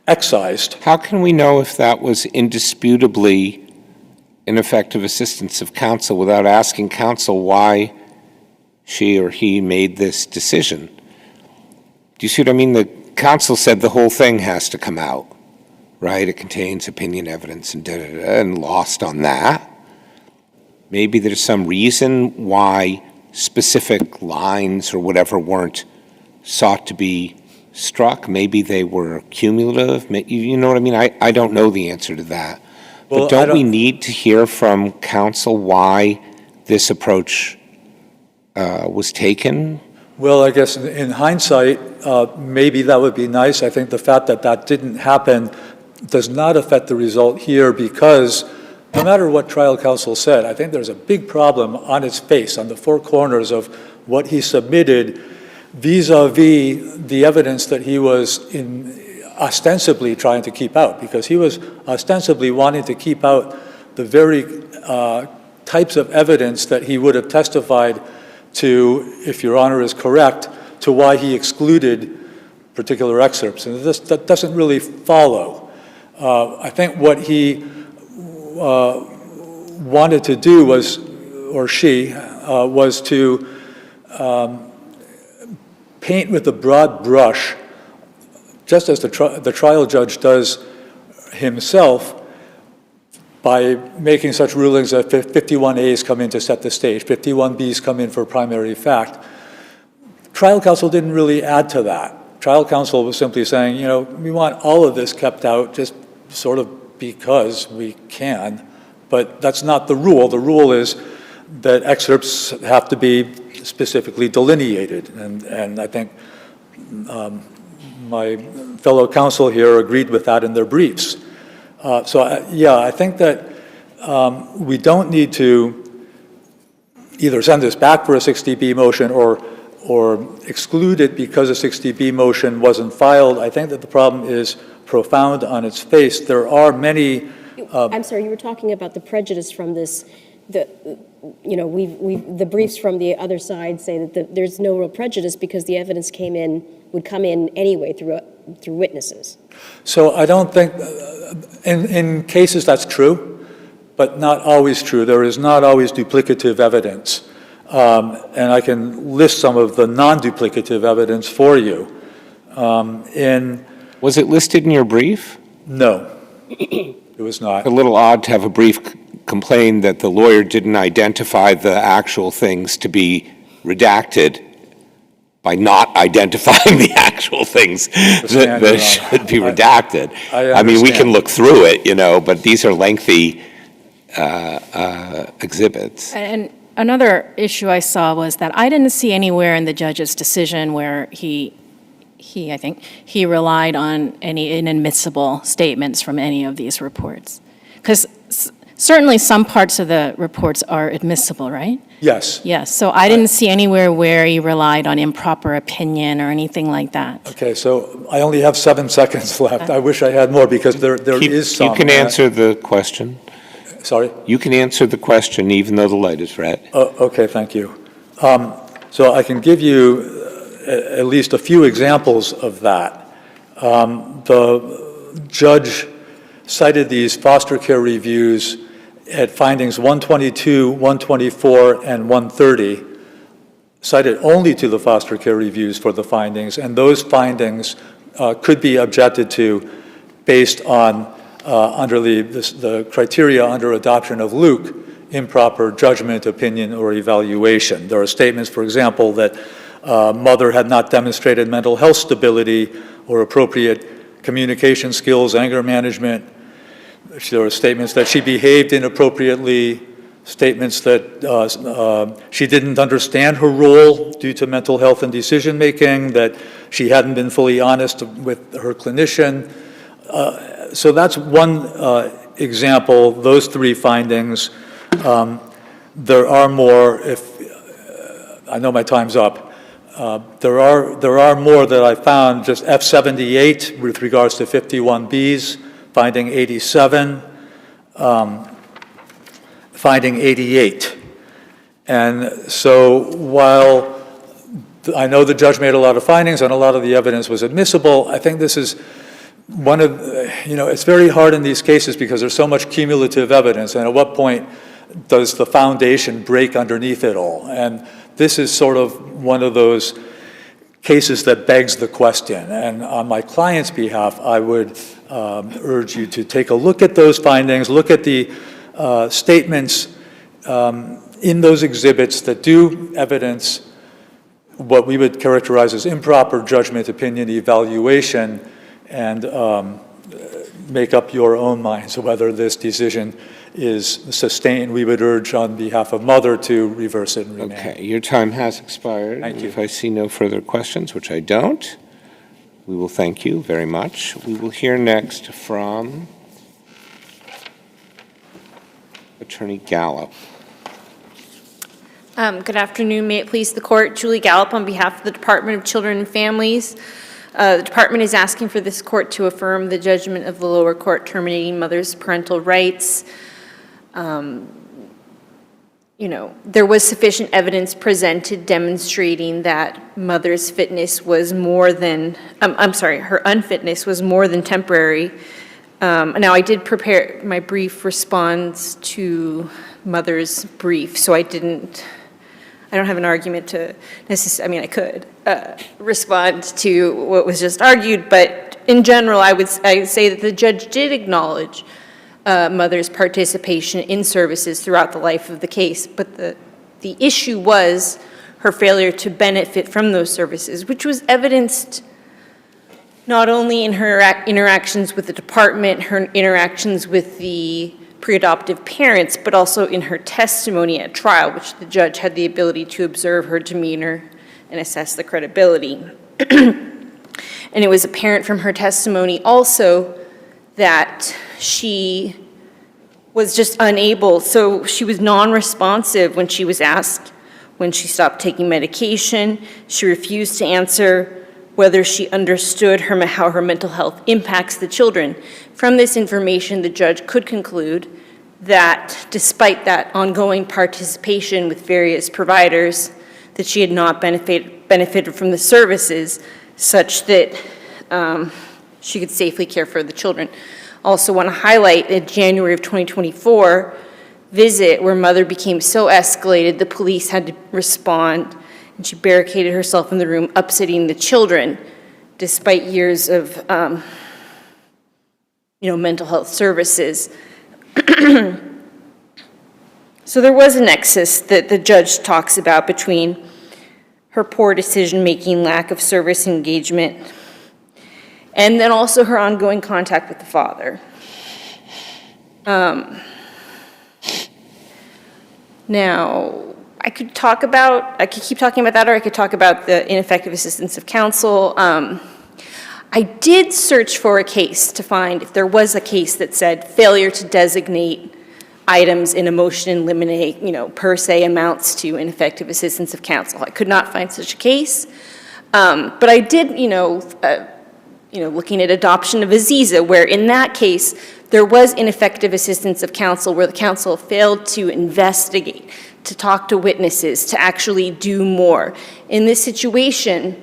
excised. How can we know if that was indisputably ineffective assistance of counsel without asking counsel why she or he made this decision? Do you see what I mean? The counsel said the whole thing has to come out, right? It contains opinion, evidence, and and lost on that. Maybe there's some reason why specific lines or whatever weren't sought to be struck? Maybe they were cumulative? You know what I mean? I don't know the answer to that. Well, But don't we need to hear from counsel why this approach was taken? Well, I guess in hindsight, maybe that would be nice. I think the fact that that didn't happen does not affect the result here, because no matter what trial counsel said, I think there's a big problem on its face, on the four corners of what he submitted vis-a-vis the evidence that he was ostensibly trying to keep out, because he was ostensibly wanting to keep out the very types of evidence that he would have testified to, if Your Honor is correct, to why he excluded particular excerpts. And that doesn't really follow. I think what he wanted to do was, or she, was to paint with a broad brush, just as the trial judge does himself, by making such rulings that 51As come in to set the stage, 51Bs come in for primary fact. Trial counsel didn't really add to that. Trial counsel was simply saying, you know, we want all of this kept out just sort of because we can, but that's not the rule. The rule is that excerpts have to be specifically delineated, and I think my fellow counsel here agreed with that in their briefs. Yeah, I think that we don't need to either send this back for a 60B motion or exclude it because a 60B motion wasn't filed. I think that the problem is profound on its face. There are many... I'm sorry, you were talking about the prejudice from this. The briefs from the other side say that there's no real prejudice because the evidence would come in anyway through witnesses. So I don't think, in cases that's true, but not always true. There is not always duplicative evidence. And I can list some of the non-duplicative evidence for you. Was it listed in your brief? No, it was not. A little odd to have a brief complain that the lawyer didn't identify the actual things to be redacted by not identifying the actual things that should be redacted. I mean, we can look through it, you know, but these are lengthy exhibits. And another issue I saw was that I didn't see anywhere in the judge's decision where he relied on any inadmissible statements from any of these reports. Because certainly some parts of the reports are admissible, right? Yes. Yes, so I didn't see anywhere where he relied on improper opinion or anything like that. Okay, so I only have 7 seconds left. I wish I had more because there is some. You can answer the question. Sorry? You can answer the question even though the light is red. Okay, thank you. So I can give you at least a few examples of that. The judge cited these foster care reviews at findings 122, 124, and 130, cited only to the foster care reviews for the findings, and those findings could be objected to based on, under the criteria under adoption of LEAH, improper judgment, opinion, or evaluation. There are statements, for example, that mother had not demonstrated mental health stability or appropriate communication skills, anger management. There are statements that she behaved inappropriately, statements that she didn't understand her role due to mental health and decision-making, that she hadn't been fully honest with her clinician. So that's one example, those three findings. There are more, I know my time's up. There are more that I found, just F78 with regards to 51Bs, finding 87, finding 88. And so while I know the judge made a lot of findings and a lot of the evidence was admissible, I think this is one of, it's very hard in these cases because there's so much cumulative evidence, and at what point does the foundation break underneath it all? And this is sort of one of those cases that begs the question. And on my client's behalf, I would urge you to take a look at those findings, look at the statements in those exhibits that do evidence what we would characterize as improper judgment, opinion, evaluation, and make up your own minds whether this decision is sustained. We would urge on behalf of mother to reverse it and remand. Okay, your time has expired. Thank you. If I see no further questions, which I don't, we will thank you very much. We will hear next from Attorney Gallup. Good afternoon. May it please the court. Julie Gallup on behalf of the Department of Children and Families. The department is asking for this court to affirm the judgment of the lower court terminating mother's parental rights. There was sufficient evidence presented demonstrating that mother's fitness was more than, her unfitness was more than temporary. Now, I did prepare my brief response to mother's brief, so I don't have an argument to necessarily, I could respond to what was just argued, but in general, I would say that the judge did acknowledge mother's participation in services throughout the life of the case, but the issue was her failure to benefit from those services, which was evidenced not only in her interactions with the department, her interactions with the pre-adoptive parents, but also in her testimony at trial, which the judge had the ability to observe her demeanor and assess the credibility. And it was apparent from her testimony also that she was just unable, so she was non-responsive when she was asked when she stopped taking medication. She refused to answer whether she understood how her mental health impacts the children. From this information, the judge could conclude that despite that ongoing participation with various providers, that she had not benefited from the services such that she could safely care for the children. Also want to highlight a January of 2024 visit where mother became so escalated, the police had to respond, and she barricaded herself in the room, upsetting the children, despite years of mental health services. So there was a nexus that the judge talks about between her poor decision-making, lack of service engagement, and then also her ongoing contact with the father. Now, I could keep talking about that, or I could talk about the ineffective assistance of counsel. I did search for a case to find if there was a case that said failure to designate items in a motion in limine, per se amounts to ineffective assistance of counsel. I could not find such a case, but I did, looking at adoption of Aziza, where in that case there was ineffective assistance of counsel, where the counsel failed to investigate, to talk to witnesses, to actually do more. In this situation,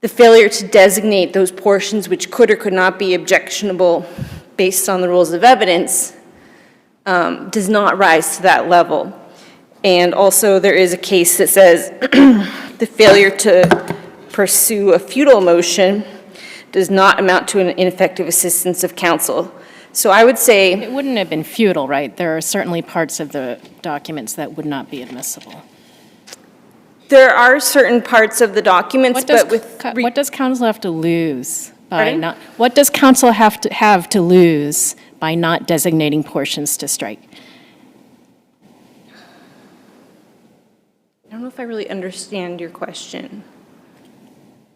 the failure to designate those portions which could or could not be objectionable based on the rules of evidence does not rise to that level. And also there is a case that says the failure to pursue a futile motion does not amount to an ineffective assistance of counsel. So I would say... It wouldn't have been futile, right? There are certainly parts of the documents that would not be admissible. There are certain parts of the documents, what does counsel have to lose by Pardon? not? What does counsel have to lose by not designating portions to strike? I don't know if I really understand your question.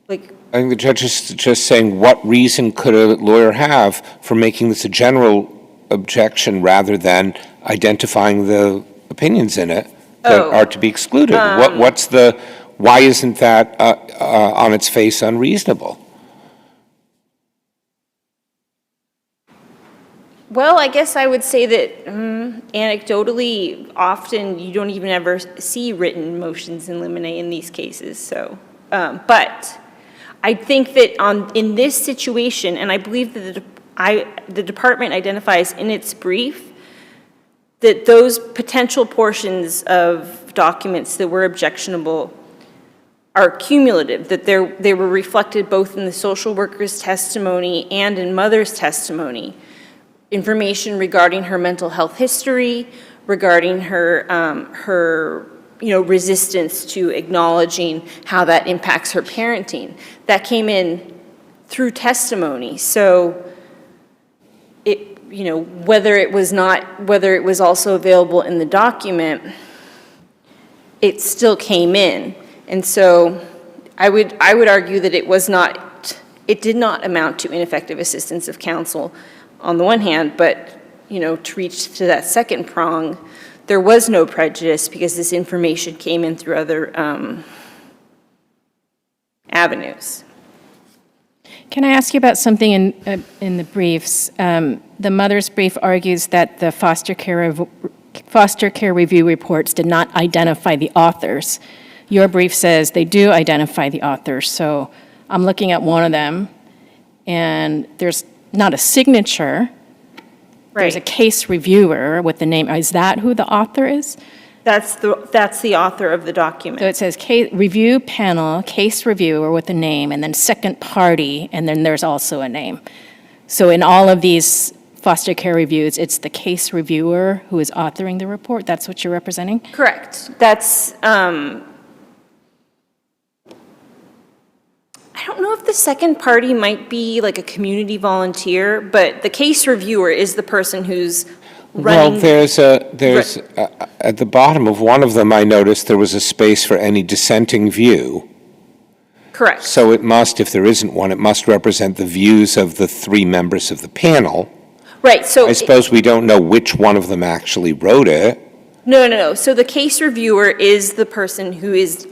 I think the judge is just saying, what reason could a lawyer have for making this a general objection rather than identifying the opinions in it that are to be excluded? Why isn't that on its face unreasonable? Well, I guess I would say that anecdotally, often you don't even ever see written motions in limine in these cases. So, but I think that in this situation, and I believe that the department identifies in its brief that those potential portions of documents that were objectionable are cumulative, that they were reflected both in the social worker's testimony and in mother's testimony. Information regarding her mental health history, regarding her resistance to acknowledging how that impacts her parenting. That came in through testimony. So whether it was also available in the document, it still came in. And so I would argue that it did not amount to ineffective assistance of counsel on the one hand, but to reach to that second prong, there was no prejudice because this information came in through other avenues. Can I ask you about something in the briefs? The mother's brief argues that the foster care review reports did not identify the authors. Your brief says they do identify the authors. So I'm looking at one of them, and there's not a signature. Right. There's a case reviewer with the name. Is that who the author is? That's the author of the document. So it says review panel, case reviewer with a name, and then second party, and then there's also a name. So in all of these foster care reviews, it's the case reviewer who is authoring the report? That's what you're representing? Correct. That's, I don't know if the second party might be like a community volunteer, but the case reviewer is the person who's running. Well, there's at the bottom of one of them, I noticed there was a space for any dissenting view. Correct. So it must, if there isn't one, it must represent the views of the 3 members of the panel. Right, so. I suppose we don't know which one of them actually wrote it. No. So the case reviewer is the person who is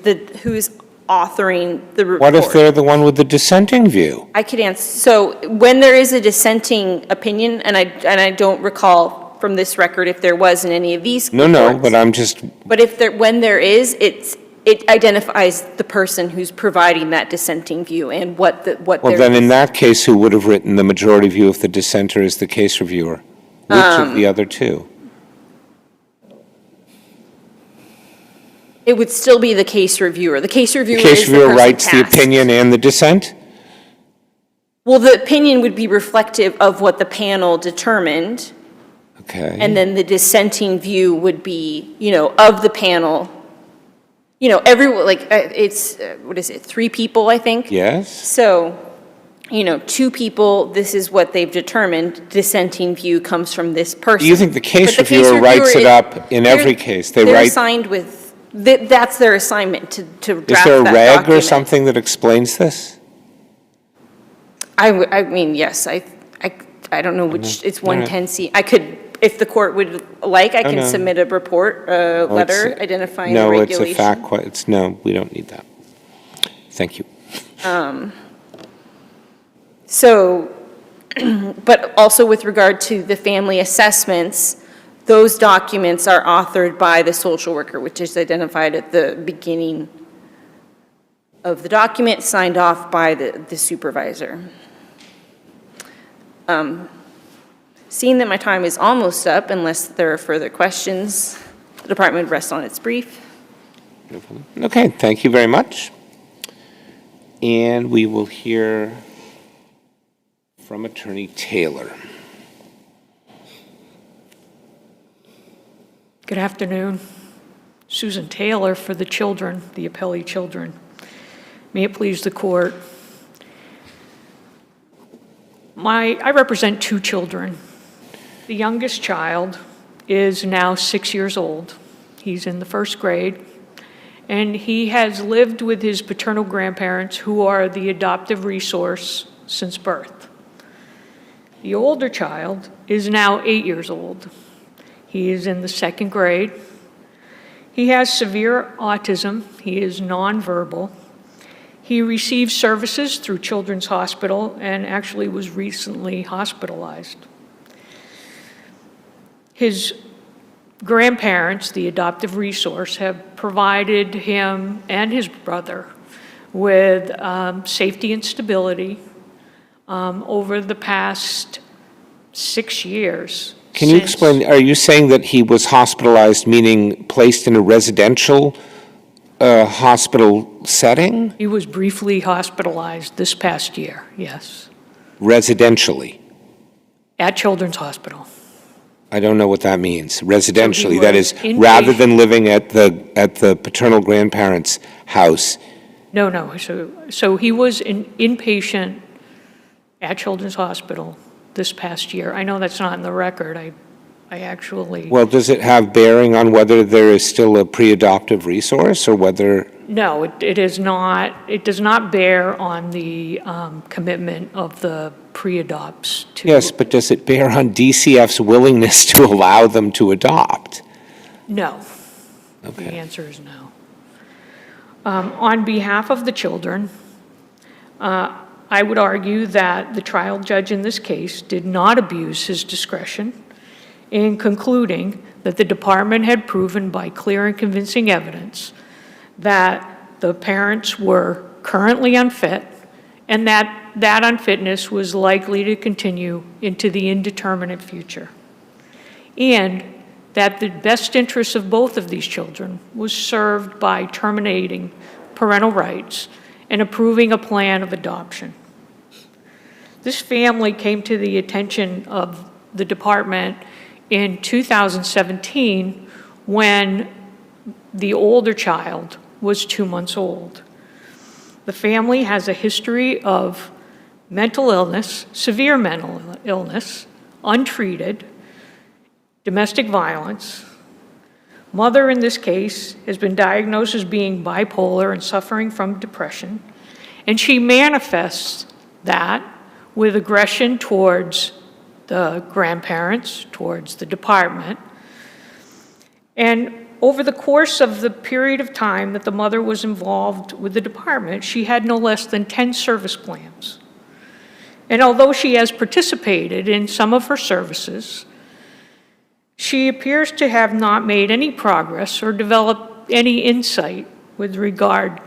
authoring the report. What if they're the one with the dissenting view? I could answer. So when there is a dissenting opinion, and I don't recall from this record if there was in any of these reports. No, but I'm just. But when there is, it identifies the person who's providing that dissenting view and what Well, then in that case, who would have written the majority view if the dissenter is the case reviewer? Which of the other 2? It would still be the case reviewer. The case reviewer The case is the reviewer person writes the tasked. opinion and the dissent? Well, the opinion would be reflective of what the panel determined. Okay. And then the dissenting view would be, of the panel. Everyone, it's, 3 people, I think? Yes. So, 2 people, this is what they've determined. Dissenting view comes from this person. Do you think the case But reviewer writes it up in every case? They're assigned with, that's their assignment to draft that Is there a reg or document. something that explains this? I mean, yes, I don't know which, it's 110C. I could, if the court would like, I can submit a report, letter identifying the regulation. No, it's a fact, no, we don't need that. Thank you. So, but also with regard to the family assessments, those documents are authored by the social worker, which is identified at the beginning of the document, signed off by the supervisor. Seeing that my time is almost up, unless there are further questions, the department would rest on its brief. Okay, thank you very much. And we will hear from Attorney Taylor. Good afternoon. Susan Taylor for the children, the appellee children. May it please the court. I represent 2 children. The youngest child is now 6 years old. He's in the 1st grade, and he has lived with his paternal grandparents, who are the adoptive resource, since birth. The older child is now 8 years old. He is in the 2nd grade. He has severe autism. He is nonverbal. He receives services through Children's Hospital and actually was recently hospitalized. His grandparents, the adoptive resource, have provided him and his brother with safety and stability over the past 6 years. Can you explain, are you saying that he was hospitalized, meaning placed in a residential hospital setting? He was briefly hospitalized this past year, yes. Residentially? At Children's Hospital. I don't know what that means. Residentially, that is, was rather inpatient- than living at the paternal grandparents' house. No. So he was inpatient at Children's Hospital this past year. I know that's not in the record. I actually. Well, does it have bearing on whether there is still a pre-adoptive resource or whether? No, it is not. It does not bear on the commitment of the pre-adopts to. Yes, but does it bear on DCF's willingness to allow them to adopt? No. Okay. The answer is no. On behalf of the children, I would argue that the trial judge in this case did not abuse his discretion in concluding that the department had proven by clear and convincing evidence that the parents were currently unfit and that unfitness was likely to continue into the indeterminate future, and that the best interests of both of these children was served by terminating parental rights and approving a plan of adoption. This family came to the attention of the department in 2017 when the older child was 2 months old. The family has a history of mental illness, severe mental illness, untreated, domestic violence. Mother, in this case, has been diagnosed as being bipolar and suffering from depression, and she manifests that with aggression towards the grandparents, towards the department. And over the course of the period of time that the mother was involved with the department, she had no less than 10 service plans. And although she has participated in some of her services, she appears to have not made any progress or developed any insight with regard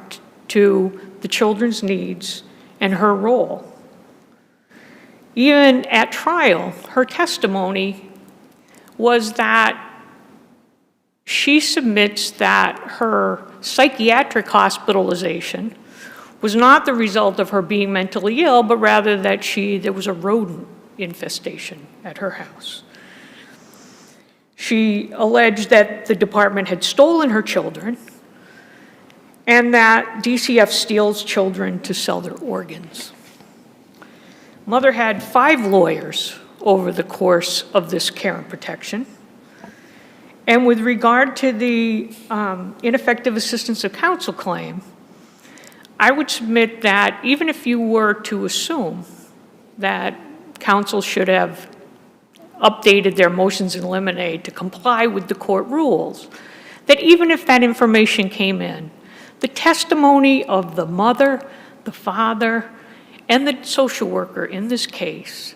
to the children's needs and her role. Even at trial, her testimony was that she submits that her psychiatric hospitalization was not the result of her being mentally ill, but rather that there was a rodent infestation at her house. She alleged that the department had stolen her children and that DCF steals children to sell their organs. Mother had 5 lawyers over the course of this care and protection. And with regard to the ineffective assistance of counsel claim, I would submit that even if you were to assume that counsel should have updated their motions in limine to comply with the court rules, that even if that information came in, the testimony of the mother, the father, and the social worker in this case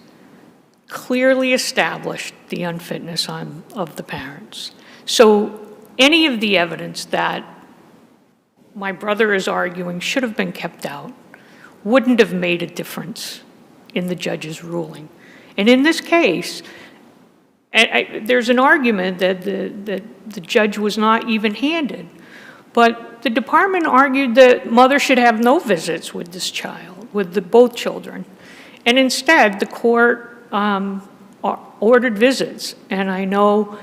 clearly established the unfitness of the parents. So any of the evidence that my brother is arguing should have been kept out wouldn't have made a difference in the judge's ruling. And in this case, there's an argument that the judge was not even-handed, but the department argued that mother should have no visits with this child, with both children. And instead, the court ordered visits. And I know,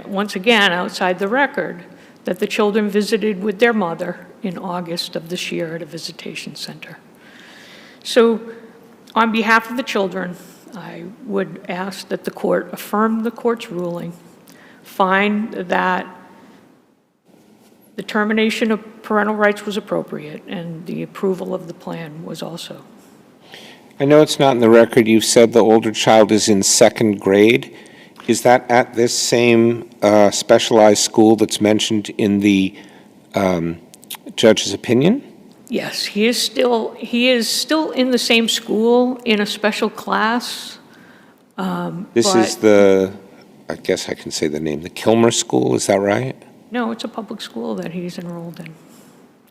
once again, outside the record, that the children visited with their mother in August of this year at a visitation center. So on behalf of the children, I would ask that the court affirm the court's ruling, find that the termination of parental rights was appropriate, and the approval of the plan was also. I know it's not in the record. You've said the older child is in 2nd grade. Is that at this same specialized school that's mentioned in the judge's opinion? Yes, he is still in the same school in a special class. This is the, I guess I can say the name, the Kilmer School, is that right? No, it's a public school that he's enrolled in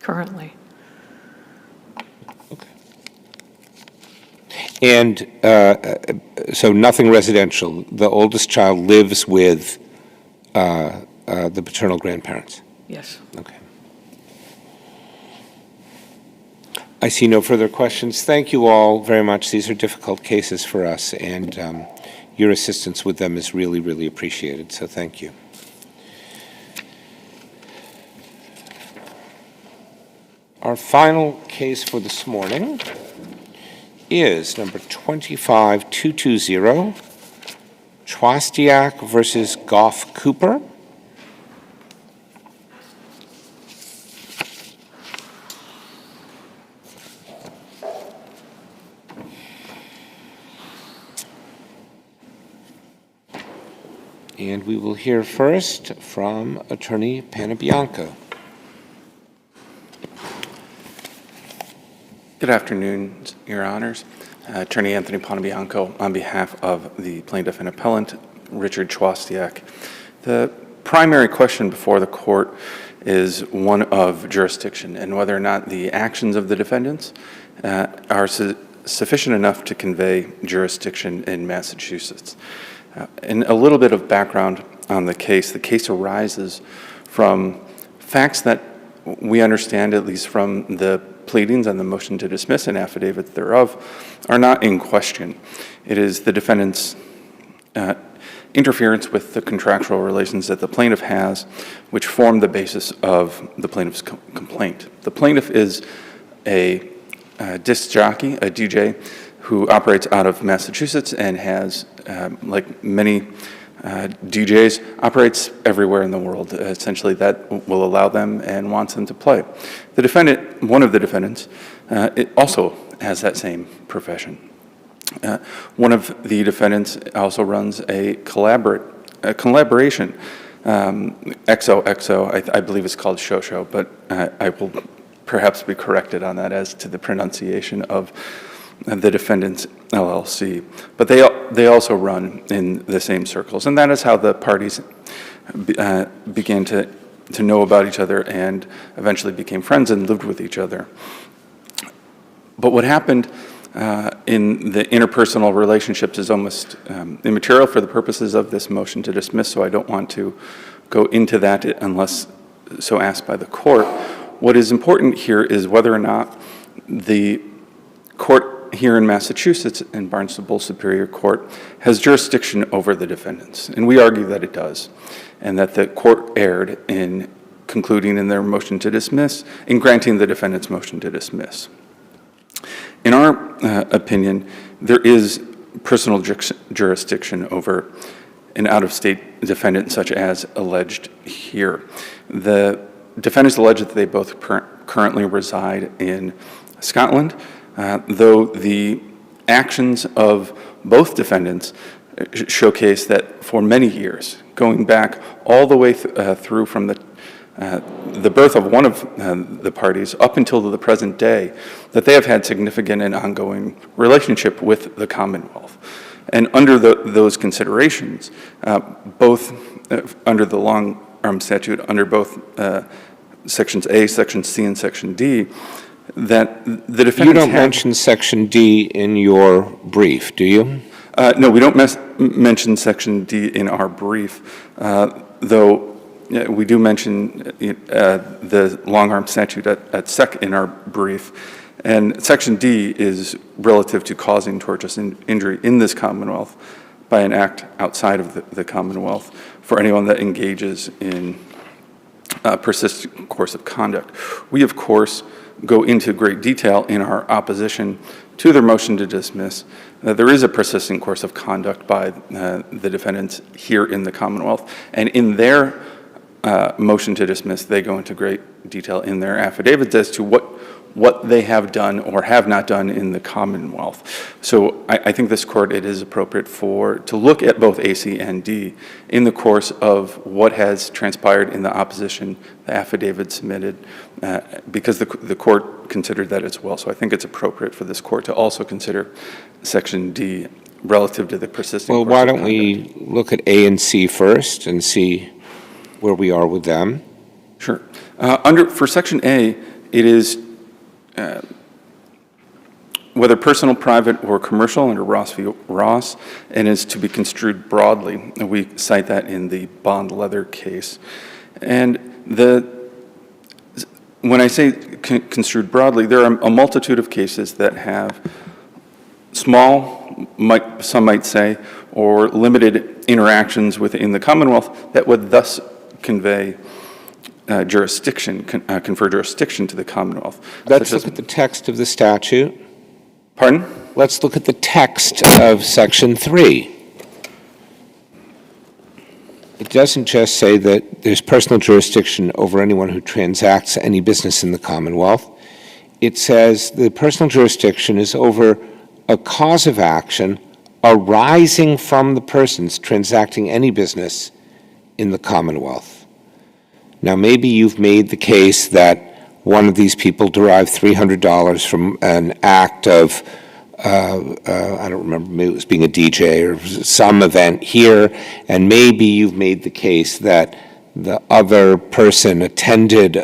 currently. Okay. And so nothing residential. The oldest child lives with the paternal grandparents? Yes. Okay. I see no further questions. Thank you all very much. These are difficult cases for us, and your assistance with them is really, really appreciated, so thank you. Our final case for this morning is number 25220, CHWASTIAK versus GOUGH-COOPER. And we will hear first from Attorney Panabianco. Good afternoon, Your Honors. Attorney Anthony Panabianco on behalf of the plaintiff and appellant, Richard CHWASTIAK. The primary question before the court is one of jurisdiction and whether or not the actions of the defendants are sufficient enough to convey jurisdiction in Massachusetts. And a little bit of background on the case arises from facts that we understand, at least from the pleadings and the motion to dismiss and affidavits thereof, are not in question. It is the defendant's interference with the contractual relations that the plaintiff has, which form the basis of the plaintiff's complaint. The plaintiff is a disc jockey, a DJ, who operates out of Massachusetts and has, like many DJs, operates everywhere in the world. Essentially, that will allow them and wants them to play. The defendant, one of the defendants, it also has that same profession. One of the defendants also runs a collaboration, XOXO, I believe it's called SHOSHO, but I will perhaps be corrected on that as to the pronunciation of the defendant's LLC. But they also run in the same circles, and that is how the parties began to know about each other and eventually became friends and lived with each other. But what happened in the interpersonal relationships is almost immaterial for the purposes of this motion to dismiss, so I don't want to go into that unless so asked by the court. What is important here is whether or not the court here in Massachusetts, in Barnstable Superior Court, has jurisdiction over the defendants. And we argue that it does, and that the court erred in concluding in their motion to dismiss, in granting the defendant's motion to dismiss. In our opinion, there is personal jurisdiction over an out-of-state defendant such as alleged here. The defendants allege that they both currently reside in Scotland, though the actions of both defendants showcase that for many years, going back all the way through from the birth of one of the parties up until the present day, that they have had significant and ongoing relationship with the Commonwealth. And under those considerations, both under the long-arm statute, under both Sections A, Section C, and Section D, that the defendants You don't mention Section D in your brief, do you? No, we don't mention Section D in our brief, though we do mention the long-arm statute at sec in our brief. And Section D is relative to causing tortious injury in this Commonwealth by an act outside of the Commonwealth for anyone that engages in a persistent course of conduct. We, of course, go into great detail in our opposition to their motion to dismiss that there is a persistent course of conduct by the defendants here in the Commonwealth. And in their motion to dismiss, they go into great detail in their affidavits as to what they have done or have not done in the Commonwealth. So I think this court, it is appropriate to look at both A, C, and D in the course of what has transpired in the opposition, the affidavit submitted, because the court considered that as well. So I think it's appropriate for this court to also consider Section D relative to the persistent course of conduct. Well, why don't we look at A and C first and see where we are with them? Sure. For Section A, it is whether personal, private, or commercial under Ross v. Ross, and is to be construed broadly. We cite that in the Bond Leather case. And when I say construed broadly, there are a multitude of cases that have small, some might say, or limited interactions within the Commonwealth that would thus convey jurisdiction, confer jurisdiction to the Commonwealth. Let's look at the text of the statute. Pardon? Let's look at the text of Section 3. It doesn't just say that there's personal jurisdiction over anyone who transacts any business in the Commonwealth. It says the personal jurisdiction is over a cause of action arising from the persons transacting any business in the Commonwealth. Now, maybe you've made the case that one of these people derived $300 from an act of I don't remember, maybe it was being a DJ or some event here, and maybe you've made the case that the other person attended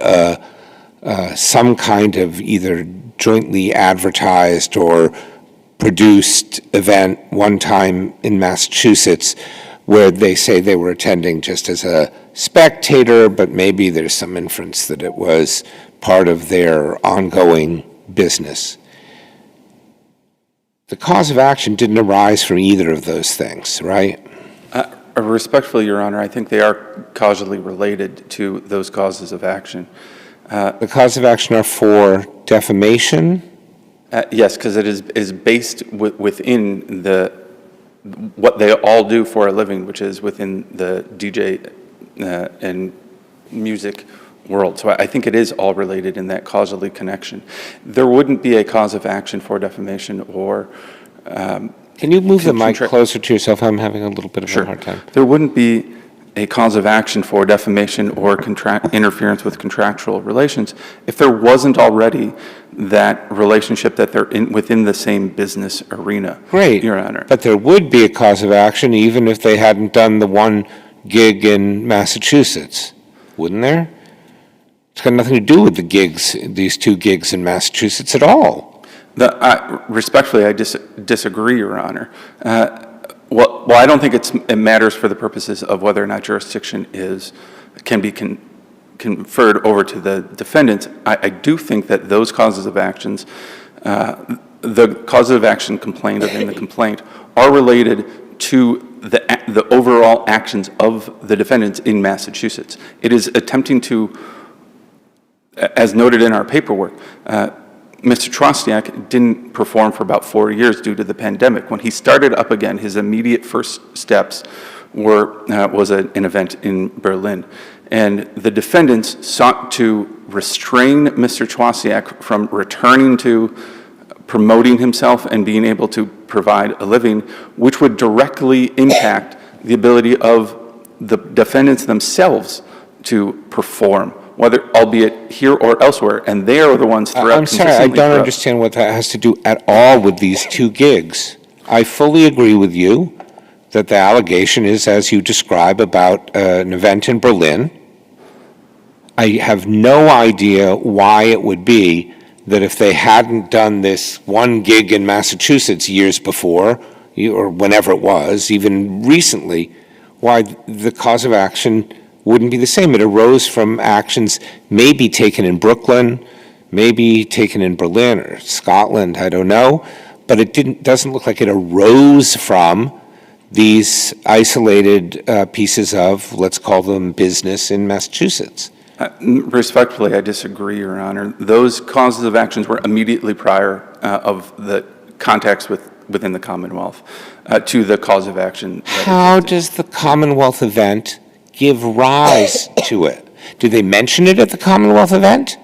some kind of either jointly advertised or produced event one time in Massachusetts where they say they were attending just as a spectator, but maybe there's some inference that it was part of their ongoing business. The cause of action didn't arise from either of those things, right? Respectfully, Your Honor, I think they are causally related to those causes of action. The causes of action are for defamation? Yes, because it is based within what they all do for a living, which is within the DJ and music world. So I think it is all related in that causally connection. There wouldn't be a cause of action for defamation or... Can you move the mic closer to yourself? I'm having a little bit of a hard time. There wouldn't be a cause of action for defamation or interference with contractual relations if there wasn't already that relationship that they're within the same business arena. Great. Your Honor. But there would be a cause of action even if they hadn't done the one gig in Massachusetts, wouldn't there? It's got nothing to do with the gigs, these two gigs in Massachusetts at all. Respectfully, I disagree, Your Honor. Well, I don't think it matters for the purposes of whether or not jurisdiction can be conferred over to the defendants. I do think that those causes of actions, the causes of action complained of in the complaint, are related to the overall actions of the defendants in Massachusetts. It is attempting to, as noted in our paperwork, Mr. CHWASTIAK didn't perform for about 4 years due to the pandemic. When he started up again, his immediate first steps was an event in Berlin. And the defendants sought to restrain Mr. CHWASTIAK from returning to promoting himself and being able to provide a living, which would directly impact the ability of the defendants themselves to perform, whether, albeit here or elsewhere, and they are the ones throughout. I'm sorry, I don't understand what that has to do at all with these two gigs. I fully agree with you that the allegation is, as you describe, about an event in Berlin. I have no idea why it would be that if they hadn't done this one gig in Massachusetts years before, or whenever it was, even recently, why the cause of action wouldn't be the same. It arose from actions maybe taken in Brooklyn, maybe taken in Berlin or Scotland, I don't know, but it doesn't look like it arose from these isolated pieces of, let's call them business in Massachusetts. Respectfully, I disagree, Your Honor. Those causes of actions were immediately prior of the context within the Commonwealth to the cause of action. How does the Commonwealth event give rise to it? Did they mention it at the Commonwealth event?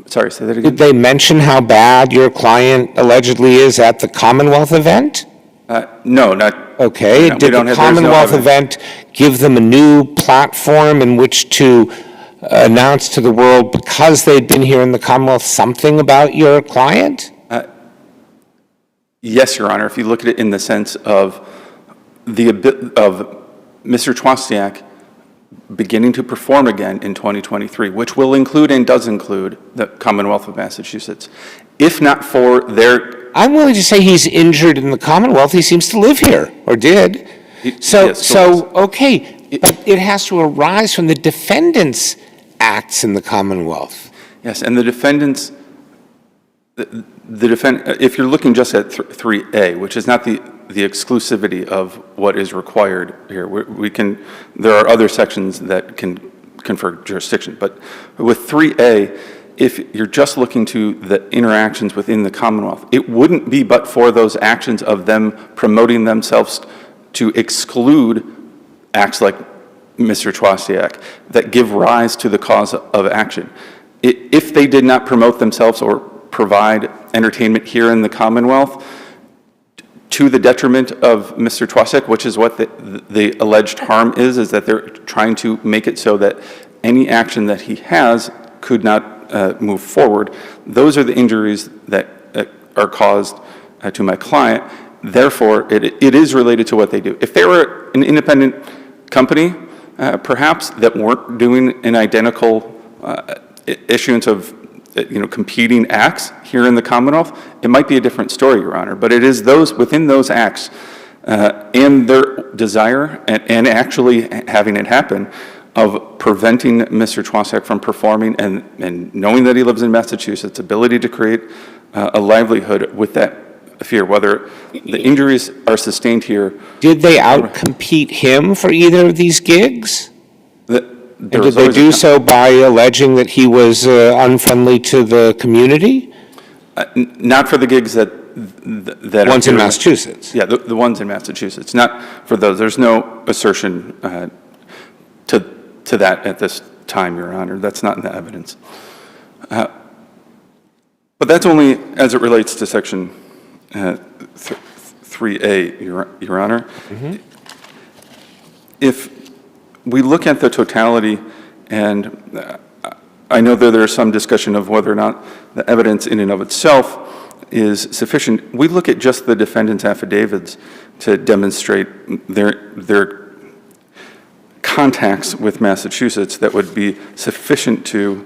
Sorry, say that again. Did they mention how bad your client allegedly is at the Commonwealth event? No, not. Okay. No, did the Commonwealth event give them a new platform in which to announce to the world, because they'd been here in the Commonwealth, something about your client? Yes, Your Honor. If you look at it in the sense of Mr. CHWASTIAK beginning to perform again in 2023, which will include and does include the Commonwealth of Massachusetts. If not for their... I'm willing to say he's injured in the Commonwealth. He seems to live here, or did. Okay, but it has to arise from the defendants' acts in the Commonwealth. Yes, and the defendants if you're looking just at 3A, which is not the exclusivity of what is required here, there are other sections that can confer jurisdiction, but with 3A, if you're just looking to the interactions within the Commonwealth, it wouldn't be but for those actions of them promoting themselves to exclude acts like Mr. CHWASTIak that give rise to the cause of action. If they did not promote themselves or provide entertainment here in the Commonwealth to the detriment of Mr. CHWASTIak, which is what the alleged harm is that they're trying to make it so that any action that he has could not move forward. Those are the injuries that are caused to my client. Therefore, it is related to what they do. If they were an independent company, perhaps that weren't doing an identical issuance of competing acts here in the Commonwealth, it might be a different story, Your Honor. But it is within those acts and their desire and actually having it happen of preventing Mr. CHWASTIak from performing and knowing that he lives in Massachusetts, ability to create a livelihood with that fear, whether the injuries are sustained here. Did they outcompete him for either of these gigs? And did they do so by alleging that he was unfriendly to the community? Not for the gigs that ones in Massachusetts. Yeah, the ones in Massachusetts. Not for those. There's no assertion to that at this time, Your Honor. That's not in the evidence. But that's only as it relates to Section 3A, Your Honor. Mm-hmm. If we look at the totality, and I know that there's some discussion of whether or not the evidence in and of itself is sufficient. We look at just the defendant's affidavits to demonstrate their contacts with Massachusetts that would be sufficient to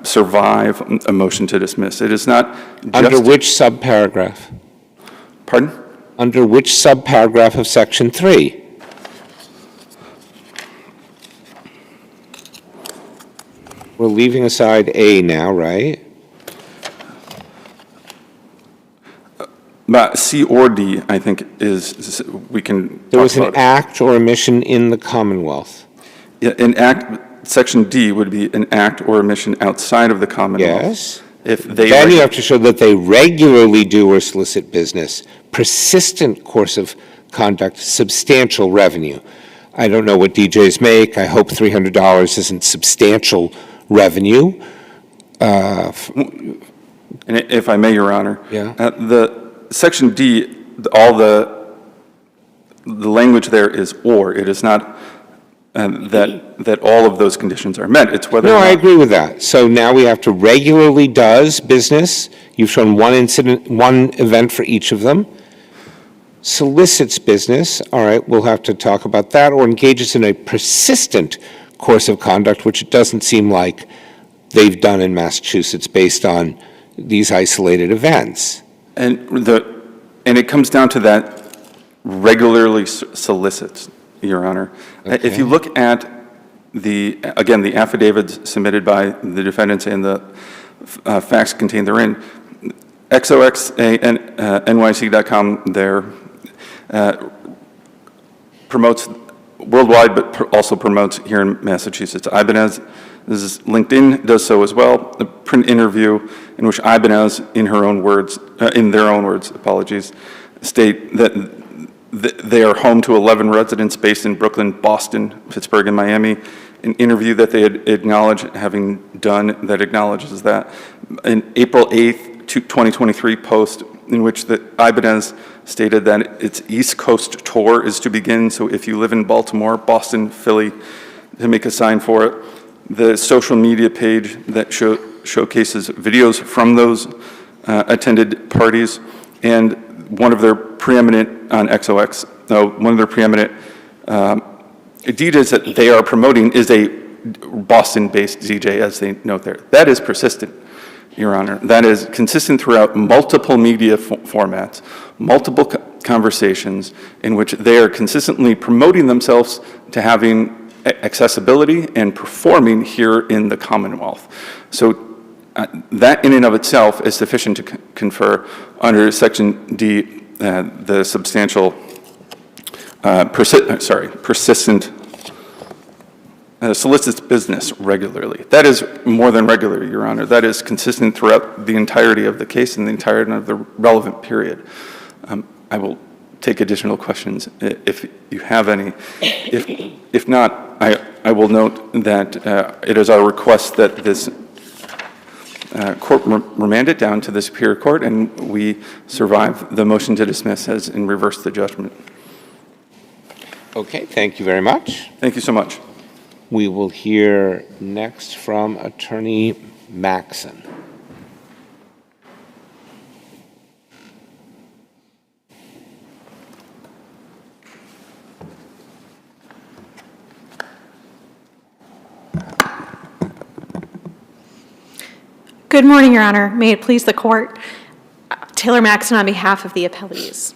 survive a motion to dismiss. It is not just... Under which subparagraph? Pardon? Under which subparagraph of Section 3? We're leaving aside A now, right? C or D, I think, we can... There was an act or omission in the Commonwealth. Yeah, Section D would be an act or omission outside of the Commonwealth. Yes. Then you have to show that they regularly do or solicit business, persistent course of conduct, substantial revenue. I don't know what DJs make. I hope $300 isn't substantial revenue. And if I may, Your Honor, yeah. The Section D, all the language there is or. It is not that all of those conditions are met. It's whether. No, I agree with that. So now we have to regularly does business. You've shown one event for each of them. Solicits business. All right, we'll have to talk about that. Or engages in a persistent course of conduct, which it doesn't seem like they've done in Massachusetts based on these isolated events. And it comes down to that regularly solicits, Your Honor. Okay. If you look at the affidavits submitted by the defendants and the facts contained therein, XOXANYC.com there promotes worldwide, but also promotes here in Massachusetts. Ibanez, LinkedIn does so as well. A print interview in which Ibanez, in their own words, state that they are home to 11 residents based in Brooklyn, Boston, Pittsburgh, and Miami. An interview that they had acknowledged having done that acknowledges that. An April 8th, 2023 post in which the Ibanez stated that its East Coast tour is to begin. So if you live in Baltimore, Boston, Philly, to make a sign for it. The social media page that showcases videos from those attended parties, and one of their preeminent on XOX, one of their preeminent DJs that they are promoting is a Boston-based DJ, as they note there. That is persistent, Your Honor. That is consistent throughout multiple media formats, multiple conversations in which they are consistently promoting themselves to having accessibility and performing here in the Commonwealth. So that in and of itself is sufficient to confer under Section D, the substantial, persistent, solicits business regularly. That is more than regular, Your Honor. That is consistent throughout the entirety of the case and the entirety of the relevant period. I will take additional questions if you have any. If not, I will note that it is our request that this court remand it down to the Superior Court and we survive the motion to dismiss as and reverse the judgment. Okay, thank you very much. Thank you so much. We will hear next from Attorney Maxson. Good morning, Your Honor. May it please the Court. Taylor Maxson on behalf of the appellees.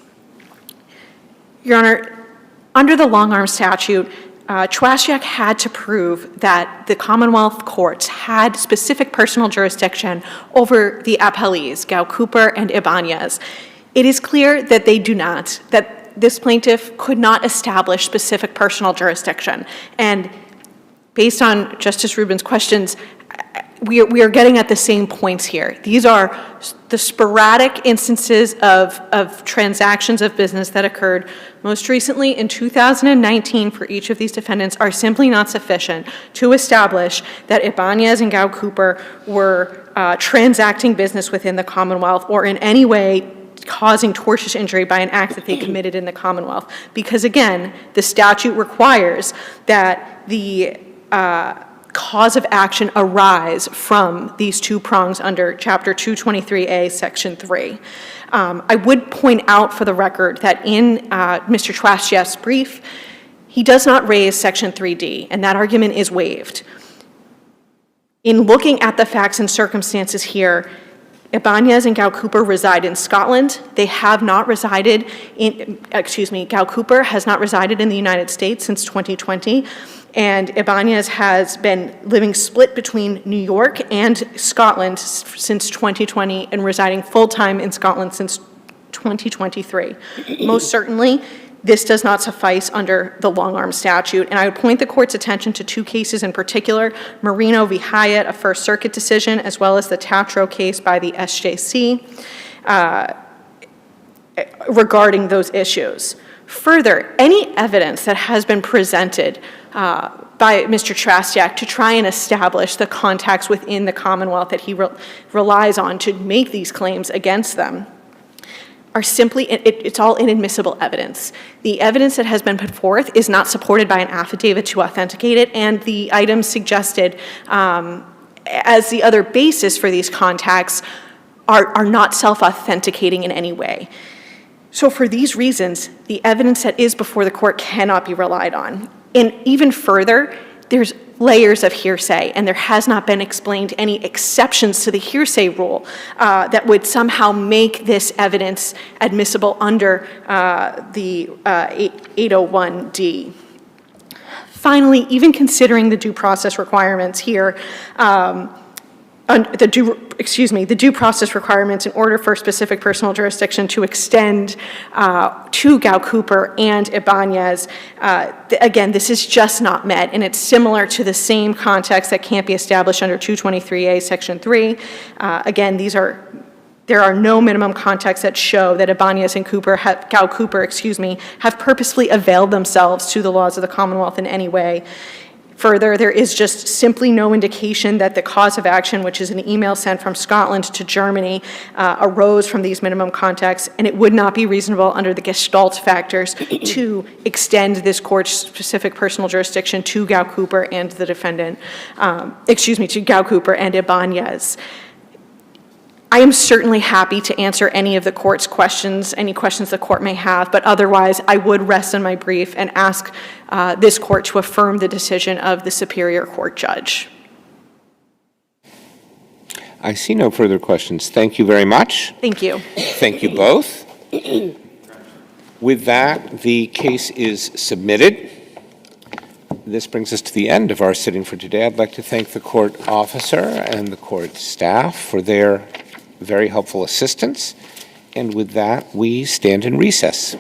Your Honor, under the long-arm statute, CHWASTIAK had to prove that the Commonwealth courts had specific personal jurisdiction over the appellees, GOUGH-COOPER and Ibanez. It is clear that they do not, that this plaintiff could not establish specific personal jurisdiction. And based on Justice Rubin's questions, we are getting at the same points here. These are the sporadic instances of transactions of business that occurred most recently in 2019 for each of these defendants are simply not sufficient to establish that Ibanez and GOUGH-COOPER were transacting business within the Commonwealth or in any way causing tortious injury by an act that they committed in the Commonwealth. Because again, the statute requires that the cause of action arise from these two prongs under Chapter 223A, Section 3. I would point out for the record that in Mr. CHWASTIAK's brief, he does not raise Section 3D, and that argument is waived. In looking at the facts and circumstances here, Ibanez and GOUGH-COOPER reside in Scotland. They have not resided in, GOUGH-COOPER has not resided in the United States since 2020. And Ibanez has been living split between New York and Scotland since 2020 and residing full-time in Scotland since 2023. Most certainly, this does not suffice under the long-arm statute. And I would point the court's attention to two cases in particular, Marino v. Hyatt, a First Circuit decision, as well as the Tatro case by the SJC regarding those issues. Further, any evidence that has been presented by Mr. CHWASTIAK to try and establish the contacts within the Commonwealth that he relies on to make these claims against them are simply, it's all inadmissible evidence. The evidence that has been put forth is not supported by an affidavit to authenticate it, and the items suggested as the other basis for these contacts are not self-authenticating in any way. So for these reasons, the evidence that is before the court cannot be relied on. And even further, there's layers of hearsay, and there has not been explained any exceptions to the hearsay rule that would somehow make this evidence admissible under the 801D. Finally, even considering the due process requirements here, the due process requirements in order for specific personal jurisdiction to extend to GOUGH-COOPER and Ibanez. Again, this is just not met, and it's similar to the same context that can't be established under 223A, Section 3. Again, there are no minimum contexts that show that Ibanez and GOUGH-COOPER, have purposefully availed themselves to the laws of the Commonwealth in any way. Further, there is just simply no indication that the cause of action, which is an email sent from Scotland to Germany, arose from these minimum contexts, and it would not be reasonable under the Gestalt factors to extend this court's specific personal jurisdiction to GOUGH-COOPER and the defendant, to GOUGH-COOPER and Ibanez. I am certainly happy to answer any of the court's questions, any questions the court may have, but otherwise I would rest on my brief and ask this court to affirm the decision of the Superior Court judge. I see no further questions. Thank you very much. Thank you. Thank you both. With that, the case is submitted. this brings us to the end of our sitting for today. I'd like to thank the court officer and the court staff for their very helpful assistance. And with that, we stand in recess.